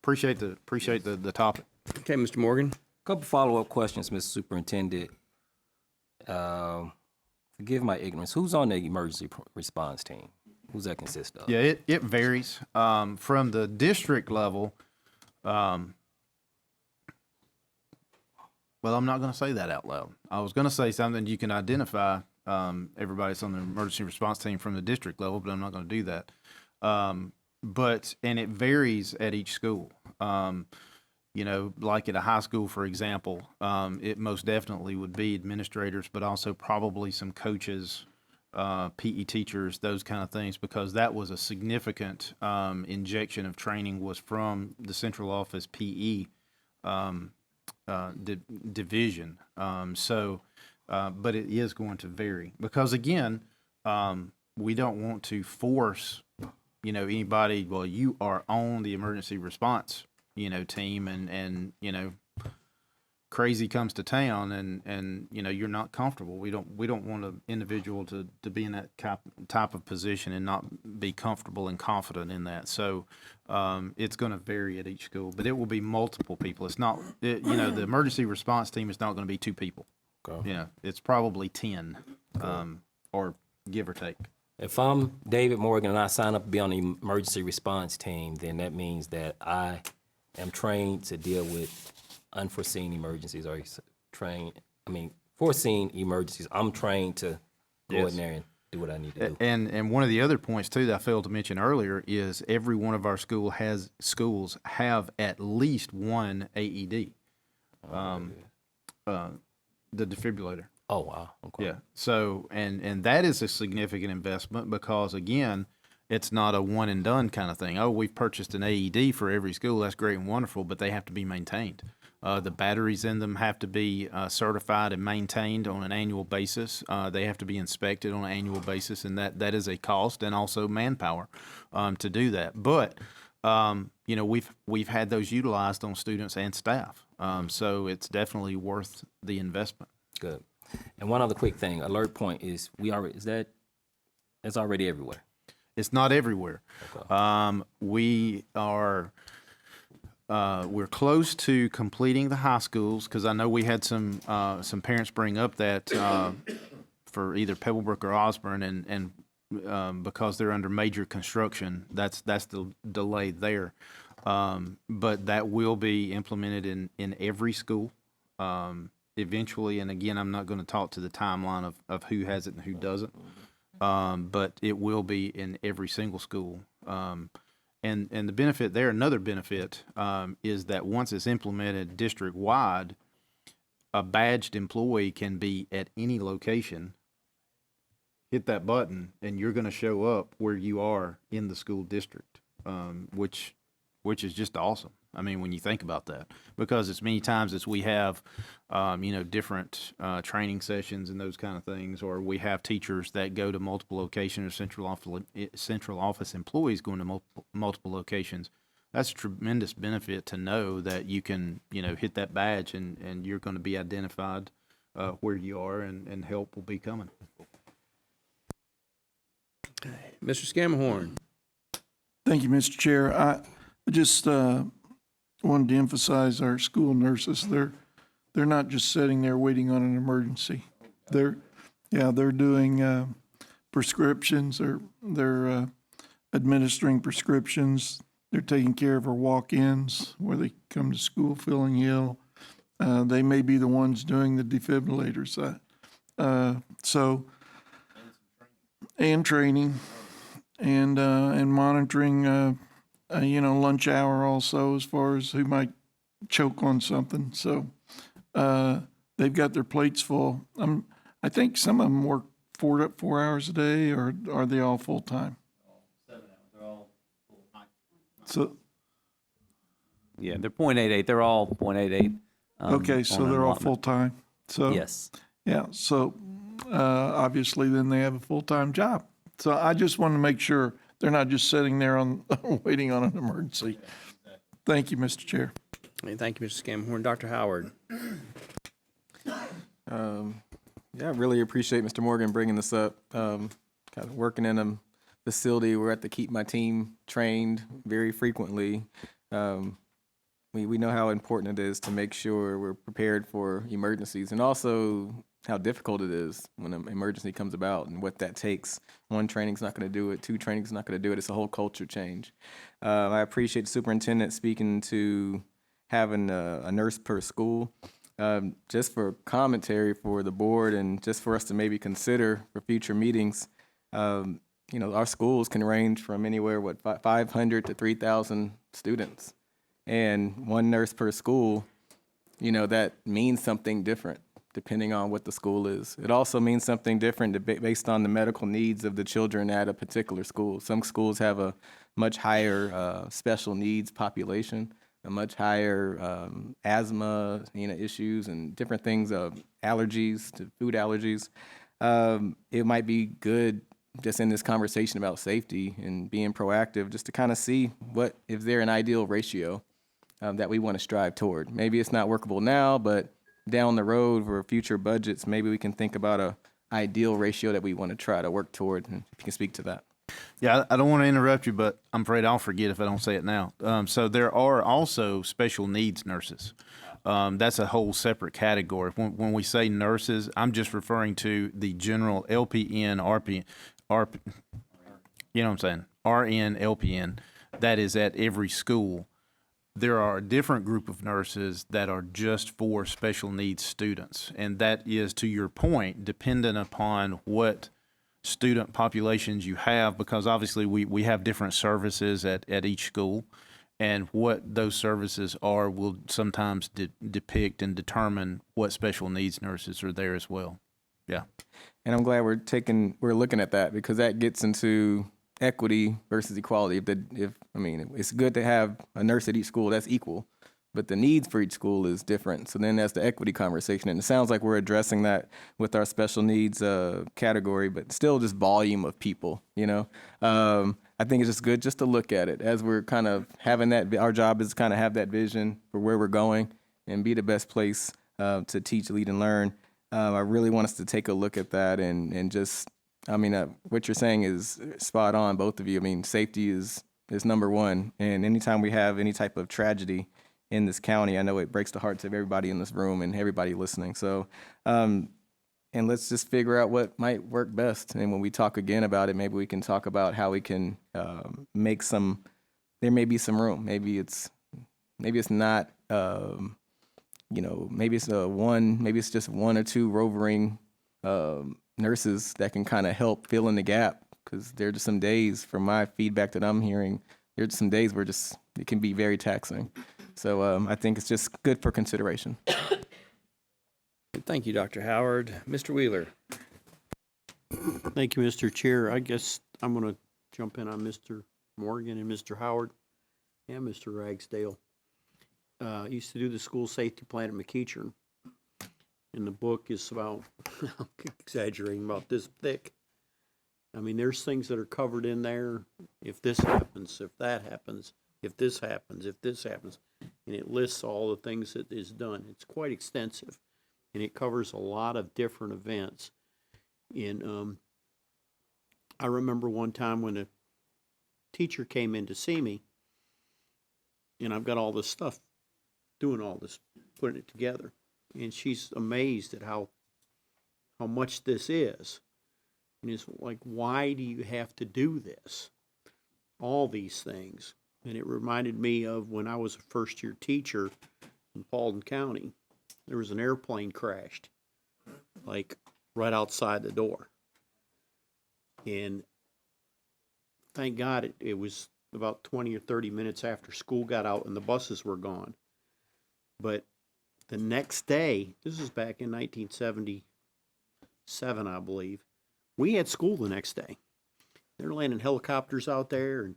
appreciate the topic. Okay, Mr. Morgan. Couple follow-up questions, Mr. Superintendent. Forgive my ignorance. Who's on the emergency response team? Who's that consist of? Yeah, it varies. From the district level, well, I'm not going to say that out loud. I was going to say something you can identify everybody's on the emergency response team from the district level, but I'm not going to do that. And it varies at each school. Like at a high school, for example, it most definitely would be administrators, but also probably some coaches, PE teachers, those kind of things, because that was a significant injection of training was from the central office PE division. But it is going to vary because, again, we don't want to force, anybody, well, you are on the emergency response team, and crazy comes to town, and you're not comfortable. We don't want an individual to be in that type of position and not be comfortable and confident in that. So it's going to vary at each school, but it will be multiple people. It's not, the emergency response team is not going to be 2 people. Okay. It's probably 10, or give or take. If I'm David Morgan and I sign up to be on the emergency response team, then that means that I am trained to deal with unforeseen emergencies, or foreseen emergencies. I'm trained to go in there and do what I need to do. And one of the other points too that I failed to mention earlier is every one of our schools have at least one AED, the defibrillator. Oh, wow. Okay. Yeah. So, and that is a significant investment because, again, it's not a one and done kind of thing. Oh, we've purchased an AED for every school. That's great and wonderful, but they have to be maintained. The batteries in them have to be certified and maintained on an annual basis. They have to be inspected on an annual basis, and that is a cost and also manpower to do that. But we've had those utilized on students and staff, so it's definitely worth the investment. Good. And one other quick thing, alert point is it's already everywhere. It's not everywhere. Okay. We're close to completing the high schools because I know we had some parents bring up that for either Pebblebrook or Osborne, and because they're under major construction, that's the delay there. But that will be implemented in every school eventually. And again, I'm not going to talk to the timeline of who has it and who doesn't. But it will be in every single school. And the benefit there, another benefit, is that once it's implemented district-wide, a badged employee can be at any location, hit that button, and you're going to show up where you are in the school district, which is just awesome. I mean, when you think about that, because it's many times as we have, different training sessions and those kind of things, or we have teachers that go to multiple locations, or central office employees going to multiple locations. that's a tremendous benefit to know that you can, hit that badge and you're going to be identified where you are and help will be coming. Mr. Scamahorn. Thank you, Mr. Chair. I just wanted to emphasize our school nurses. They're not just sitting there waiting on an emergency. They're doing prescriptions. They're administering prescriptions. They're taking care of our walk-ins where they come to school feeling ill. They may be the ones doing the defibrillators. And training, and monitoring, lunch hour also as far as who might choke on something. So they've got their plates full. I think some of them work 4 hours a day, or are they all full time? 7 hours. They're all full time. So Yeah, they're .88. They're all .88. okay, so they're all full time. So yes. Yeah. So obviously, then they have a full time job. So I just want to make sure they're not just sitting there on waiting on an emergency. Thank you, Mr. Chair. Hey, thank you, Mr. Scamahorn. Dr. Howard. Yeah, I really appreciate Mr. Morgan bringing this up. Kind of working in a facility where I have to keep my team trained very frequently. We know how important it is to make sure we're prepared for emergencies, and also how difficult it is when an emergency comes about and what that takes. One training's not going to do it. 2 training's not going to do it. It's a whole culture change. I appreciate the superintendent speaking to having a nurse per school. Just for commentary for the board and just for us to maybe consider for future meetings, our schools can range from anywhere, 500 to 3,000 students. And one nurse per school, that means something different depending on what the school is. It also means something different based on the medical needs of the children at a particular school. Some schools have a much higher special needs population, a much higher asthma issues and different things, allergies to food allergies. It might be good just in this conversation about safety and being proactive just to kind of see is there an ideal ratio that we want to strive toward. Maybe it's not workable now, but down the road for future budgets, maybe we can think about a ideal ratio that we want to try to work toward. And if you can speak to that. Yeah, I don't want to interrupt you, but I'm afraid I'll forget if I don't say it now. So there are also special needs nurses. That's a whole separate category. When we say nurses, I'm just referring to the general LPN, RN, LPN, that is at every school. There are a different group of nurses that are just for special needs students. And that is, to your point, dependent upon what student populations you have, because obviously we have different services at each school, and what those services are will sometimes depict and determine what special needs nurses are there as well. Yeah. And I'm glad we're looking at that, because that gets into equity versus equality. It's good to have a nurse at each school that's equal, but the needs for each school is different. So then that's the equity conversation. And it sounds like we're addressing that with our special needs category, but still just volume of people, I think it's just good just to look at it as we're kind of having that. Our job is to kind of have that vision for where we're going and be the best place to teach, lead, and learn. I really want us to take a look at that and just, what you're saying is spot on, both of you. Safety is number one. And anytime we have any type of tragedy in this county, I know it breaks the hearts of everybody in this room and everybody listening. So, and let's just figure out what might work best. And when we talk again about it, maybe we can talk about how we can there may be some room. Maybe it's not, maybe it's just 1 or 2 roving nurses that can kind of help fill in the gap, because there are just some days, from my feedback that I'm hearing, there's some days where it can be very taxing. So I think it's just good for consideration. Thank you, Dr. Howard. Mr. Wheeler. Thank you, Mr. Chair. I guess I'm going to jump in on Mr. Morgan and Mr. Howard and Mr. Ragsdale. I used to do the school safety plan at McEachern, and the book is about, I'm exaggerating, about this thick. There's things that are covered in there. If this happens, if that happens, if this happens, and it lists all the things that is done. It's quite extensive, and it covers a lot of different events. And I remember one time when a teacher came in to see me, and I've got all this stuff, doing all this, putting it together, and she's amazed at how much this is. And it's like, why do you have to do this? All these things. And it reminded me of when I was a first-year teacher in Paulding County. There was an airplane crashed, like right outside the door. And thank God it was about 20 or 30 minutes after school got out and the buses were gone. But the next day, this was back in 1977, I believe, we had school the next day. They're landing helicopters out there and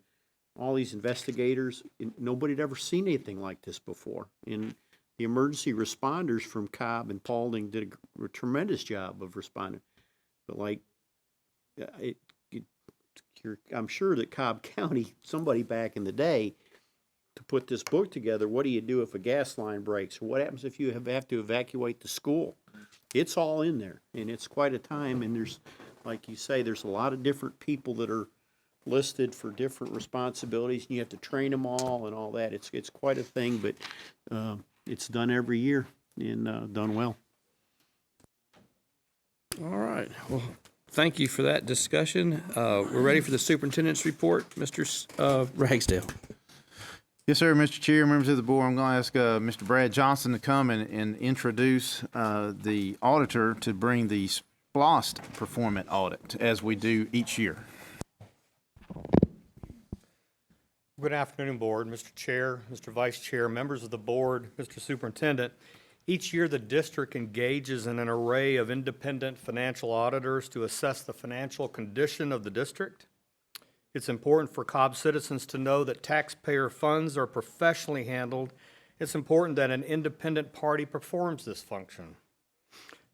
all these investigators. Nobody had ever seen anything like this before. And the emergency responders from Cobb and Paulding did a tremendous job of responding. But like, I'm sure that Cobb County, somebody back in the day, to put this book together, what do you do if a gas line breaks? Or what happens if you have to evacuate the school? It's all in there, and it's quite a time. And there's, like you say, there's a lot of different people that are listed for different responsibilities, and you have to train them all and all that. It's quite a thing, but it's done every year and done well. All right. Well, thank you for that discussion. We're ready for the superintendent's report. Mr. Ragsdale. Yes, sir, Mr. Chair, members of the board. I'm going to ask Mr. Brad Johnson to come and introduce the auditor to bring the SPLOST performance audit, as we do each year. Good afternoon, Board, Mr. Chair, Mr. Vice Chair, members of the Board, Mr. Superintendent. Each year, the district engages in an array of independent financial auditors to assess the financial condition of the district. It's important for Cobb citizens to know that taxpayer funds are professionally handled. It's important that an independent party performs this function.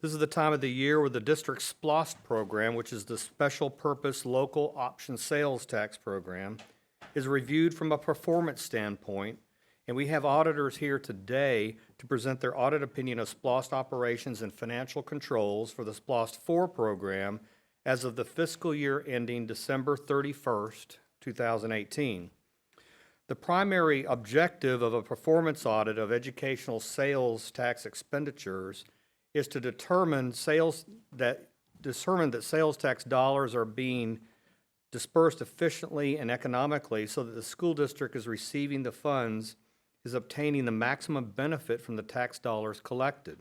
This is the time of the year where the district's SPLOST program, which is the Special Purpose Local Option Sales Tax Program, is reviewed from a performance standpoint, and we have auditors here today to present their audit opinion of SPLOST operations and financial controls for the SPLOST 4 program as of the fiscal year ending December 31st, 2018. The primary objective of a performance audit of educational sales tax expenditures is to determine that sales tax dollars are being dispersed efficiently and economically so that the school district is receiving the funds, is obtaining the maximum benefit from the tax dollars collected.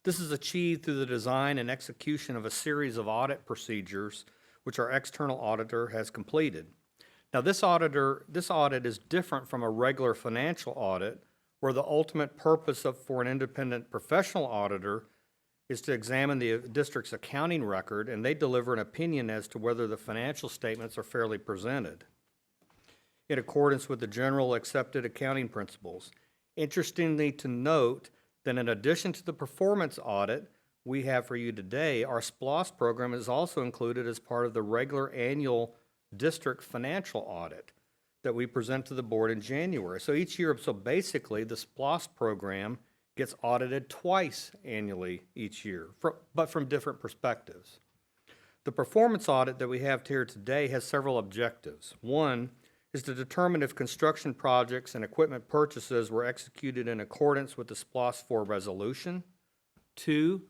This is achieved through the design and execution of a series of audit procedures which our external auditor has completed. Now, this audit is different from a regular financial audit, where the ultimate purpose for an independent professional auditor is to examine the district's accounting record, and they deliver an opinion as to whether the financial statements are fairly presented in accordance with the general accepted accounting principles. Interestingly to note that in addition to the performance audit we have for you today, our SPLOST program is also included as part of the regular annual district financial audit that we present to the board in January. So each year, so basically the SPLOST program gets audited twice annually each year, but from different perspectives. The performance audit that we have here today has several objectives. One is to determine if construction projects and equipment purchases were executed in accordance with the SPLOST 4 resolution. Two,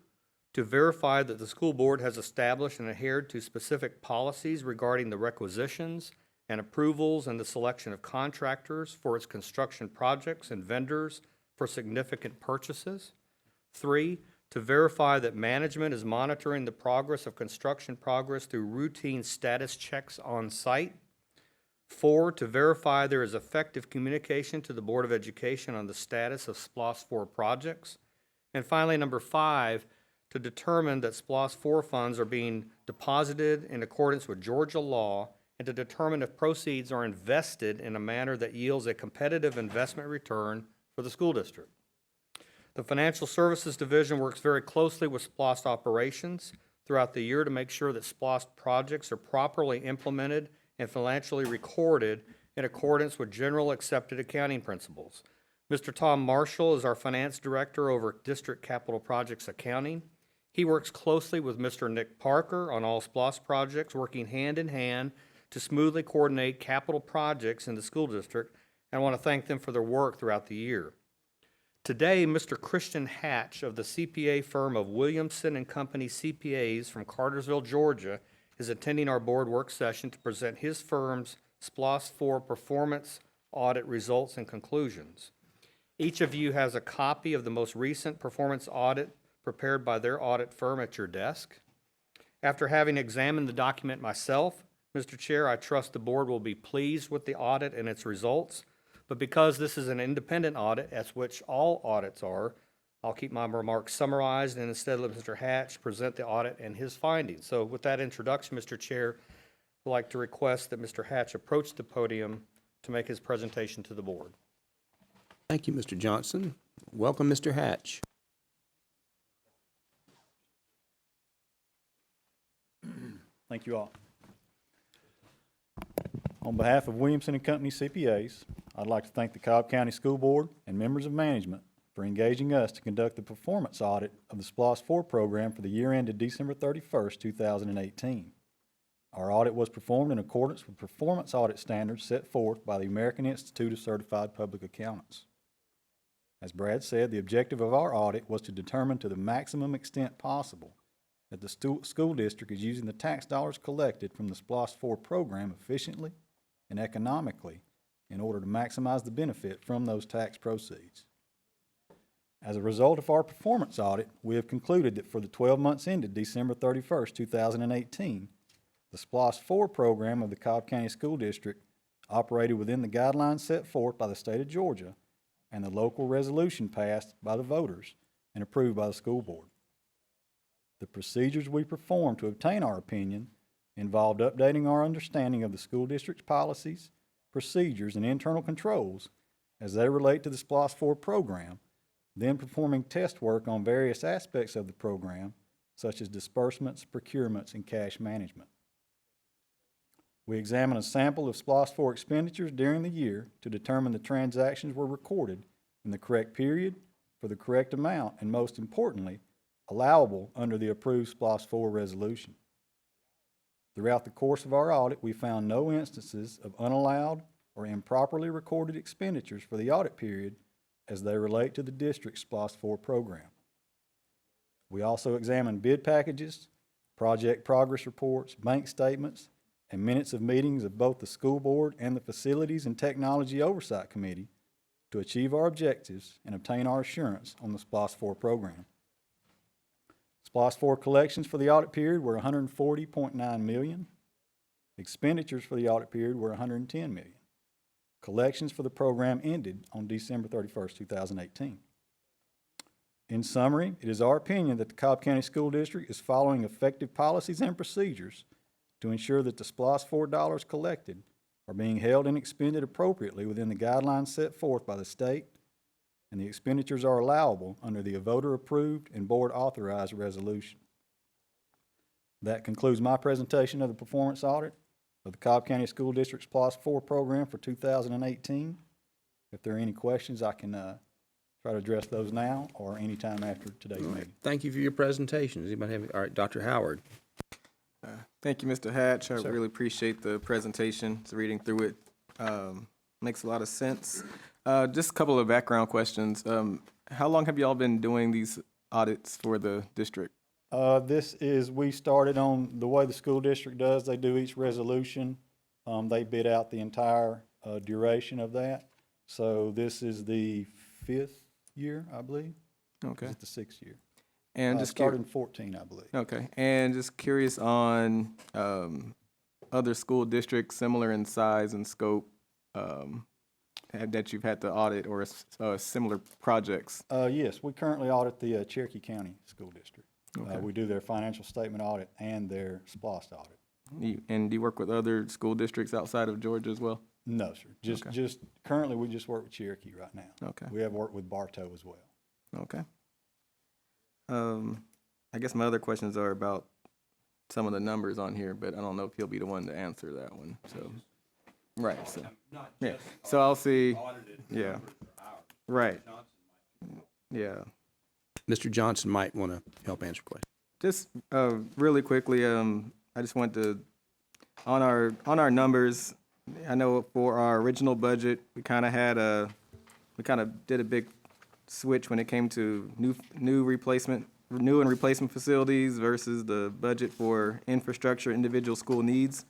to verify that the school board has established and adhered to specific policies regarding the requisitions and approvals and the selection of contractors for its construction projects and vendors for significant purchases. Three, to verify that management is monitoring the progress of construction progress through routine status checks on site. Four, to verify there is effective communication to the Board of Education on the status of SPLOST 4 projects. And finally, number five, to determine that SPLOST 4 funds are being deposited in accordance with Georgia law and to determine if proceeds are invested in a manner that yields a competitive investment return for the school district. The Financial Services Division works very closely with SPLOST operations throughout the year to make sure that SPLOST projects are properly implemented and financially recorded in accordance with general accepted accounting principles. Mr. Tom Marshall is our finance director over District Capital Projects Accounting. He works closely with Mr. Nick Parker on all SPLOST projects, working hand in hand to smoothly coordinate capital projects in the school district, and I want to thank them for their work throughout the year. Today, Mr. Christian Hatch of the CPA firm of Williamson and Company CPAs from Cartersville, Georgia, is attending our board work session to present his firm's SPLOST 4 performance audit results and conclusions. Each of you has a copy of the most recent performance audit prepared by their audit firm at your desk. After having examined the document myself, Mr. Chair, I trust the board will be pleased with the audit and its results, but because this is an independent audit, as which all audits are, I'll keep my remarks summarized and instead let Mr. Hatch present the audit and his findings. So with that introduction, Mr. Chair, I'd like to request that Mr. Hatch approach the podium to make his presentation to the board. Thank you, Mr. Johnson. Welcome, Mr. Hatch. Thank you all. On behalf of Williamson and Company CPAs, I'd like to thank the Cobb County School Board and members of management for engaging us to conduct the performance audit of the SPLOST 4 program for the year ended December 31st, 2018. Our audit was performed in accordance with performance audit standards set forth by the American Institute of Certified Public Accountants. As Brad said, the objective of our audit was to determine to the maximum extent possible that the school district is using the tax dollars collected from the SPLOST 4 program efficiently and economically in order to maximize the benefit from those tax proceeds. As a result of our performance audit, we have concluded that for the 12 months ended December 31st, 2018, the SPLOST 4 program of the Cobb County School District operated within the guidelines set forth by the state of Georgia and the local resolution passed by the voters and approved by the school board. The procedures we performed to obtain our opinion involved updating our understanding of the school district's policies, procedures, and internal controls as they relate to the SPLOST 4 program, then performing test work on various aspects of the program, such as disbursements, procurements, and cash management. We examined a sample of SPLOST 4 expenditures during the year to determine the transactions were recorded in the correct period, for the correct amount, and most importantly, allowable under the approved SPLOST 4 resolution. Throughout the course of our audit, we found no instances of unallowed or improperly recorded expenditures for the audit period as they relate to the district's SPLOST 4 program. We also examined bid packages, project progress reports, bank statements, and minutes of meetings of both the school board and the Facilities and Technology Oversight Committee to achieve our objectives and obtain our assurance on the SPLOST 4 program. SPLOST 4 collections for the audit period were $140.9 million. Expenditures for the audit period were $110 million. Collections for the program ended on December 31st, 2018. In summary, it is our opinion that the Cobb County School District is following effective policies and procedures to ensure that the SPLOST 4 dollars collected are being held and expended appropriately within the guidelines set forth by the state, and the expenditures are allowable under the voter-approved and board-authorized resolution. That concludes my presentation of the performance audit of the Cobb County School District's SPLOST 4 program for 2018. If there are any questions, I can try to address those now or anytime after today's meeting. Thank you for your presentation. Does anybody have, all right, Dr. Howard. Thank you, Mr. Hatch. I really appreciate the presentation. Just reading through it makes a lot of sense. Just a couple of background questions. How long have you all been doing these audits for the district? We started on the way the school district does. They do each resolution. They bid out the entire duration of that. So this is the 5th year, I believe. Okay. Is it the 6th year? And just started in 14, I believe. Okay. And just curious on other school districts similar in size and scope that you've had to audit or similar projects? Yes, we currently audit the Cherokee County School District. Okay. We do their financial statement audit and their SPLOST audit. And do you work with other school districts outside of Georgia as well? No, sir. Just currently we just work with Cherokee right now. Okay. We have worked with Bartow as well. Okay. I guess my other questions are about some of the numbers on here, but I don't know if he'll be the one to answer that one. So, Right, so, yeah, so I'll see, yeah, right, yeah. Mr. Johnson might want to help answer questions. Just really quickly, I just want to, on our numbers, I know for our original budget, we kind of did a big switch when it came to new and replacement facilities versus the budget for infrastructure, individual school needs.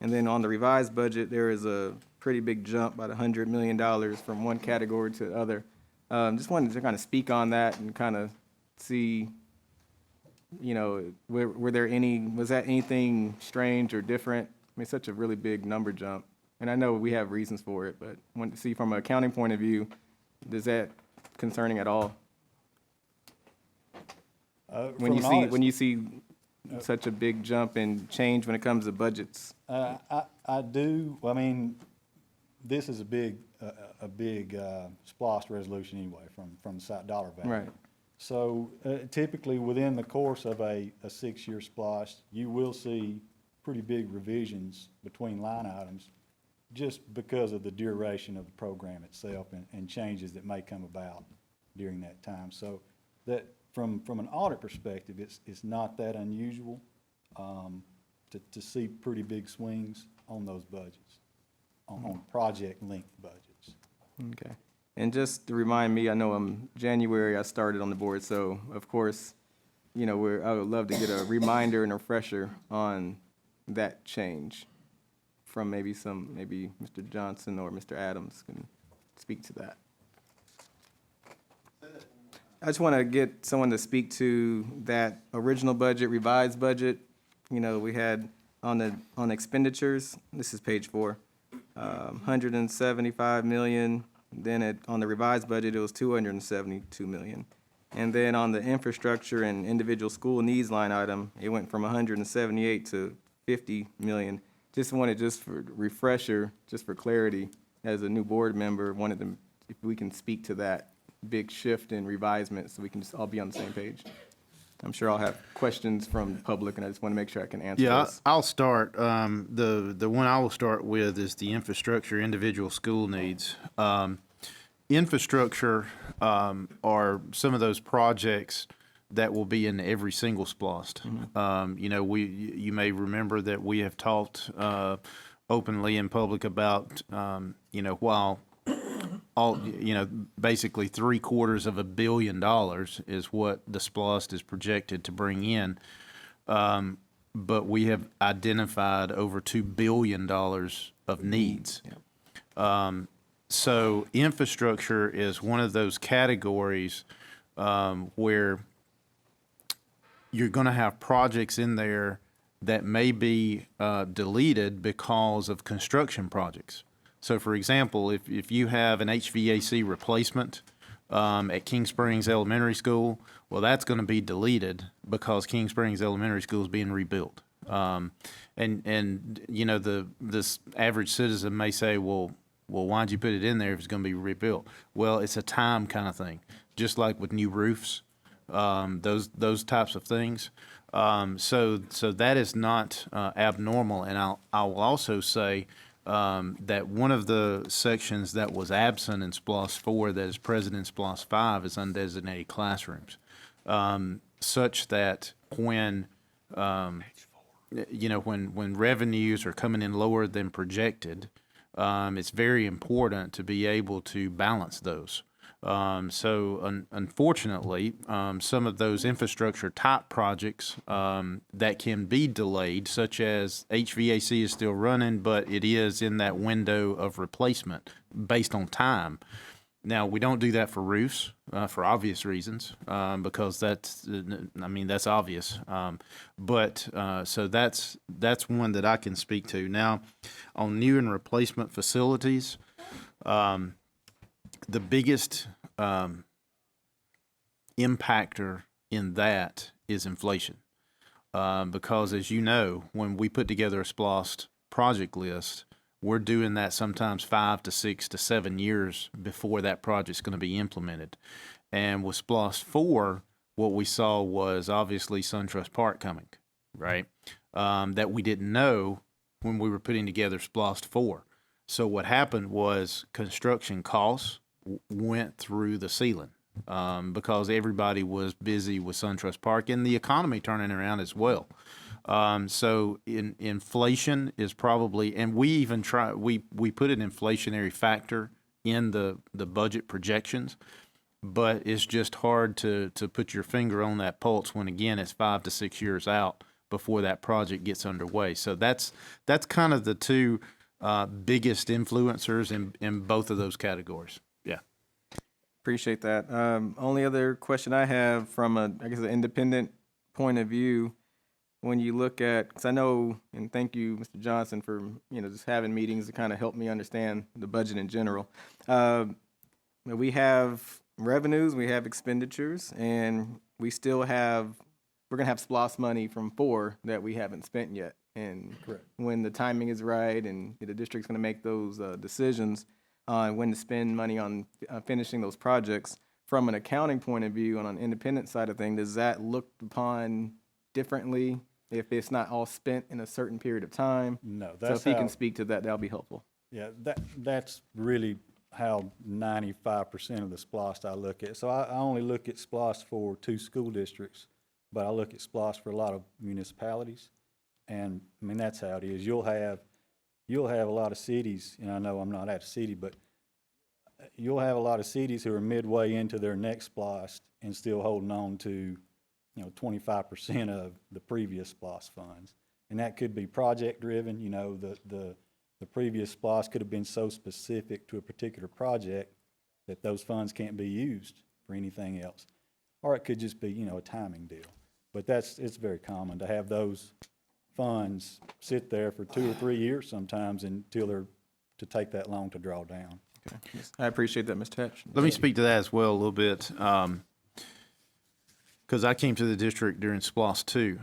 And then on the revised budget, there is a pretty big jump, about $100 million from one category to the other. Just wanted to kind of speak on that and kind of see, was that anything strange or different? I mean, such a really big number jump. And I know we have reasons for it, but wanted to see from an accounting point of view, is that concerning at all? When you see such a big jump and change when it comes to budgets? I do. I mean, this is a big SPLOST resolution anyway from the dollar value. Right. So typically within the course of a 6-year SPLOST, you will see pretty big revisions between line items just because of the duration of the program itself and changes that may come about during that time. So that from an audit perspective, it's not that unusual to see pretty big swings on those budgets, on project-linked budgets. Okay. And just to remind me, I know January I started on the board, so of course, I would love to get a reminder and a refresher on that change from maybe Mr. Johnson or Mr. Adams can speak to that. I just want to get someone to speak to that original budget, revised budget. We had on expenditures, this is page 4, 175 million. Then on the revised budget, it was 272 million. And then on the infrastructure and individual school needs line item, it went from 178 to 50 million. Just for refresher, just for clarity, as a new board member, if we can speak to that big shift in revisement so we can just all be on the same page. I'm sure I'll have questions from the public, and I just want to make sure I can answer those. I'll start. The one I will start with is the infrastructure, individual school needs. Infrastructure are some of those projects that will be in every single SPLOST. Mm-hmm. You may remember that we have talked openly in public about, while basically $750 million is what the SPLOST is projected to bring in. But we have identified over $2 billion of needs. So infrastructure is one of those categories where you're going to have projects in there that may be deleted because of construction projects. So, for example, if you have an HVAC replacement at King Springs Elementary School, well, that's going to be deleted because King Springs Elementary School is being rebuilt. This average citizen may say, well, why'd you put it in there if it's going to be rebuilt? Well, it's a time kind of thing, just like with new roofs, those types of things. So that is not abnormal. And I will also say that one of the sections that was absent in SPLOST 4 that is present in SPLOST 5 is undesignated classrooms, such that when revenues are coming in lower than projected, it's very important to be able to balance those. Unfortunately, some of those infrastructure type projects that can be delayed, such as HVAC is still running, but it is in that window of replacement based on time. Now, we don't do that for roofs for obvious reasons, because that's obvious. So that's one that I can speak to. Now, on new and replacement facilities, the biggest impactor in that is inflation, because as you know, when we put together a SPLOST project list, we're doing that sometimes 5 to 6 to 7 years before that project's going to be implemented. And with SPLOST 4, what we saw was obviously SunTrust Park coming, right? That we didn't know when we were putting together SPLOST 4. So what happened was construction costs went through the ceiling because everybody was busy with SunTrust Park and the economy turning around as well. So inflation is probably, and we even we put an inflationary factor in the budget projections, but it's just hard to put your finger on that pulse when, again, it's 5 to 6 years out before that project gets underway. So that's kind of the two biggest influencers in both of those categories. Yeah. Appreciate that. Only other question I have from an independent point of view, when you look at, because I know, and thank you, Mr. Johnson, for just having meetings to kind of help me understand the budget in general. We have revenues, we have expenditures, and we're going to have SPLOST money from 4 that we haven't spent yet. And Correct. when the timing is right and the district's going to make those decisions on when to spend money on finishing those projects, from an accounting point of view, on an independent side of things, does that look upon differently if it's not all spent in a certain period of time? No, So that's if you how- can speak to that, that'll be helpful. Yeah, that's really how 95% of the SPLOST I look at. So I only look at SPLOST for 2 school districts, but I look at SPLOST for a lot of municipalities. And, I mean, that's how it is. You'll have a lot of cities, and I know I'm not at a city, but you'll have a lot of cities who are midway into their next SPLOST and still holding on to, 25% of the previous SPLOST funds. And that could be project-driven, the previous SPLOST could have been so specific to a particular project that those funds can't be used for anything else. Or it could just be, a timing deal. But it's very common to have those funds sit there for 2 or 3 years sometimes to take that long to draw down. Okay. I appreciate that, Mr. Hatch. Let me speak to that as well a little bit, because I came to the district during SPLOST 2.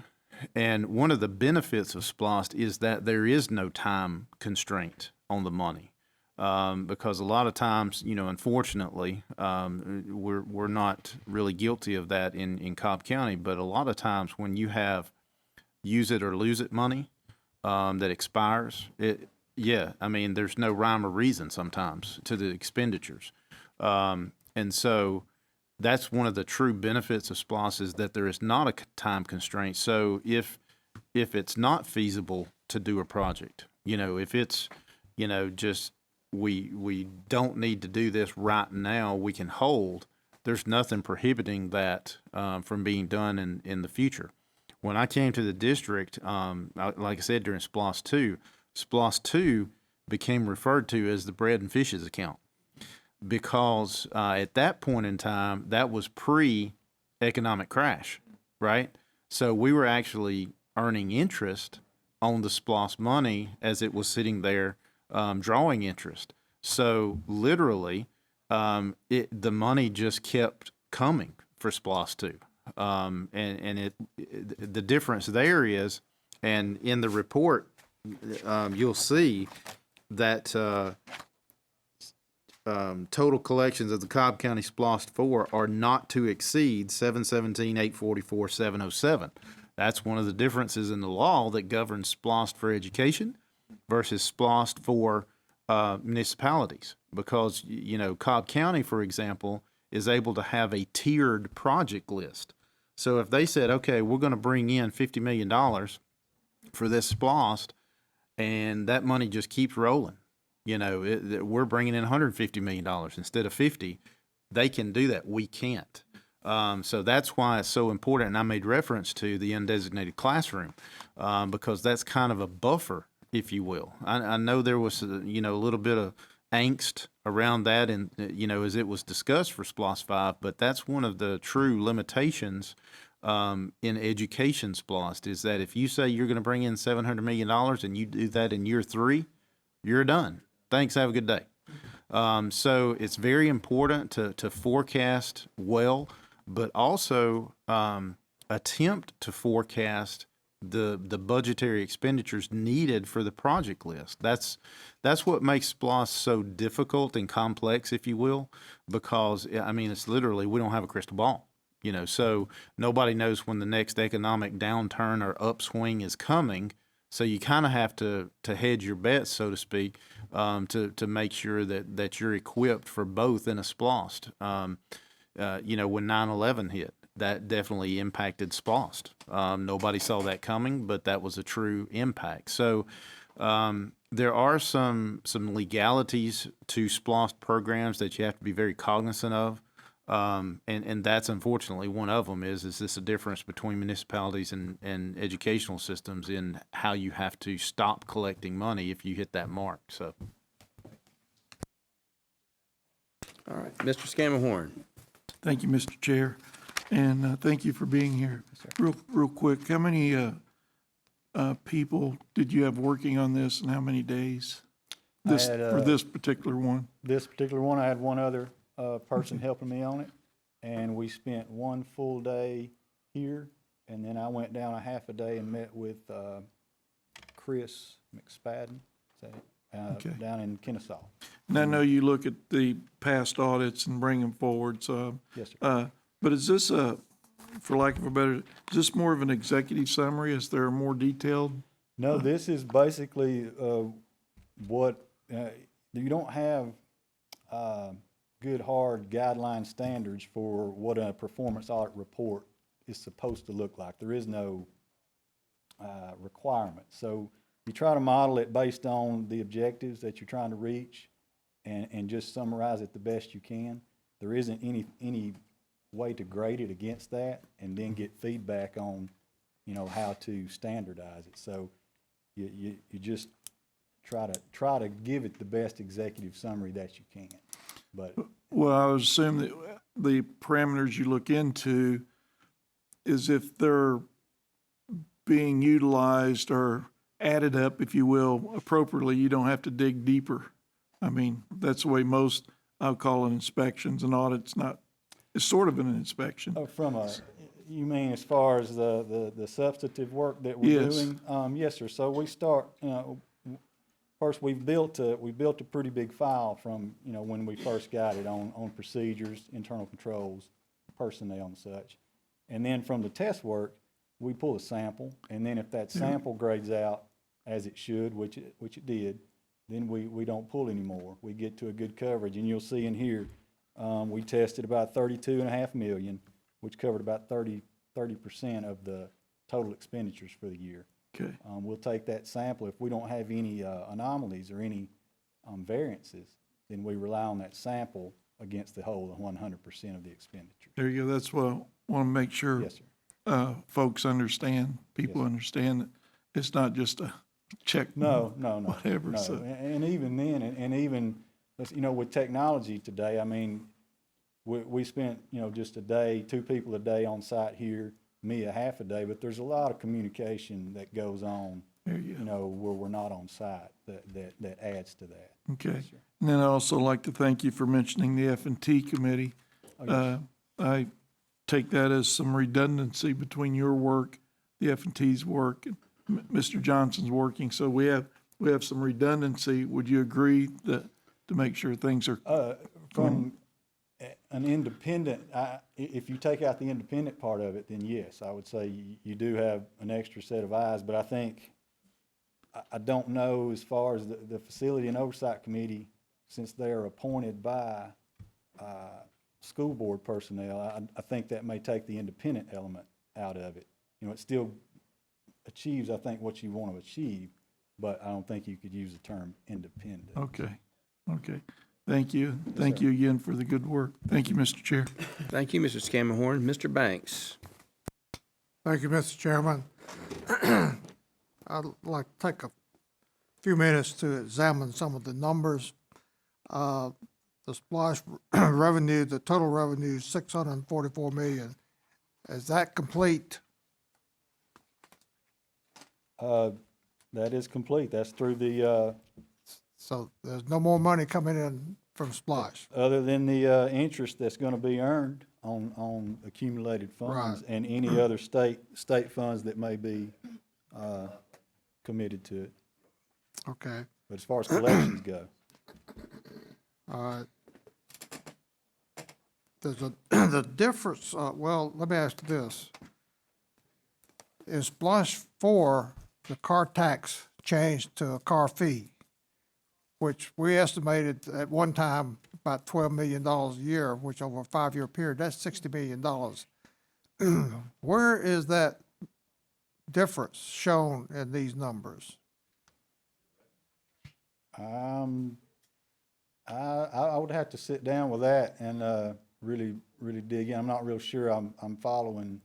And one of the benefits of SPLOST is that there is no time constraint on the money. Because a lot of times, unfortunately, we're not really guilty of that in Cobb County, but a lot of times when you have use it or lose it money that expires, there's no rhyme or reason sometimes to the expenditures. And so that's one of the true benefits of SPLOST is that there is not a time constraint. So if it's not feasible to do a project, if it's, just we don't need to do this right now, we can hold, there's nothing prohibiting that from being done in the future. When I came to the district, like I said, during SPLOST 2 became referred to as the bread and fishes account because at that point in time, that was pre-economic crash, right? So we were actually earning interest on the SPLOST money as it was sitting there drawing interest. So literally, the money just kept coming for SPLOST 2. The difference there is, and in the report, you'll see that total collections of the Cobb County SPLOST 4 are not to exceed $717,844,707. That's one of the differences in the law that governs SPLOST for education versus SPLOST for municipalities. Because, Cobb County, for example, is able to have a tiered project list. So if they said, okay, we're going to bring in $50 million for this SPLOST, and that money just keeps rolling, we're bringing in $150 million instead of 50, they can do that. We can't. So that's why it's so important. And I made reference to the undesignated classroom because that's kind of a buffer, if you will. I know there was, a little bit of angst around that and, as it was discussed for SPLOST 5, but that's one of the true limitations in education SPLOST is that if you say you're going to bring in $700 million and you do that in year 3, you're done. Thanks, have a good day. So it's very important to forecast well, but also attempt to forecast the budgetary expenditures needed for the project list. That's what makes SPLOST so difficult and complex, if you will, because it's literally we don't have a crystal ball. So nobody knows when the next economic downturn or upswing is coming. So you kind of have to hedge your bets, so to speak, to make sure that you're equipped for both in a SPLOST. You know, when 9/11 hit, that definitely impacted SPLOST. Nobody saw that coming, but that was a true impact. So there are some legalities to SPLOST programs that you have to be very cognizant of. And that's unfortunately one of them is this a difference between municipalities and educational systems in how you have to stop collecting money if you hit that mark. So. All right, Mr. Scammahorn. Thank you, Mr. Chair, and thank you for being here. Real quick, how many people did you have working on this, and how many days? For this particular one? This particular one, I had one other person helping me on it, and we spent one full day here, and then I went down a half a day and met with Chris McSpadden, down in Kennesaw. And I know you look at the past audits and bring them forward, so. Yes, sir. But is this for lack of a better, is this more of an executive summary? Is there a more detailed? No, this is basically what, you don't have good, hard guideline standards for what a performance audit report is supposed to look like. There is no requirement. So you try to model it based on the objectives that you're trying to reach and just summarize it the best you can. There isn't any way to grade it against that and then get feedback on, you know, how to standardize it. So you just try to give it the best executive summary that you can. But Well, I would assume that the parameters you look into is if they're being utilized or added up, if you will, appropriately, you don't have to dig deeper. I mean, that's the way most, I'll call it inspections and audits, it's sort of an inspection. You mean as far as the substantive work that we're Yes. doing? Yes, sir. So we start, first we built a pretty big file from, you know, when we first got it on procedures, internal controls, personnel and such. And then from the test work, we pull a sample, and then if that sample grades out as it should, which it did, then we don't pull anymore. We get to a good coverage, and you'll see in here, we tested about 32.5 million, which covered about 30% of the total expenditures for the year. Okay. We'll take that sample. If we don't have any anomalies or any variances, then we rely on that sample against the whole 100% of the expenditure. There you go. That's what I want to make sure. Yes, sir. Folks understand, people understand that it's not just a check. No. Whatever. No. So. And even then, and even, you know, with technology today, I mean, we spent, you know, just a day, 2 people a day on site here, me a half a day, but there's a lot of communication that goes on, you know, where we're not on site that adds to that. Okay. Yes, sir. And then I'd also like to thank you for mentioning the F&T committee. Oh, yes. I take that as some redundancy between your work, the F&T's work, and Mr. Johnson's working. So we have some redundancy. Would you agree that to make sure things are From an independent, if you take out the independent part of it, then yes, I would say you do have an extra set of eyes. But I think, I don't know as far as the Facility and Oversight Committee, since they are appointed by school board personnel, I think that may take the independent element out of it. You know, it still achieves, I think, what you want to achieve, but I don't think you could use the term independent. Okay. Thank you. Thank you again for the good work. Thank you, Mr. Chair. Thank you, Mr. Scammahorn. Mr. Banks. Thank you, Mr. Chairman. I'd like to take a few minutes to examine some of the numbers. The SPLOST revenue, the total revenue is $644 million. Is that complete? That is complete. That's through the, So there's no more money coming in from SPLOST? other than the interest that's going to be earned on accumulated funds and any other state funds that may be committed to it. Okay. But as far as collections go. All right. There's the difference, well, let me ask you this. In SPLOST 4, the car tax changed to a car fee, which we estimated at one time about $12 million a year, which over a 5-year period, that's $60 million. Where is that difference shown in these numbers? I would have to sit down with that and really dig in. I'm not real sure I'm following.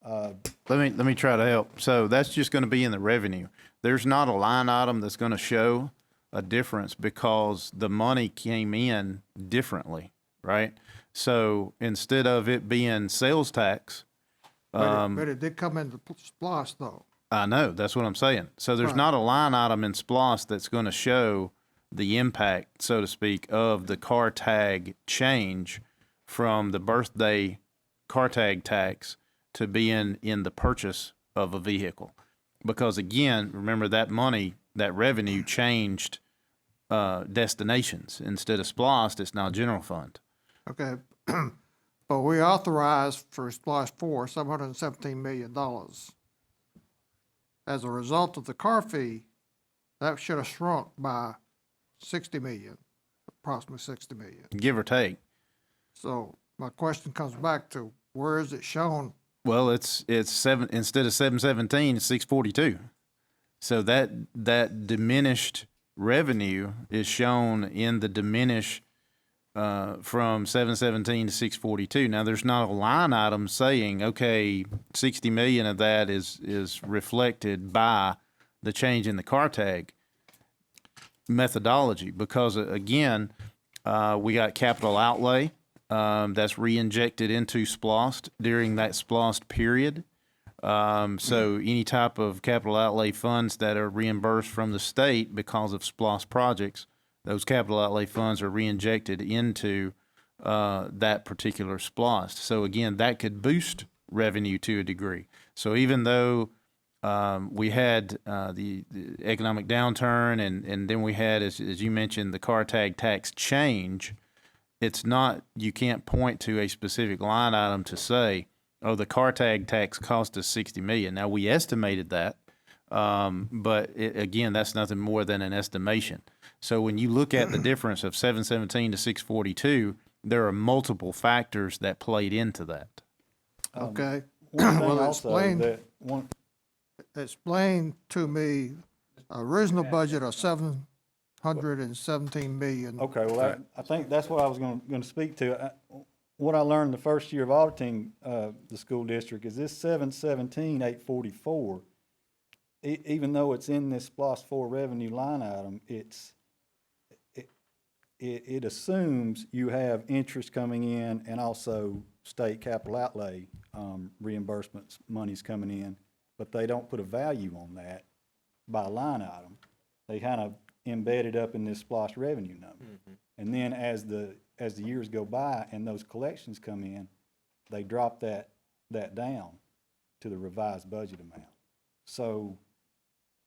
Let me try to help. So that's just going to be in the revenue. There's not a line item that's going to show a difference because the money came in differently, right? So instead of it being sales tax, But it did come into SPOS though. I know, that's what I'm saying. So there's Right. not a line item in SPOS that's going to show the impact, so to speak, of the car tag change from the birthday car tag tax to being in the purchase of a vehicle. Because again, remember that money, that revenue changed destinations. Instead of SPOS, it's now general fund. Okay, but we authorized for SPOS 4, $717 million. As a result of the car fee, that should have shrunk by 60 million, approximately 60 million. Give or take. So my question comes back to where is it shown? Well, it's seven instead of 717, it's 642. So that diminished revenue is shown in the diminish from 717 to 642. Now there's not a line item saying, okay, 60 million of that is reflected by the change in the car tag methodology, because again, we got capital outlay that's re-injected into SPLOST during that SPLOST period. So any type of capital outlay funds that are reimbursed from the state because of SPLOST projects, those capital outlay funds are re-injected into that particular SPLOST. So again, that could boost revenue to a degree. So even though we had the economic downturn and then we had, as you mentioned, the car tag tax change, it's not, you can't point to a specific line item to say, oh, the car tag tax cost us 60 million. Now we estimated that, but again, that's nothing more than an estimation. So when you look at the difference of 717 to 642, there are multiple factors that played into that. Okay. One thing Well, also explain to me original budget of 717 million. Okay, well, I think that's what I was going to speak to. What I learned the first year of auditing the school district is this 717,844, even though it's in this SPLOST 4 revenue line item, it assumes you have interest coming in and also state capital outlay reimbursements, monies coming in, but they don't put a value on that by line item. They kind of embed it up in this SPLOST revenue number. Mm-hmm. And then as the years go by and those collections come in, they drop that down to the revised budget amount. So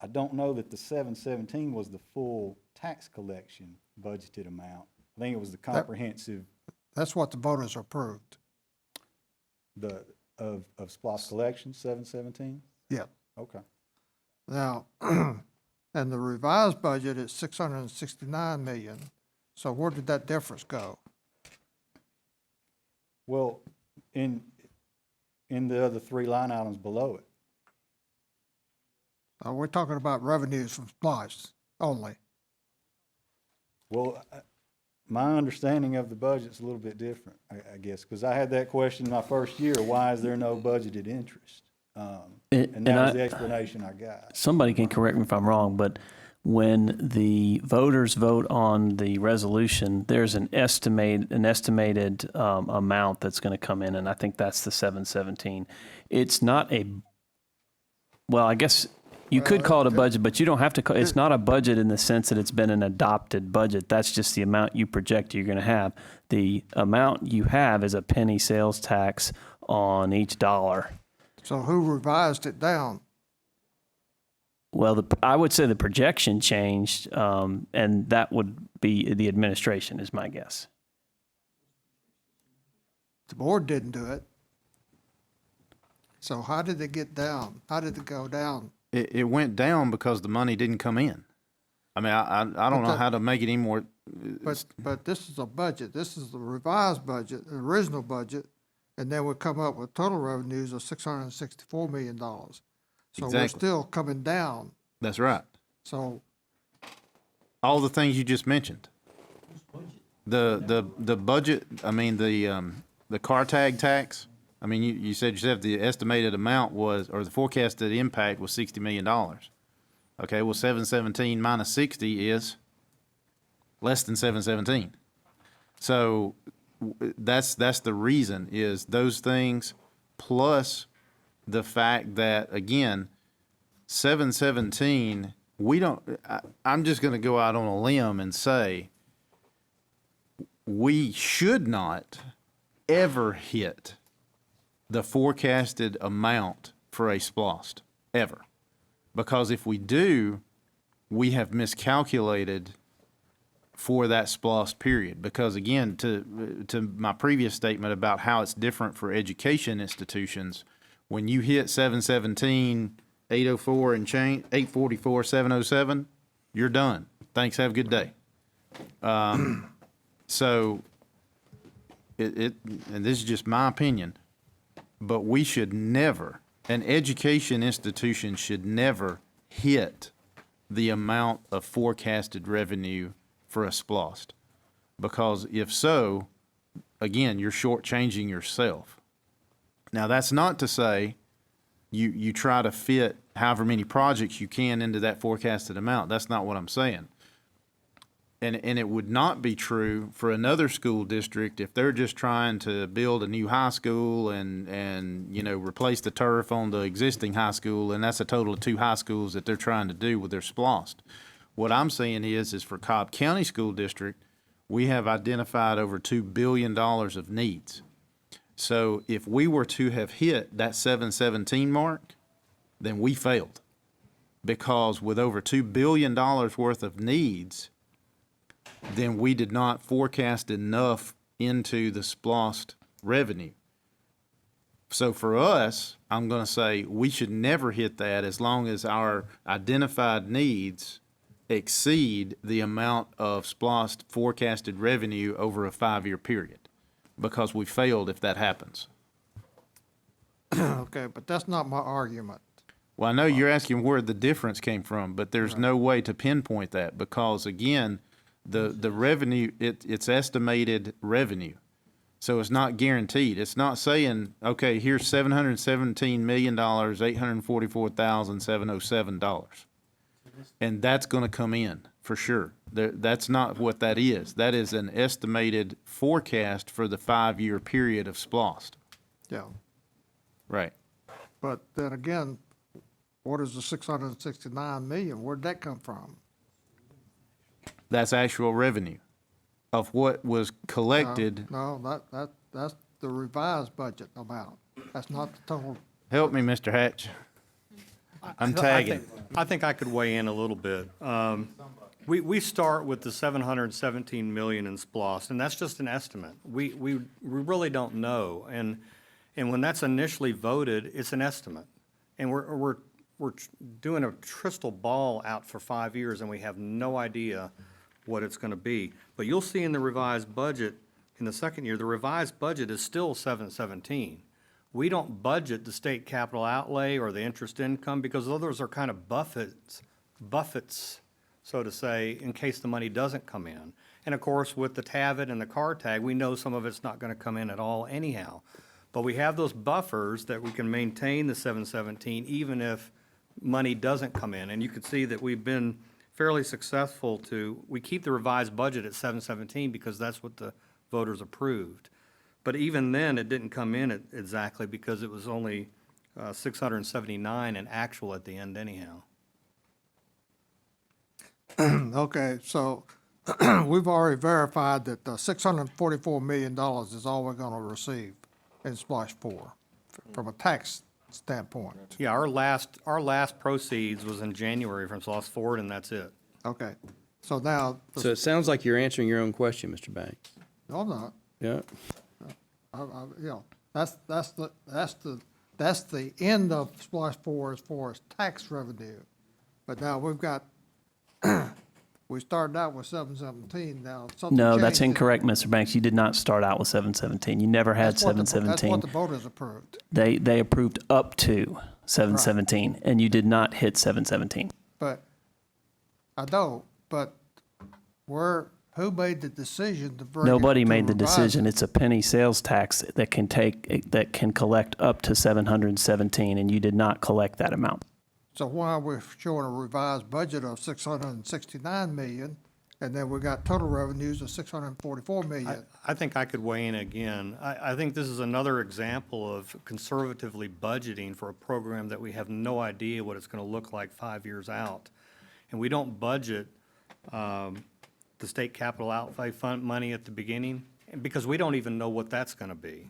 I don't know that the 717 was the full tax collection budgeted amount. I think it was the comprehensive. That's what the voters approved. Of SPLOST collection, 717? Yeah. Okay. Now, and the revised budget is 669 million. So where did that difference go? Well, in the other three line items below it. We're talking about revenues from SPLOST only. Well, my understanding of the budget's a little bit different, I guess, because I had that question my first year, why is there no budgeted interest? And that was the explanation I got. Somebody can correct me if I'm wrong, but when the voters vote on the resolution, there's an estimated amount that's going to come in, and I think that's the 717. It's not well, I guess you could call it a budget, but you don't have to call it's not a budget in the sense that it's been an adopted budget. That's just the amount you project you're going to have. The amount you have is a penny sales tax on each dollar. So who revised it down? Well, I would say the projection changed, and that would be the administration, is my guess. The board didn't do it. So how did it get down? How did it go down? it went down because the money didn't come in. I mean, I don't know how to make it any more. But this is a budget. This is the revised budget, the original budget, and then we come up with total revenues of $664 million. So we're Exactly. still coming down. That's right. So All the things you just mentioned. The budget, I mean, the car tag tax, I mean, you said the estimated amount was, or the forecasted impact was $60 million. Okay, well, 717 minus 60 is less than 717. So that's the reason, is those things plus the fact that, again, 717, I'm just going to go out on a limb and say we should not ever hit the forecasted amount for a SPLOST, ever. Because if we do, we have miscalculated for that SPLOST period. Because again, to my previous statement about how it's different for education institutions, when you hit 717, 804 and change, 844, 707, you're done. Thanks, have a good day. So and this is just my opinion, but we should never, an education institution should never hit the amount of forecasted revenue for a SPLOST. Because if so, again, you're shortchanging yourself. Now, that's not to say you try to fit however many projects you can into that forecasted amount. That's not what I'm saying. And it would not be true for another school district if they're just trying to build a new high school and replace the turf on the existing high school, and that's a total of 2 high schools that they're trying to do with their SPLOST. What I'm saying is for Cobb County School District, we have identified over $2 billion of needs. So if we were to have hit that 717 mark, then we failed. Because with over $2 billion worth of needs, then we did not forecast enough into the SPLOST revenue. So for us, I'm going to say we should never hit that as long as our identified needs exceed the amount of SPLOST forecasted revenue over a 5-year period, because we failed if that happens. okay, but that's not my argument. Well, I know you're asking where the difference came from, but there's no way to pinpoint that because, again, the revenue, it's estimated revenue. So it's not guaranteed. It's not saying, okay, here's $717,844,707. And that's going to come in for sure. That's not what that is. That is an estimated forecast for the 5-year period of SPLOST. Yeah. Right. But then again, what is the 669 million? Where'd that come from? That's actual revenue of what was collected. No, that's the revised budget amount. That's not the total. Help me, Mr. Hatch. I'm tagging. I think I could weigh in a little bit. We start with the 717 million in SPLOST, and that's just an estimate. We really don't know, and when that's initially voted, it's an estimate, and we're doing a crystal ball out for 5 years, and we have no idea what it's going to be. But you'll see in the revised budget in the second year, the revised budget is still 717. We don't budget the state capital outlay or the interest income because those are kind of buffets, so to say, in case the money doesn't come in. And of course, with the TAVIT and the car tag, we know some of it's not going to come in at all anyhow. But we have those buffers that we can maintain the 717 even if money doesn't come in. And you can see that we've been fairly successful we keep the revised budget at 717 because that's what the voters approved. But even then, it didn't come in exactly because it was only 679 in actual at the end anyhow. Okay, so we've already verified that the $644 million is all we're going to receive in Splash 4 from a tax standpoint. Yeah, our last proceeds was in January from SLOSS Forward, and that's it. Okay, so now. So it sounds like you're answering your own question, Mr. Banks. No, I'm not. Yeah. That's the that's the end of SPLOST 4 as far as tax revenue. But now we've got, we started out with 717, now something No, that's changed. incorrect, Mr. Banks. You did not start out with 717. You never had That's what the 717. voters approved. They approved up to 717, and you did not hit 717. But, I know, but who made the decision to bring it Nobody to made the revise decision. it? It's a penny sales tax that can collect up to 717, and you did not collect that amount. So why are we showing a revised budget of 669 million, and then we got total revenues of 644 million? I think I could weigh in again. I think this is another example of conservatively budgeting for a program that we have no idea what it's going to look like 5 years out. And we don't budget the state capital outlay fund money at the beginning, because we don't even know what that's going to be.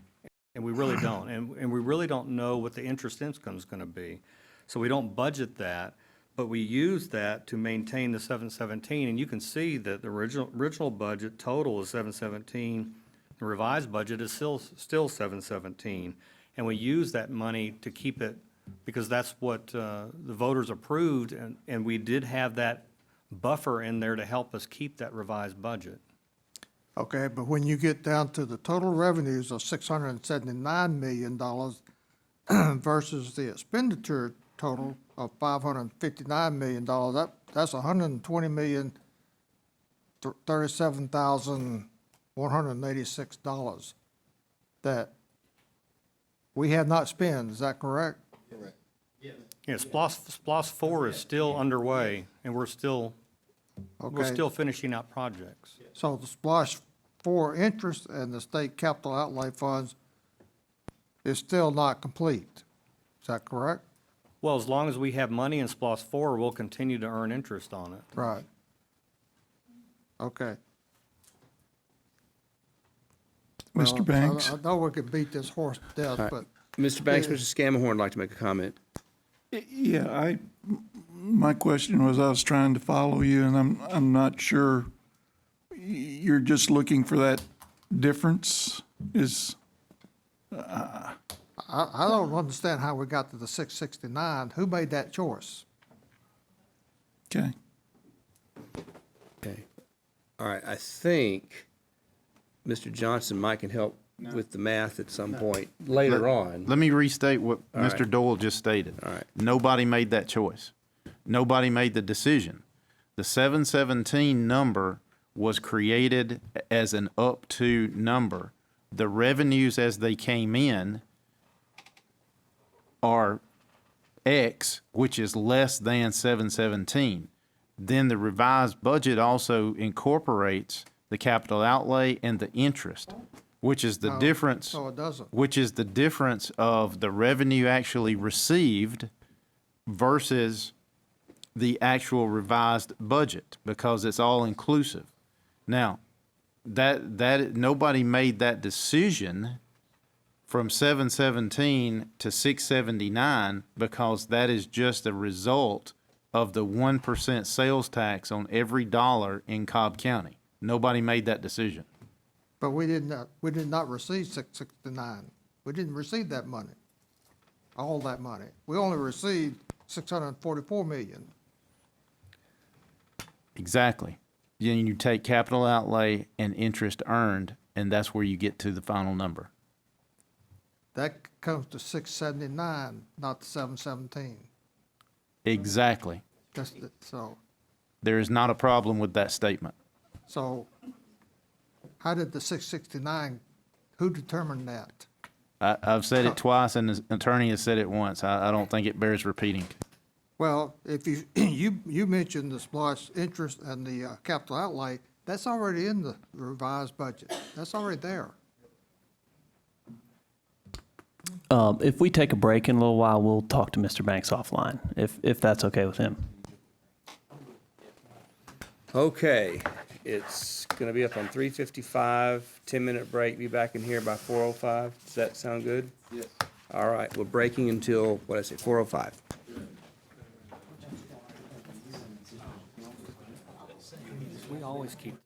And we really don't. And we really don't know what the interest income is going to be. So we don't budget that, but we use that to maintain the 717. And you can see that the original budget total is 717. The revised budget is still 717. And we use that money to keep it, because that's what the voters approved, and we did have that buffer in there to help us keep that revised budget. Okay, but when you get down to the total revenues of $679 million versus the expenditure total of $559 million, that's $120 $37,186 that we have not spent. Is that correct? Yeah, SPLOST 4 is still underway, and we're still finishing out projects. So the SPLOST 4 interest and the state capital outlay funds is still not complete. Is that correct? Well, as long as we have money in SPLOST 4, we'll continue to earn interest on it. Right. Okay. Mr. Well, Banks? I know we could beat this horse to death, All right. but Mr. Banks, Mr. Scamahorn would like to make a comment. Yeah, my question was, I was trying to follow you, and I'm not sure. You're just looking for that difference is, I don't understand how we got to the 669. Who made that choice? okay. Okay. All right, I think Mr. Johnson might can help with the math at some point later on. Let me restate what All Mr. right. Doyle just stated. All right. Nobody made that choice. Nobody made the decision. The 717 number was created as an up to number. The revenues as they came in are X, which is less than 717. Then the revised budget also incorporates the capital outlay and the interest, which is the No, difference. no, it doesn't. Which is the difference of the revenue actually received versus the actual revised budget, because it's all inclusive. Now, that nobody made that decision from 717 to 679, because that is just a result of the 1% sales tax on every dollar in Cobb County. Nobody made that decision. But we did not receive 669. We didn't receive that money, all that money. We only received 644 million. Exactly. Then you take capital outlay and interest earned, and that's where you get to the final number. That comes to 679, not the 717. Exactly. So There is not a problem with that statement. how did the 669, who determined that? I've said it twice, and the attorney has said it once. I don't think it bears repeating. Well, if you, you mentioned the SPLOST interest and the capital outlay, that's already in the revised budget. That's already there. If we take a break in a little while, we'll talk to Mr. Banks offline, if that's okay with him. Okay, it's gonna be up on 3:55, 10-minute break, be back in here by 4:05. Does that sound good? Yes. All right, we're breaking until, what did I say, 4:05. We always keep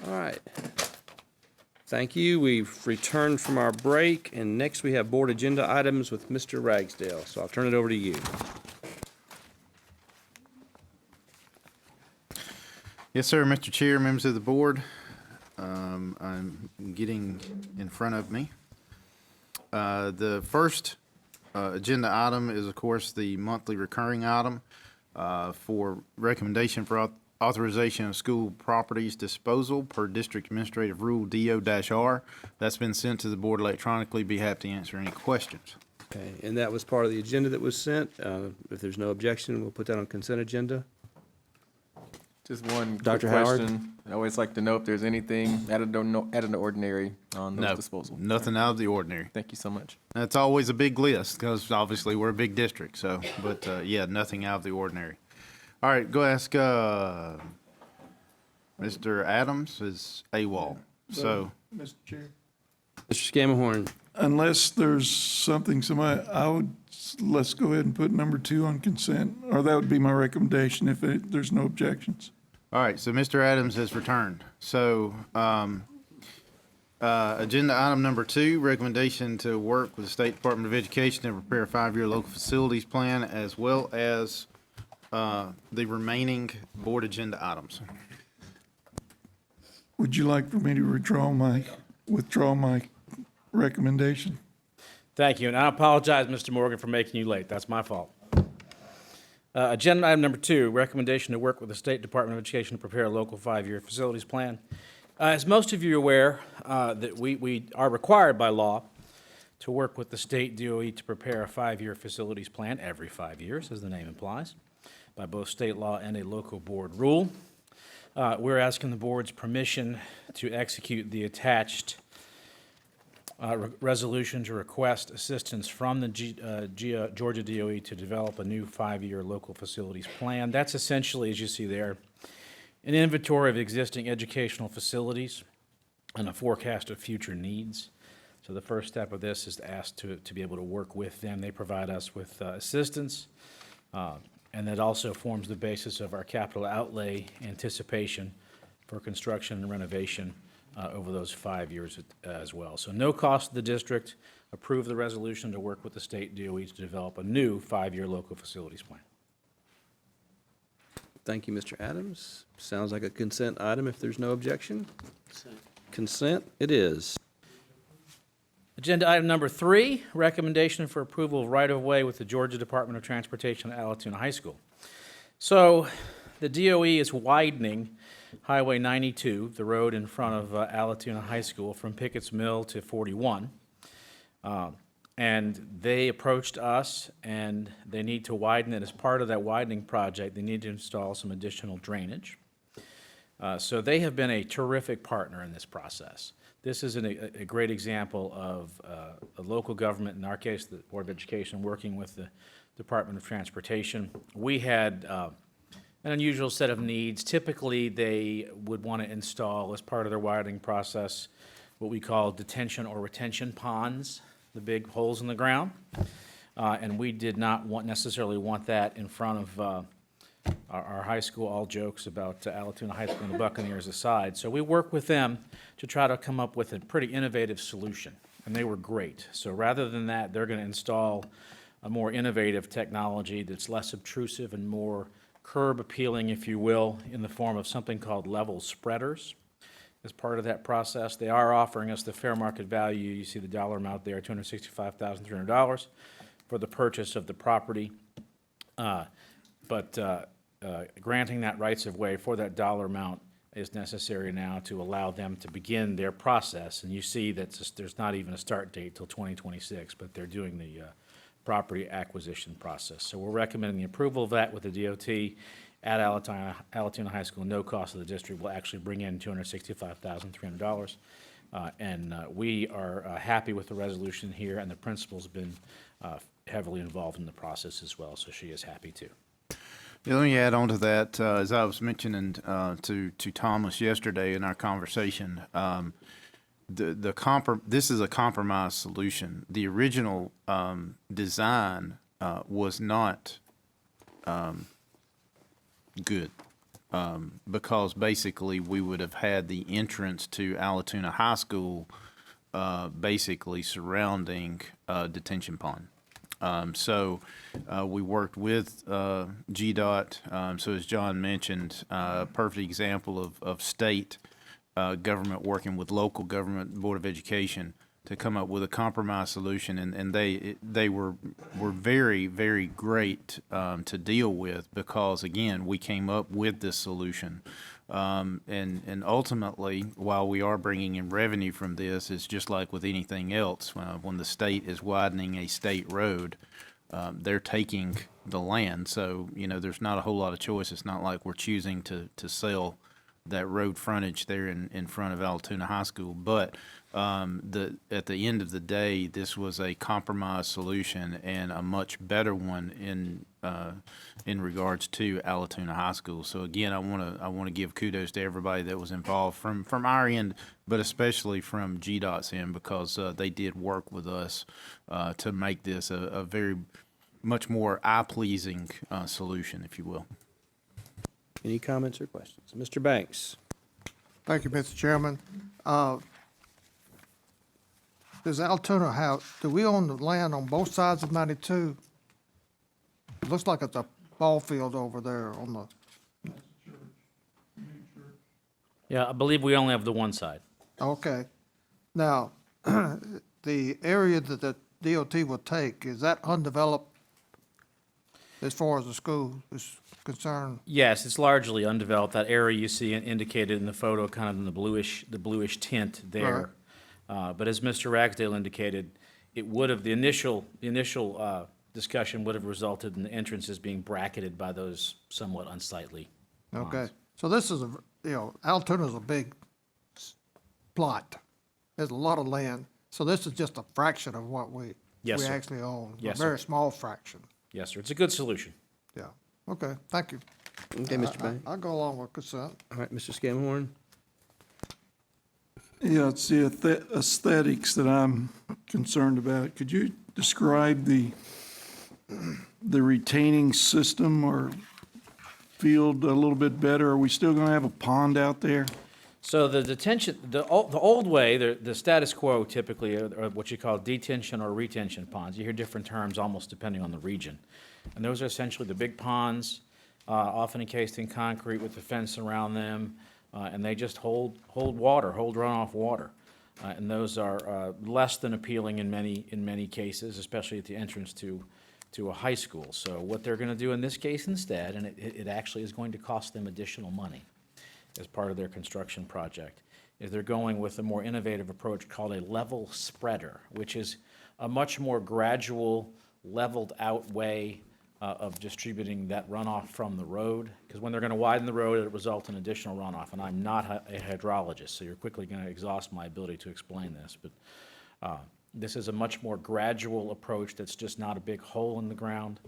All right. Thank you. We've returned from our break, and next we have board agenda items with Mr. Ragsdale. So I'll turn it over to you. Yes, sir, Mr. Chair, members of the board. I'm getting in front of me. The first agenda item is, of course, the monthly recurring item for recommendation for authorization of school properties disposal per District Administrative Rule DO-R. That's been sent to the board electronically. Be happy to answer any questions. Okay, and that was part of the agenda that was sent. If there's no objection, we'll put that on consent agenda. Just one quick Dr. Howard? question. I always like to know if there's anything out of the ordinary on those disposals. Nothing out of the ordinary. Thank you so much. That's always a big list because obviously we're a big district. So, but yeah, nothing out of the ordinary. All right, go ask Mr. Adams is AWOL. So, Mr. Chair. Mr. Scammahorn. Unless there's something, let's go ahead and put number 2 on consent, or that would be my recommendation if there's no objections. all right, so Mr. Adams has returned. So, agenda item number 2, recommendation to work with the State Department of Education to prepare a 5-year local facilities plan as well as the remaining board agenda items. Would you like for me to withdraw my recommendation? Thank you, and I apologize, Mr. Morgan, for making you late. That's my fault. Agenda item number 2, recommendation to work with the State Department of Education to prepare a local 5-year facilities plan. As most of you are aware, that we are required by law to work with the state DOE to prepare a 5-year facilities plan every 5 years, as the name implies, by both state law and a local board rule. We're asking the board's permission to execute the attached resolution to request assistance from the Georgia DOE to develop a new 5-year local facilities plan. That's essentially, as you see there, an inventory of existing educational facilities and a forecast of future needs. So the first step of this is to ask to be able to work with them. They provide us with assistance, and that also forms the basis of our capital outlay anticipation for construction and renovation over those 5 years as well. So no cost to the district. Approve the resolution to work with the state DOE to develop a new 5-year local facilities plan. Thank you, Mr. Adams. Sounds like a consent item if there's no objection. Consent it is. Agenda item number 3, recommendation for approval of right-of-way with the Georgia Department of Transportation at Allatoona High School. So the DOE is widening Highway 92, the road in front of Allatoona High School, from Pickett's Mill to 41. And they approached us, and they need to widen it. As part of that widening project, they need to install some additional drainage. So they have been a terrific partner in this process. This is a great example of a local government, in our case, the Board of Education, working with the Department of Transportation. We had an unusual set of needs. Typically, they would want to install, as part of their widening process, what we call detention or retention ponds, the big holes in the ground. And we did not necessarily want that in front of our high school. All jokes about Allatoona High School and the Buccaneers aside. So we worked with them to try to come up with a pretty innovative solution, and they were great. So rather than that, they're going to install a more innovative technology that's less obtrusive and more curb appealing, if you will, in the form of something called level spreaders. As part of that process, they are offering us the fair market value. You see the dollar amount there, $265,300 for the purchase of the property. But granting that rights of way for that dollar amount is necessary now to allow them to begin their process. And you see that there's not even a start date till 2026, but they're doing the property acquisition process. So we're recommending the approval of that with the DOT at Allatoona High School. No cost to the district. Will actually bring in $265,300. And we are happy with the resolution here, and the principal's been heavily involved in the process as well, so she is happy too. Yeah, let me add on to that. As I was mentioning to Thomas yesterday in our conversation, this is a compromise solution. The original design was not good. because basically we would have had the entrance to Alatoona High School basically surrounding detention pond. We worked with GDOT. So as John mentioned, perfect example of state government working with local government, Board of Education, to come up with a compromise solution, and they were very, very great to deal with, because again, we came up with this solution. And ultimately, while we are bringing in revenue from this, it's just like with anything else. When the state is widening a state road, they're taking the land. So, there's not a whole lot of choice. It's not like we're choosing to sell that road frontage there in front of Alatoona High School. But at the end of the day, this was a compromise solution, and a much better one in regards to Alatoona High School. So again, I want to give kudos to everybody that was involved from our end, but especially from GDOT's end, because they did work with us to make this a very much more eye-pleasing solution, if you will. Any comments or questions? Mr. Banks? Thank you, Mr. Chairman. Does Altoona do we own the land on both sides of 92? It looks like it's a ball field over there on the, Yeah, I believe we only have the one side. okay. Now, the area that the DOT will take, is that undeveloped as far as the school is concerned? Yes, it's largely undeveloped. That area you see indicated in the photo, kind of in the bluish tint there. But as Mr. Ragsdale indicated, it would have, the initial discussion would have resulted in the entrances being bracketed by those somewhat unsightly ponds. Okay, so this is Altoona's a big plot. There's a lot of land. So this is just a fraction of what we Yes, sir. actually own. Yes, A very sir. small fraction. Yes, sir. It's a good solution. Yeah, okay, thank you. Okay, Mr. Banks. I'll go along with consent. All right, Mr. Scamhorn? Yeah, it's the aesthetics that I'm concerned about. Could you describe the retaining system or field a little bit better? Are we still going to have a pond out there? So the detention, the old way, the status quo typically are what you call detention or retention ponds. You hear different terms almost depending on the region. And those are essentially the big ponds, often encased in concrete with a fence around them, and they just hold water, hold runoff water. And those are less than appealing in many cases, especially at the entrance to a high school. So what they're going to do in this case instead, and it actually is going to cost them additional money as part of their construction project, is they're going with a more innovative approach called a level spreader, which is a much more gradual, leveled out way of distributing that runoff from the road. Because when they're going to widen the road, it results in additional runoff. And I'm not a hydrologist, so you're quickly going to exhaust my ability to explain this. But this is a much more gradual approach that's just not a big hole in the ground.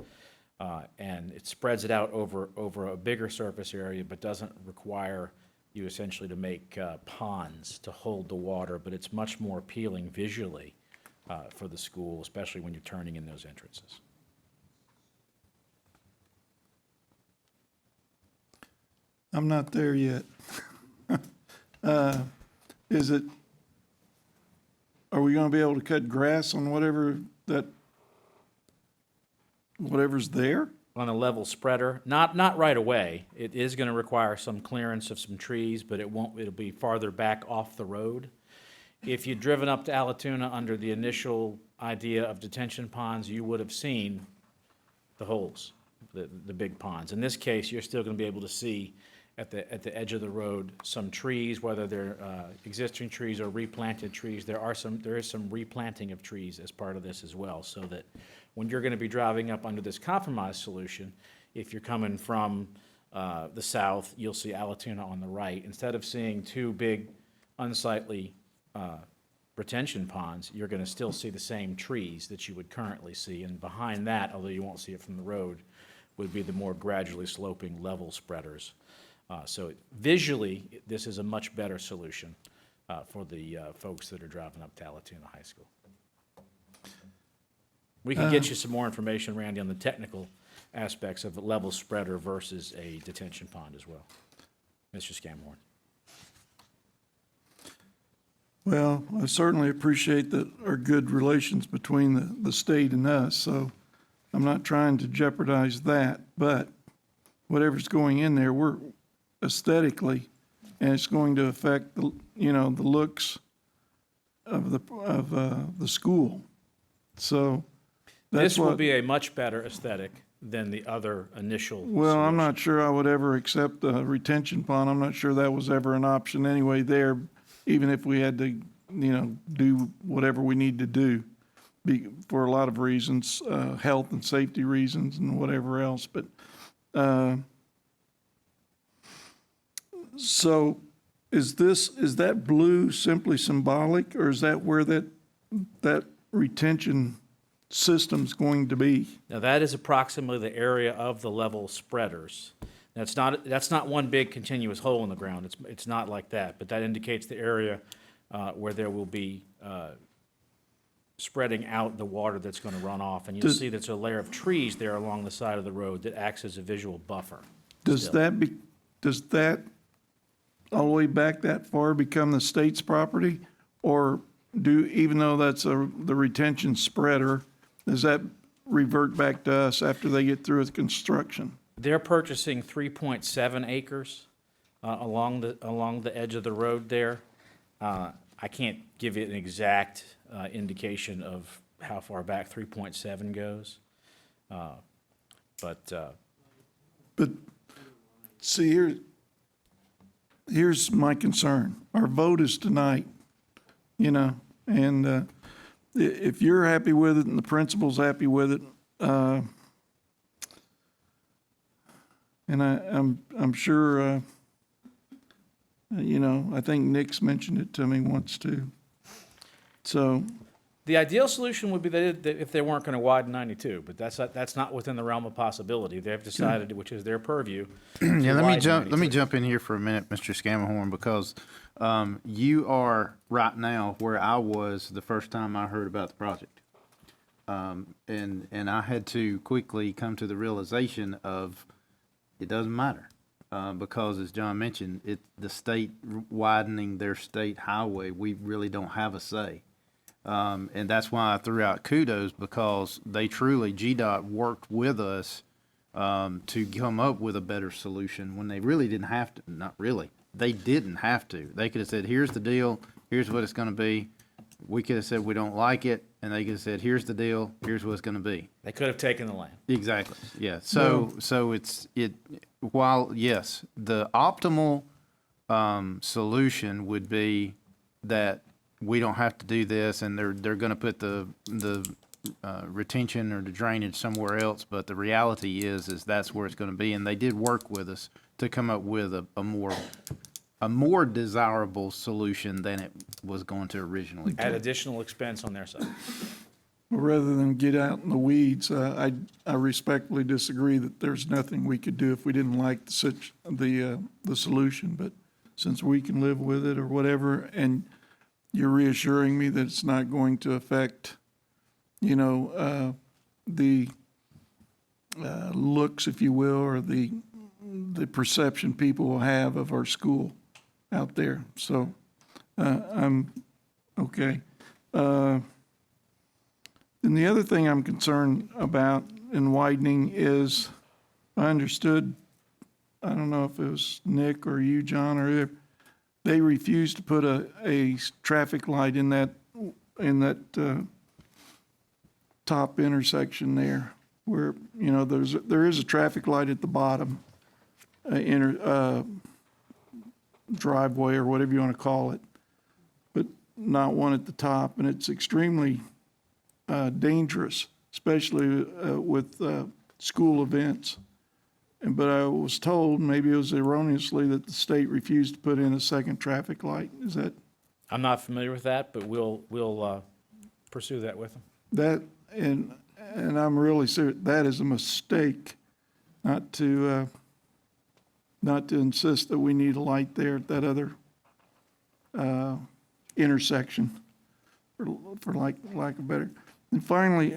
And it spreads it out over a bigger surface area, but doesn't require you essentially to make ponds to hold the water, but it's much more appealing visually for the school, especially when you're turning in those entrances. I'm not there yet. Are we going to be able to cut grass on whatever's there? On a level spreader, not right away. It is going to require some clearance of some trees, but it'll be farther back off the road. If you'd driven up to Alatoona under the initial idea of detention ponds, you would have seen the holes, the big ponds. In this case, you're still going to be able to see at the edge of the road some trees, whether they're existing trees or replanted trees. There is some replanting of trees as part of this as well, so that when you're going to be driving up under this compromise solution, if you're coming from the south, you'll see Alatoona on the right. Instead of seeing two big unsightly retention ponds, you're going to still see the same trees that you would currently see. And behind that, although you won't see it from the road, would be the more gradually sloping level spreaders. So visually, this is a much better solution for the folks that are driving up to Alatoona High School. We can get you some more information, Randy, on the technical aspects of a level spreader versus a detention pond as well. Mr. Scamhorn. Well, I certainly appreciate our good relations between the state and us, so I'm not trying to jeopardize that, but whatever's going in there, we're aesthetically, and it's going to affect the looks of the school. So that's This will what. be a much better aesthetic than the other initial Well, I'm solution. not sure I would ever accept a retention pond. I'm not sure that was ever an option anyway there, even if we had to, do whatever we need to do for a lot of reasons, health and safety reasons and whatever else. But, so is that blue simply symbolic, or is that where that retention system's going to be? Now, that is approximately the area of the level spreaders. That's not one big continuous hole in the ground. It's not like that, but that indicates the area where there will be spreading out the water that's going to run off. And you'll see there's a layer of trees there along the side of the road that acts as a visual buffer. Does that all the way back that far become the state's property? Or even though that's the retention spreader, does that revert back to us after they get through with construction? They're purchasing 3.7 acres along the edge of the road there. I can't give you an exact indication of how far back 3.7 goes, but see, here's my concern. Our vote is tonight, and if you're happy with it and the principal's happy with it, and I'm sure, I think Nick's mentioned it to me once too. So the ideal solution would be that if they weren't going to widen 92, but that's not within the realm of possibility. They've decided, which is their purview. Yeah, let me jump in here for a minute, Mr. Scamahorn, because you are right now where I was the first time I heard about the project, and I had to quickly come to the realization of it doesn't matter. Because as John mentioned, the state widening their state highway, we really don't have a say. And that's why I threw out kudos, because they truly, GDOT worked with us to come up with a better solution when they really didn't have to. Not really. They didn't have to. They could have said, here's the deal, here's what it's going to be. We could have said, we don't like it, and they could have said, here's the deal, here's what it's going to be. They could have taken the land. Exactly, yeah. So while, yes, the optimal solution would be that we don't have to do this, and they're going to put the retention or the drainage somewhere else, but the reality is that's where it's going to be, and they did work with us to come up with a more desirable solution than it was going to originally be. At additional expense on their side. rather than get out in the weeds, I respectfully disagree that there's nothing we could do if we didn't like the solution. But since we can live with it or whatever, and you're reassuring me that it's not going to affect, the looks, if you will, or the perception people will have of our school out there. So I'm okay. And the other thing I'm concerned about in widening is, I understood, I don't know if it was Nick or you, John, or whoever, they refused to put a traffic light in that top intersection there, where there is a traffic light at the bottom, driveway or whatever you want to call it, but not one at the top, and it's extremely dangerous, especially with school events. But I was told, maybe it was erroneously, that the state refused to put in a second traffic light. Is that? I'm not familiar with that, but we'll pursue that with them. That, and I'm really serious, that is a mistake, not to insist that we need a light there at that other intersection, for lack of better. And finally,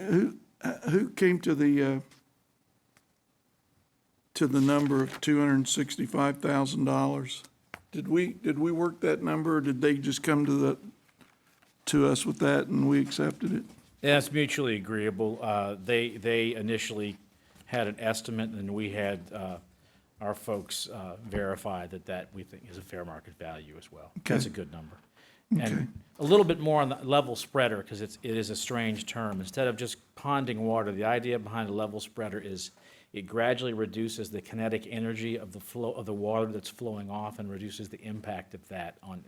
who came to the to the number of $265,000. Did we work that number, or did they just come to us with that and we accepted it? Yeah, it's mutually agreeable. They initially had an estimate, and we had our folks verify that we think is a fair market value as well. That's a good number. And a little bit more on the level spreader, because it is a strange term. Instead of just ponding water, the idea behind a level spreader is it gradually reduces the kinetic energy of the flow of the water that's flowing off and reduces the impact of that on,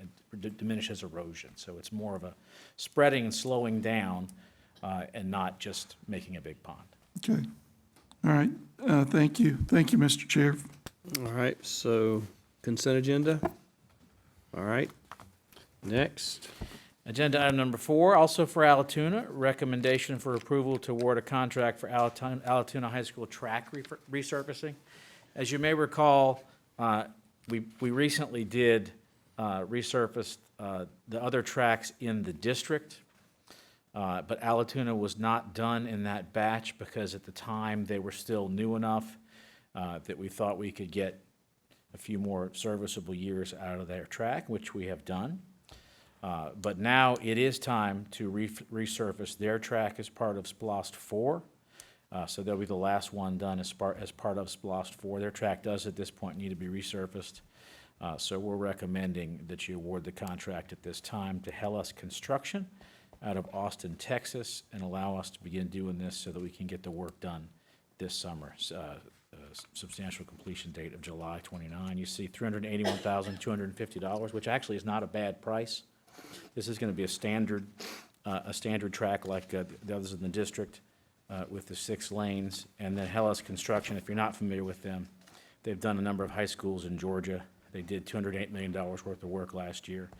diminishes erosion. So it's more of a spreading and slowing down and not just making a big pond. Okay. All right. Thank you. Thank you, Mr. Chair. All right, so consent agenda. All right. Next. Agenda item number 4, also for Allatoona, recommendation for approval to award a contract for Allatoona High School track resurfacing. As you may recall, we recently did resurface the other tracks in the district, but Allatoona was not done in that batch because at the time they were still new enough that we thought we could get a few more serviceable years out of their track, which we have done. But now it is time to resurface their track as part of SPLOST 4. So they'll be the last one done as part of SPLOST 4. Their track does at this point need to be resurfaced. So we're recommending that you award the contract at this time to Hellas Construction out of Austin, Texas, and allow us to begin doing this so that we can get the work done this summer. Substantial completion date of July 29. You see $381,250, which actually is not a bad price. This is going to be a standard track like the others in the district with the 6 lanes. And then Hellas Construction, if you're not familiar with them, they've done a number of high schools in Georgia. They did $208 million worth of work last year.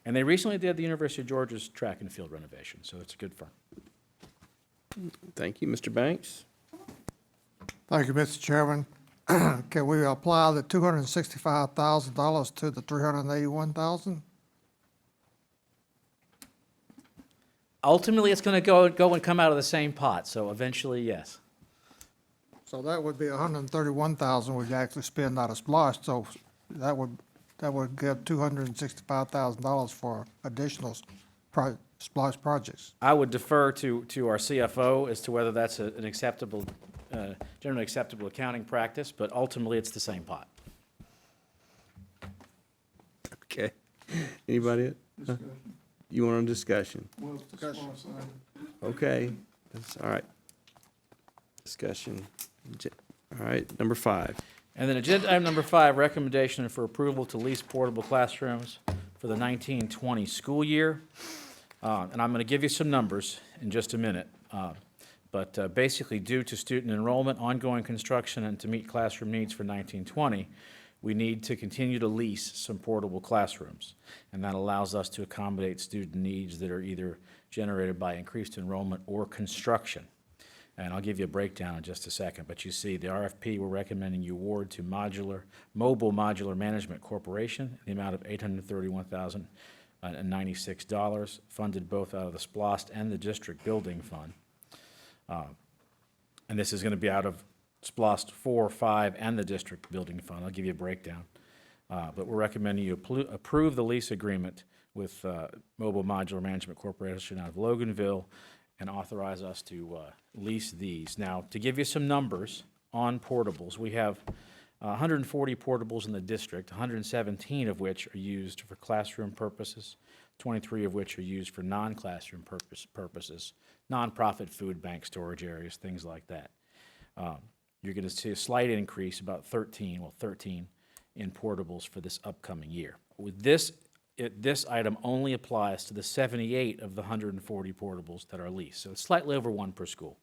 And they recently did the University of Georgia's track and field renovation, so it's a good firm. Thank you. Mr. Banks? Thank you, Mr. Chairman. Can we apply the $265,000 to the $381,000? Ultimately, it's going to go and come out of the same pot, so eventually, yes. So that would be $131,000 we'd actually spend out of SPLOST, so that would give $265,000 for additional SPLOST projects. I would defer to our CFO as to whether that's an acceptable, generally acceptable accounting practice, but ultimately, it's the same pot. Okay. Anybody? You want a discussion? Well, it's the SPLOST side. Okay. That's all right. Discussion. All right, number 5. And then agenda item number 5, recommendation for approval to lease portable classrooms for the 1920 school year. And I'm going to give you some numbers in just a minute. But basically, due to student enrollment, ongoing construction, and to meet classroom needs for 1920, we need to continue to lease some portable classrooms. And that allows us to accommodate student needs that are either generated by increased enrollment or construction. And I'll give you a breakdown in just a second, but you see the RFP we're recommending you award to Mobile Modular Management Corporation in the amount of $831,096, funded both out of the SPLOST and the District Building Fund. And this is going to be out of SPLOST 4, 5, and the District Building Fund. I'll give you a breakdown. But we're recommending you approve the lease agreement with Mobile Modular Management Corporation out of Loganville and authorize us to lease these. Now, to give you some numbers on portables, we have 140 portables in the district, 117 of which are used for classroom purposes, 23 of which are used for non-classroom purposes, nonprofit food bank storage areas, things like that. You're going to see a slight increase, about 13 in portables for this upcoming year. With this item only applies to the 78 of the 140 portables that are leased. So it's slightly over 1 per school.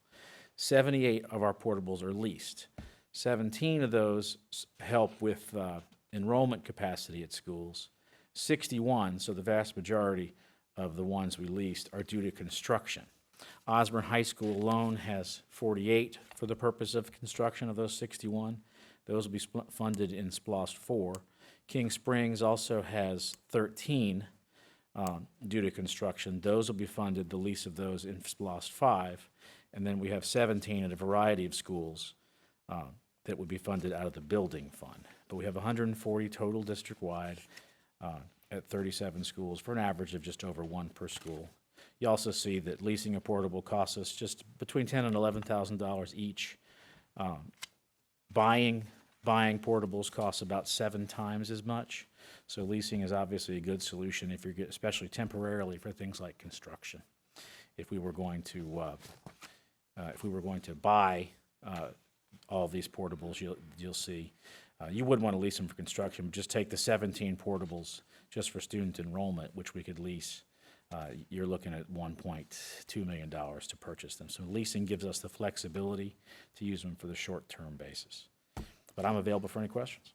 78 of our portables are leased. 17 of those help with enrollment capacity at schools. 61, so the vast majority of the ones we leased, are due to construction. Osborne High School alone has 48 for the purpose of construction of those 61. Those will be funded in SPLOST 4. King Springs also has 13 due to construction. Those will be funded, the lease of those, in SPLOST 5. And then we have 17 at a variety of schools that would be funded out of the building fund. But we have 140 total district-wide at 37 schools for an average of just over one per school. You also see that leasing a portable costs us just between $10,000 and $11,000 each. Buying portables costs about 7 times as much. So leasing is obviously a good solution if you're, especially temporarily for things like construction. If we were going to buy all of these portables, you'll see. You wouldn't want to lease them for construction, but just take the 17 portables just for student enrollment, which we could lease. You're looking at $1.2 million to purchase them. So leasing gives us the flexibility to use them for the short-term basis. But I'm available for any questions.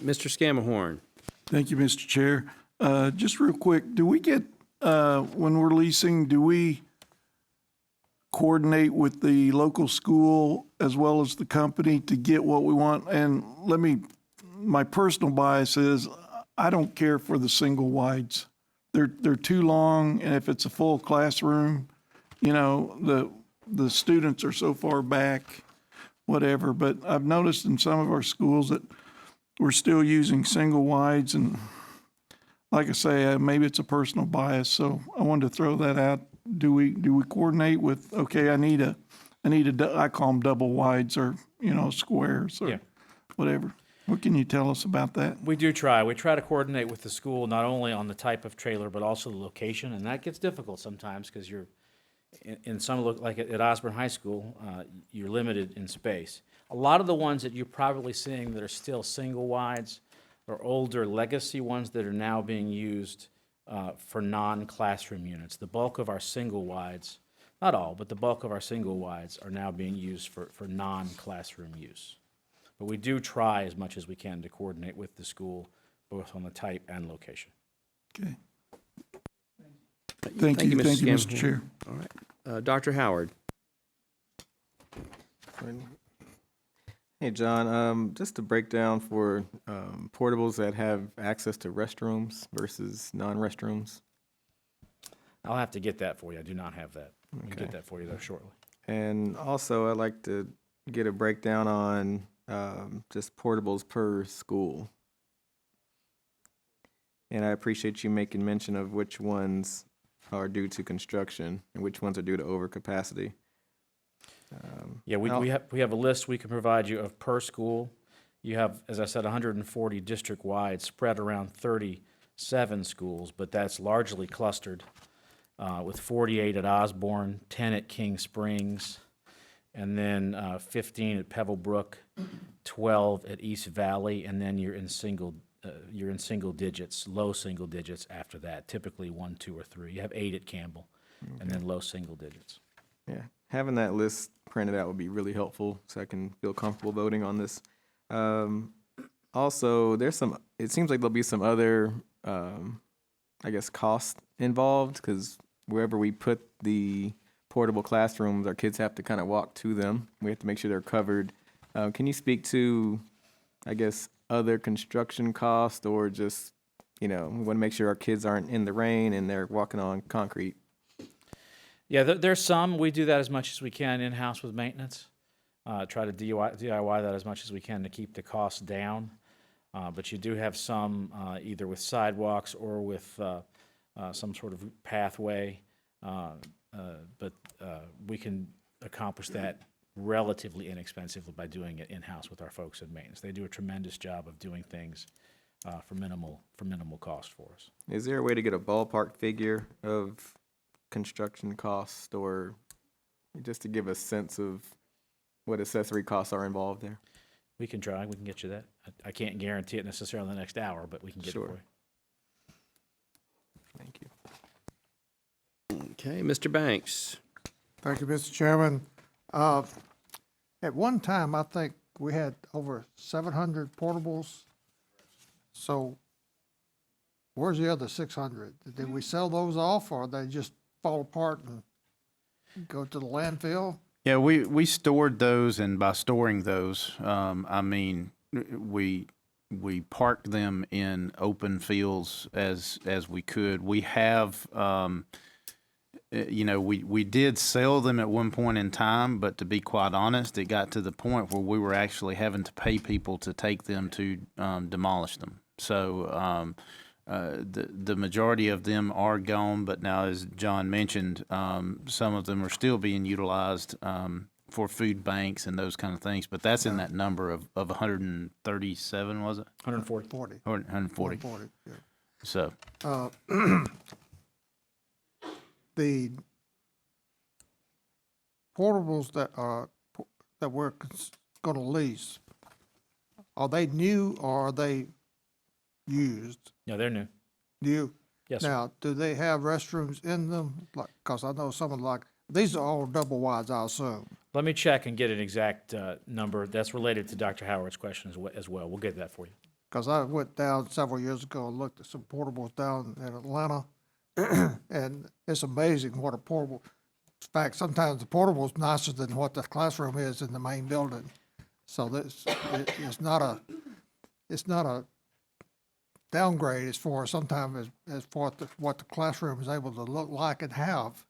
Mr. Scamahorn. Thank you, Mr. Chair. Just real quick, do we get, when we're leasing, do we coordinate with the local school as well as the company to get what we want? And my personal bias is I don't care for the single wides. They're too long, and if it's a full classroom, the students are so far back, whatever. But I've noticed in some of our schools that we're still using single wides, and like I say, maybe it's a personal bias, so I wanted to throw that out. Do we coordinate with, okay, I call them double wides or, squares or whatever. What can you tell us about that? We do try. We try to coordinate with the school, not only on the type of trailer, but also the location, and that gets difficult sometimes because you're, in some, like at Osborne High School, you're limited in space. A lot of the ones that you're probably seeing that are still single wides are older legacy ones that are now being used for non-classroom units. The bulk of our single wides, not all, but the bulk of our single wides are now being used for non-classroom use. But we do try as much as we can to coordinate with the school, both on the type and location. Okay. Thank you, Mr. Chair. All right. Dr. Howard. Hey, John, just a breakdown for portables that have access to restrooms versus non-restrooms. I'll have to get that for you. I do not have that. I'll get that for you, though, shortly. And also, I'd like to get a breakdown on just portables per school. And I appreciate you making mention of which ones are due to construction and which ones are due to overcapacity. We have a list we can provide you of per school. You have, as I said, 140 district-wide spread around 37 schools, but that's largely clustered with 48 at Osborne, 10 at King Springs, and then 15 at Pebblebrook, 12 at East Valley, and then you're in single digits, low single digits after that, typically 1, 2, or 3. You have 8 at Campbell, and then low single digits. Yeah, having that list printed out would be really helpful so I can feel comfortable voting on this. Also, it seems like there'll be some other, cost involved because wherever we put the portable classrooms, our kids have to kind of walk to them. We have to make sure they're covered. Can you speak to, other construction costs or just, we want to make sure our kids aren't in the rain and they're walking on concrete? Yeah, there's some. We do that as much as we can in-house with maintenance. Try to DIY that as much as we can to keep the costs down. But you do have some either with sidewalks or with some sort of pathway. But we can accomplish that relatively inexpensively by doing it in-house with our folks in maintenance. They do a tremendous job of doing things for minimal cost for us. Is there a way to get a ballpark figure of construction costs or just to give a sense of what accessory costs are involved there? We can try. We can get you that. I can't guarantee it necessarily in the next hour, but we can get it for you. Thank you. Okay, Mr. Banks. Thank you, Mr. Chairman. At one time, I think we had over 700 portables. So where's the other 600? Did we sell those off or they just fall apart and go to the landfill? Yeah, we stored those, and by storing those, we parked them in open fields as we could. We have you know, we did sell them at one point in time, but to be quite honest, it got to the point where we were actually having to pay people to take them to demolish them. So the majority of them are gone, but now, as John mentioned, some of them are still being utilized for food banks and those kind of things. But that's in that number of 137, was it? 140. 140. 140, yeah. So. The portables that we're going to lease, are they new or are they used? No, they're new. New? Yes, sir. Now, do they have restrooms in them? Like, because I know some of these are all double wides, I assume. Let me check and get an exact number. That's related to Dr. Howard's question as well. We'll get that for you. Because I went down several years ago and looked at some portables down in Atlanta, and it's amazing what a portable. In fact, sometimes the portable is nicer than what the classroom is in the main building. So it's not a downgrade as far as sometimes as far as what the classroom is able to look like and have.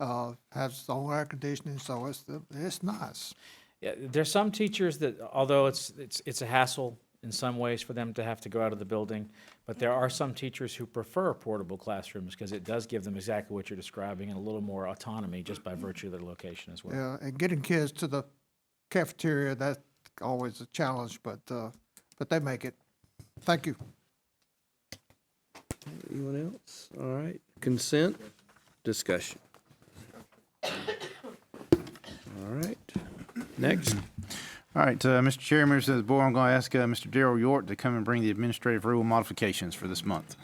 Has its own air conditioning, so it's nice. Yeah, there's some teachers that, although it's a hassle in some ways for them to have to go out of the building, but there are some teachers who prefer portable classrooms because it does give them exactly what you're describing and a little more autonomy just by virtue of their location as well. Yeah, and getting kids to the cafeteria, that's always a challenge, but they make it. Thank you. Anyone else? All right. Consent, discussion. All right. Next. All right, Mr. Chair, members of the board, I'm going to ask Mr. Darrell York to come and bring the administrative rule modifications for this month.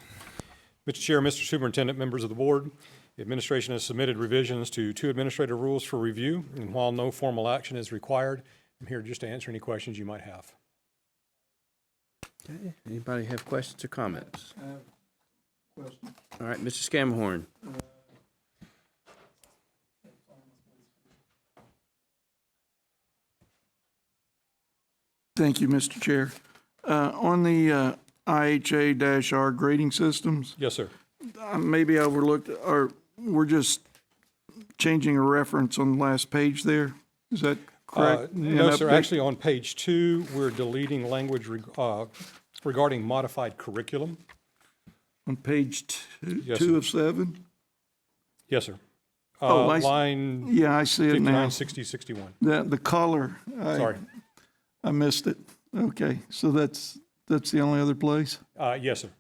Mr. Chair, Mr. Superintendent, members of the board, the administration has submitted revisions to 2 administrative rules for review, and while no formal action is required, I'm here just to answer any questions you might have. Okay. Anybody have questions or comments? All right, Mr. Scamhorn. Thank you, Mr. Chair. On the IHA-R grading systems, Yes, sir. maybe I overlooked, or we're just changing a reference on the last page there. Is that correct? No, sir. Actually, on page 2, we're deleting language regarding modified curriculum. On page Yes, two sir. of 7? Yes, sir. I see it now. 59, 60, 61. The color. Sorry. I missed it. Okay, so that's the only other place? Yes, sir.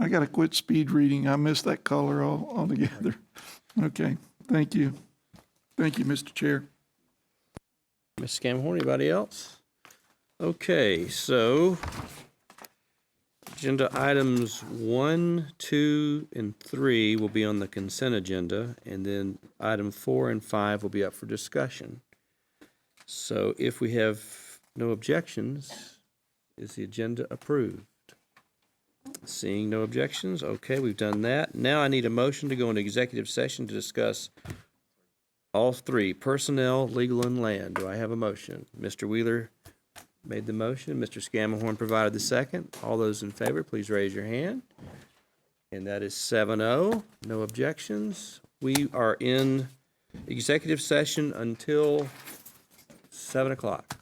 I got to quit speed reading. I missed that color altogether. Okay, thank you. Thank you, Mr. Chair. Ms. Scamhorn, anybody else? Okay, so agenda items 1, 2, and 3 will be on the consent agenda, and then item 4 and 5 will be up for discussion. So if we have no objections, is the agenda approved? Seeing no objections, okay, we've done that. Now I need a motion to go into executive session to discuss all 3, personnel, legal, and land. Do I have a motion? Mr. Wheeler made the motion. Mr. Scamahorn provided the second. All those in favor, please raise your hand. And that is 7-0. No objections. We are in executive session until 7 o'clock.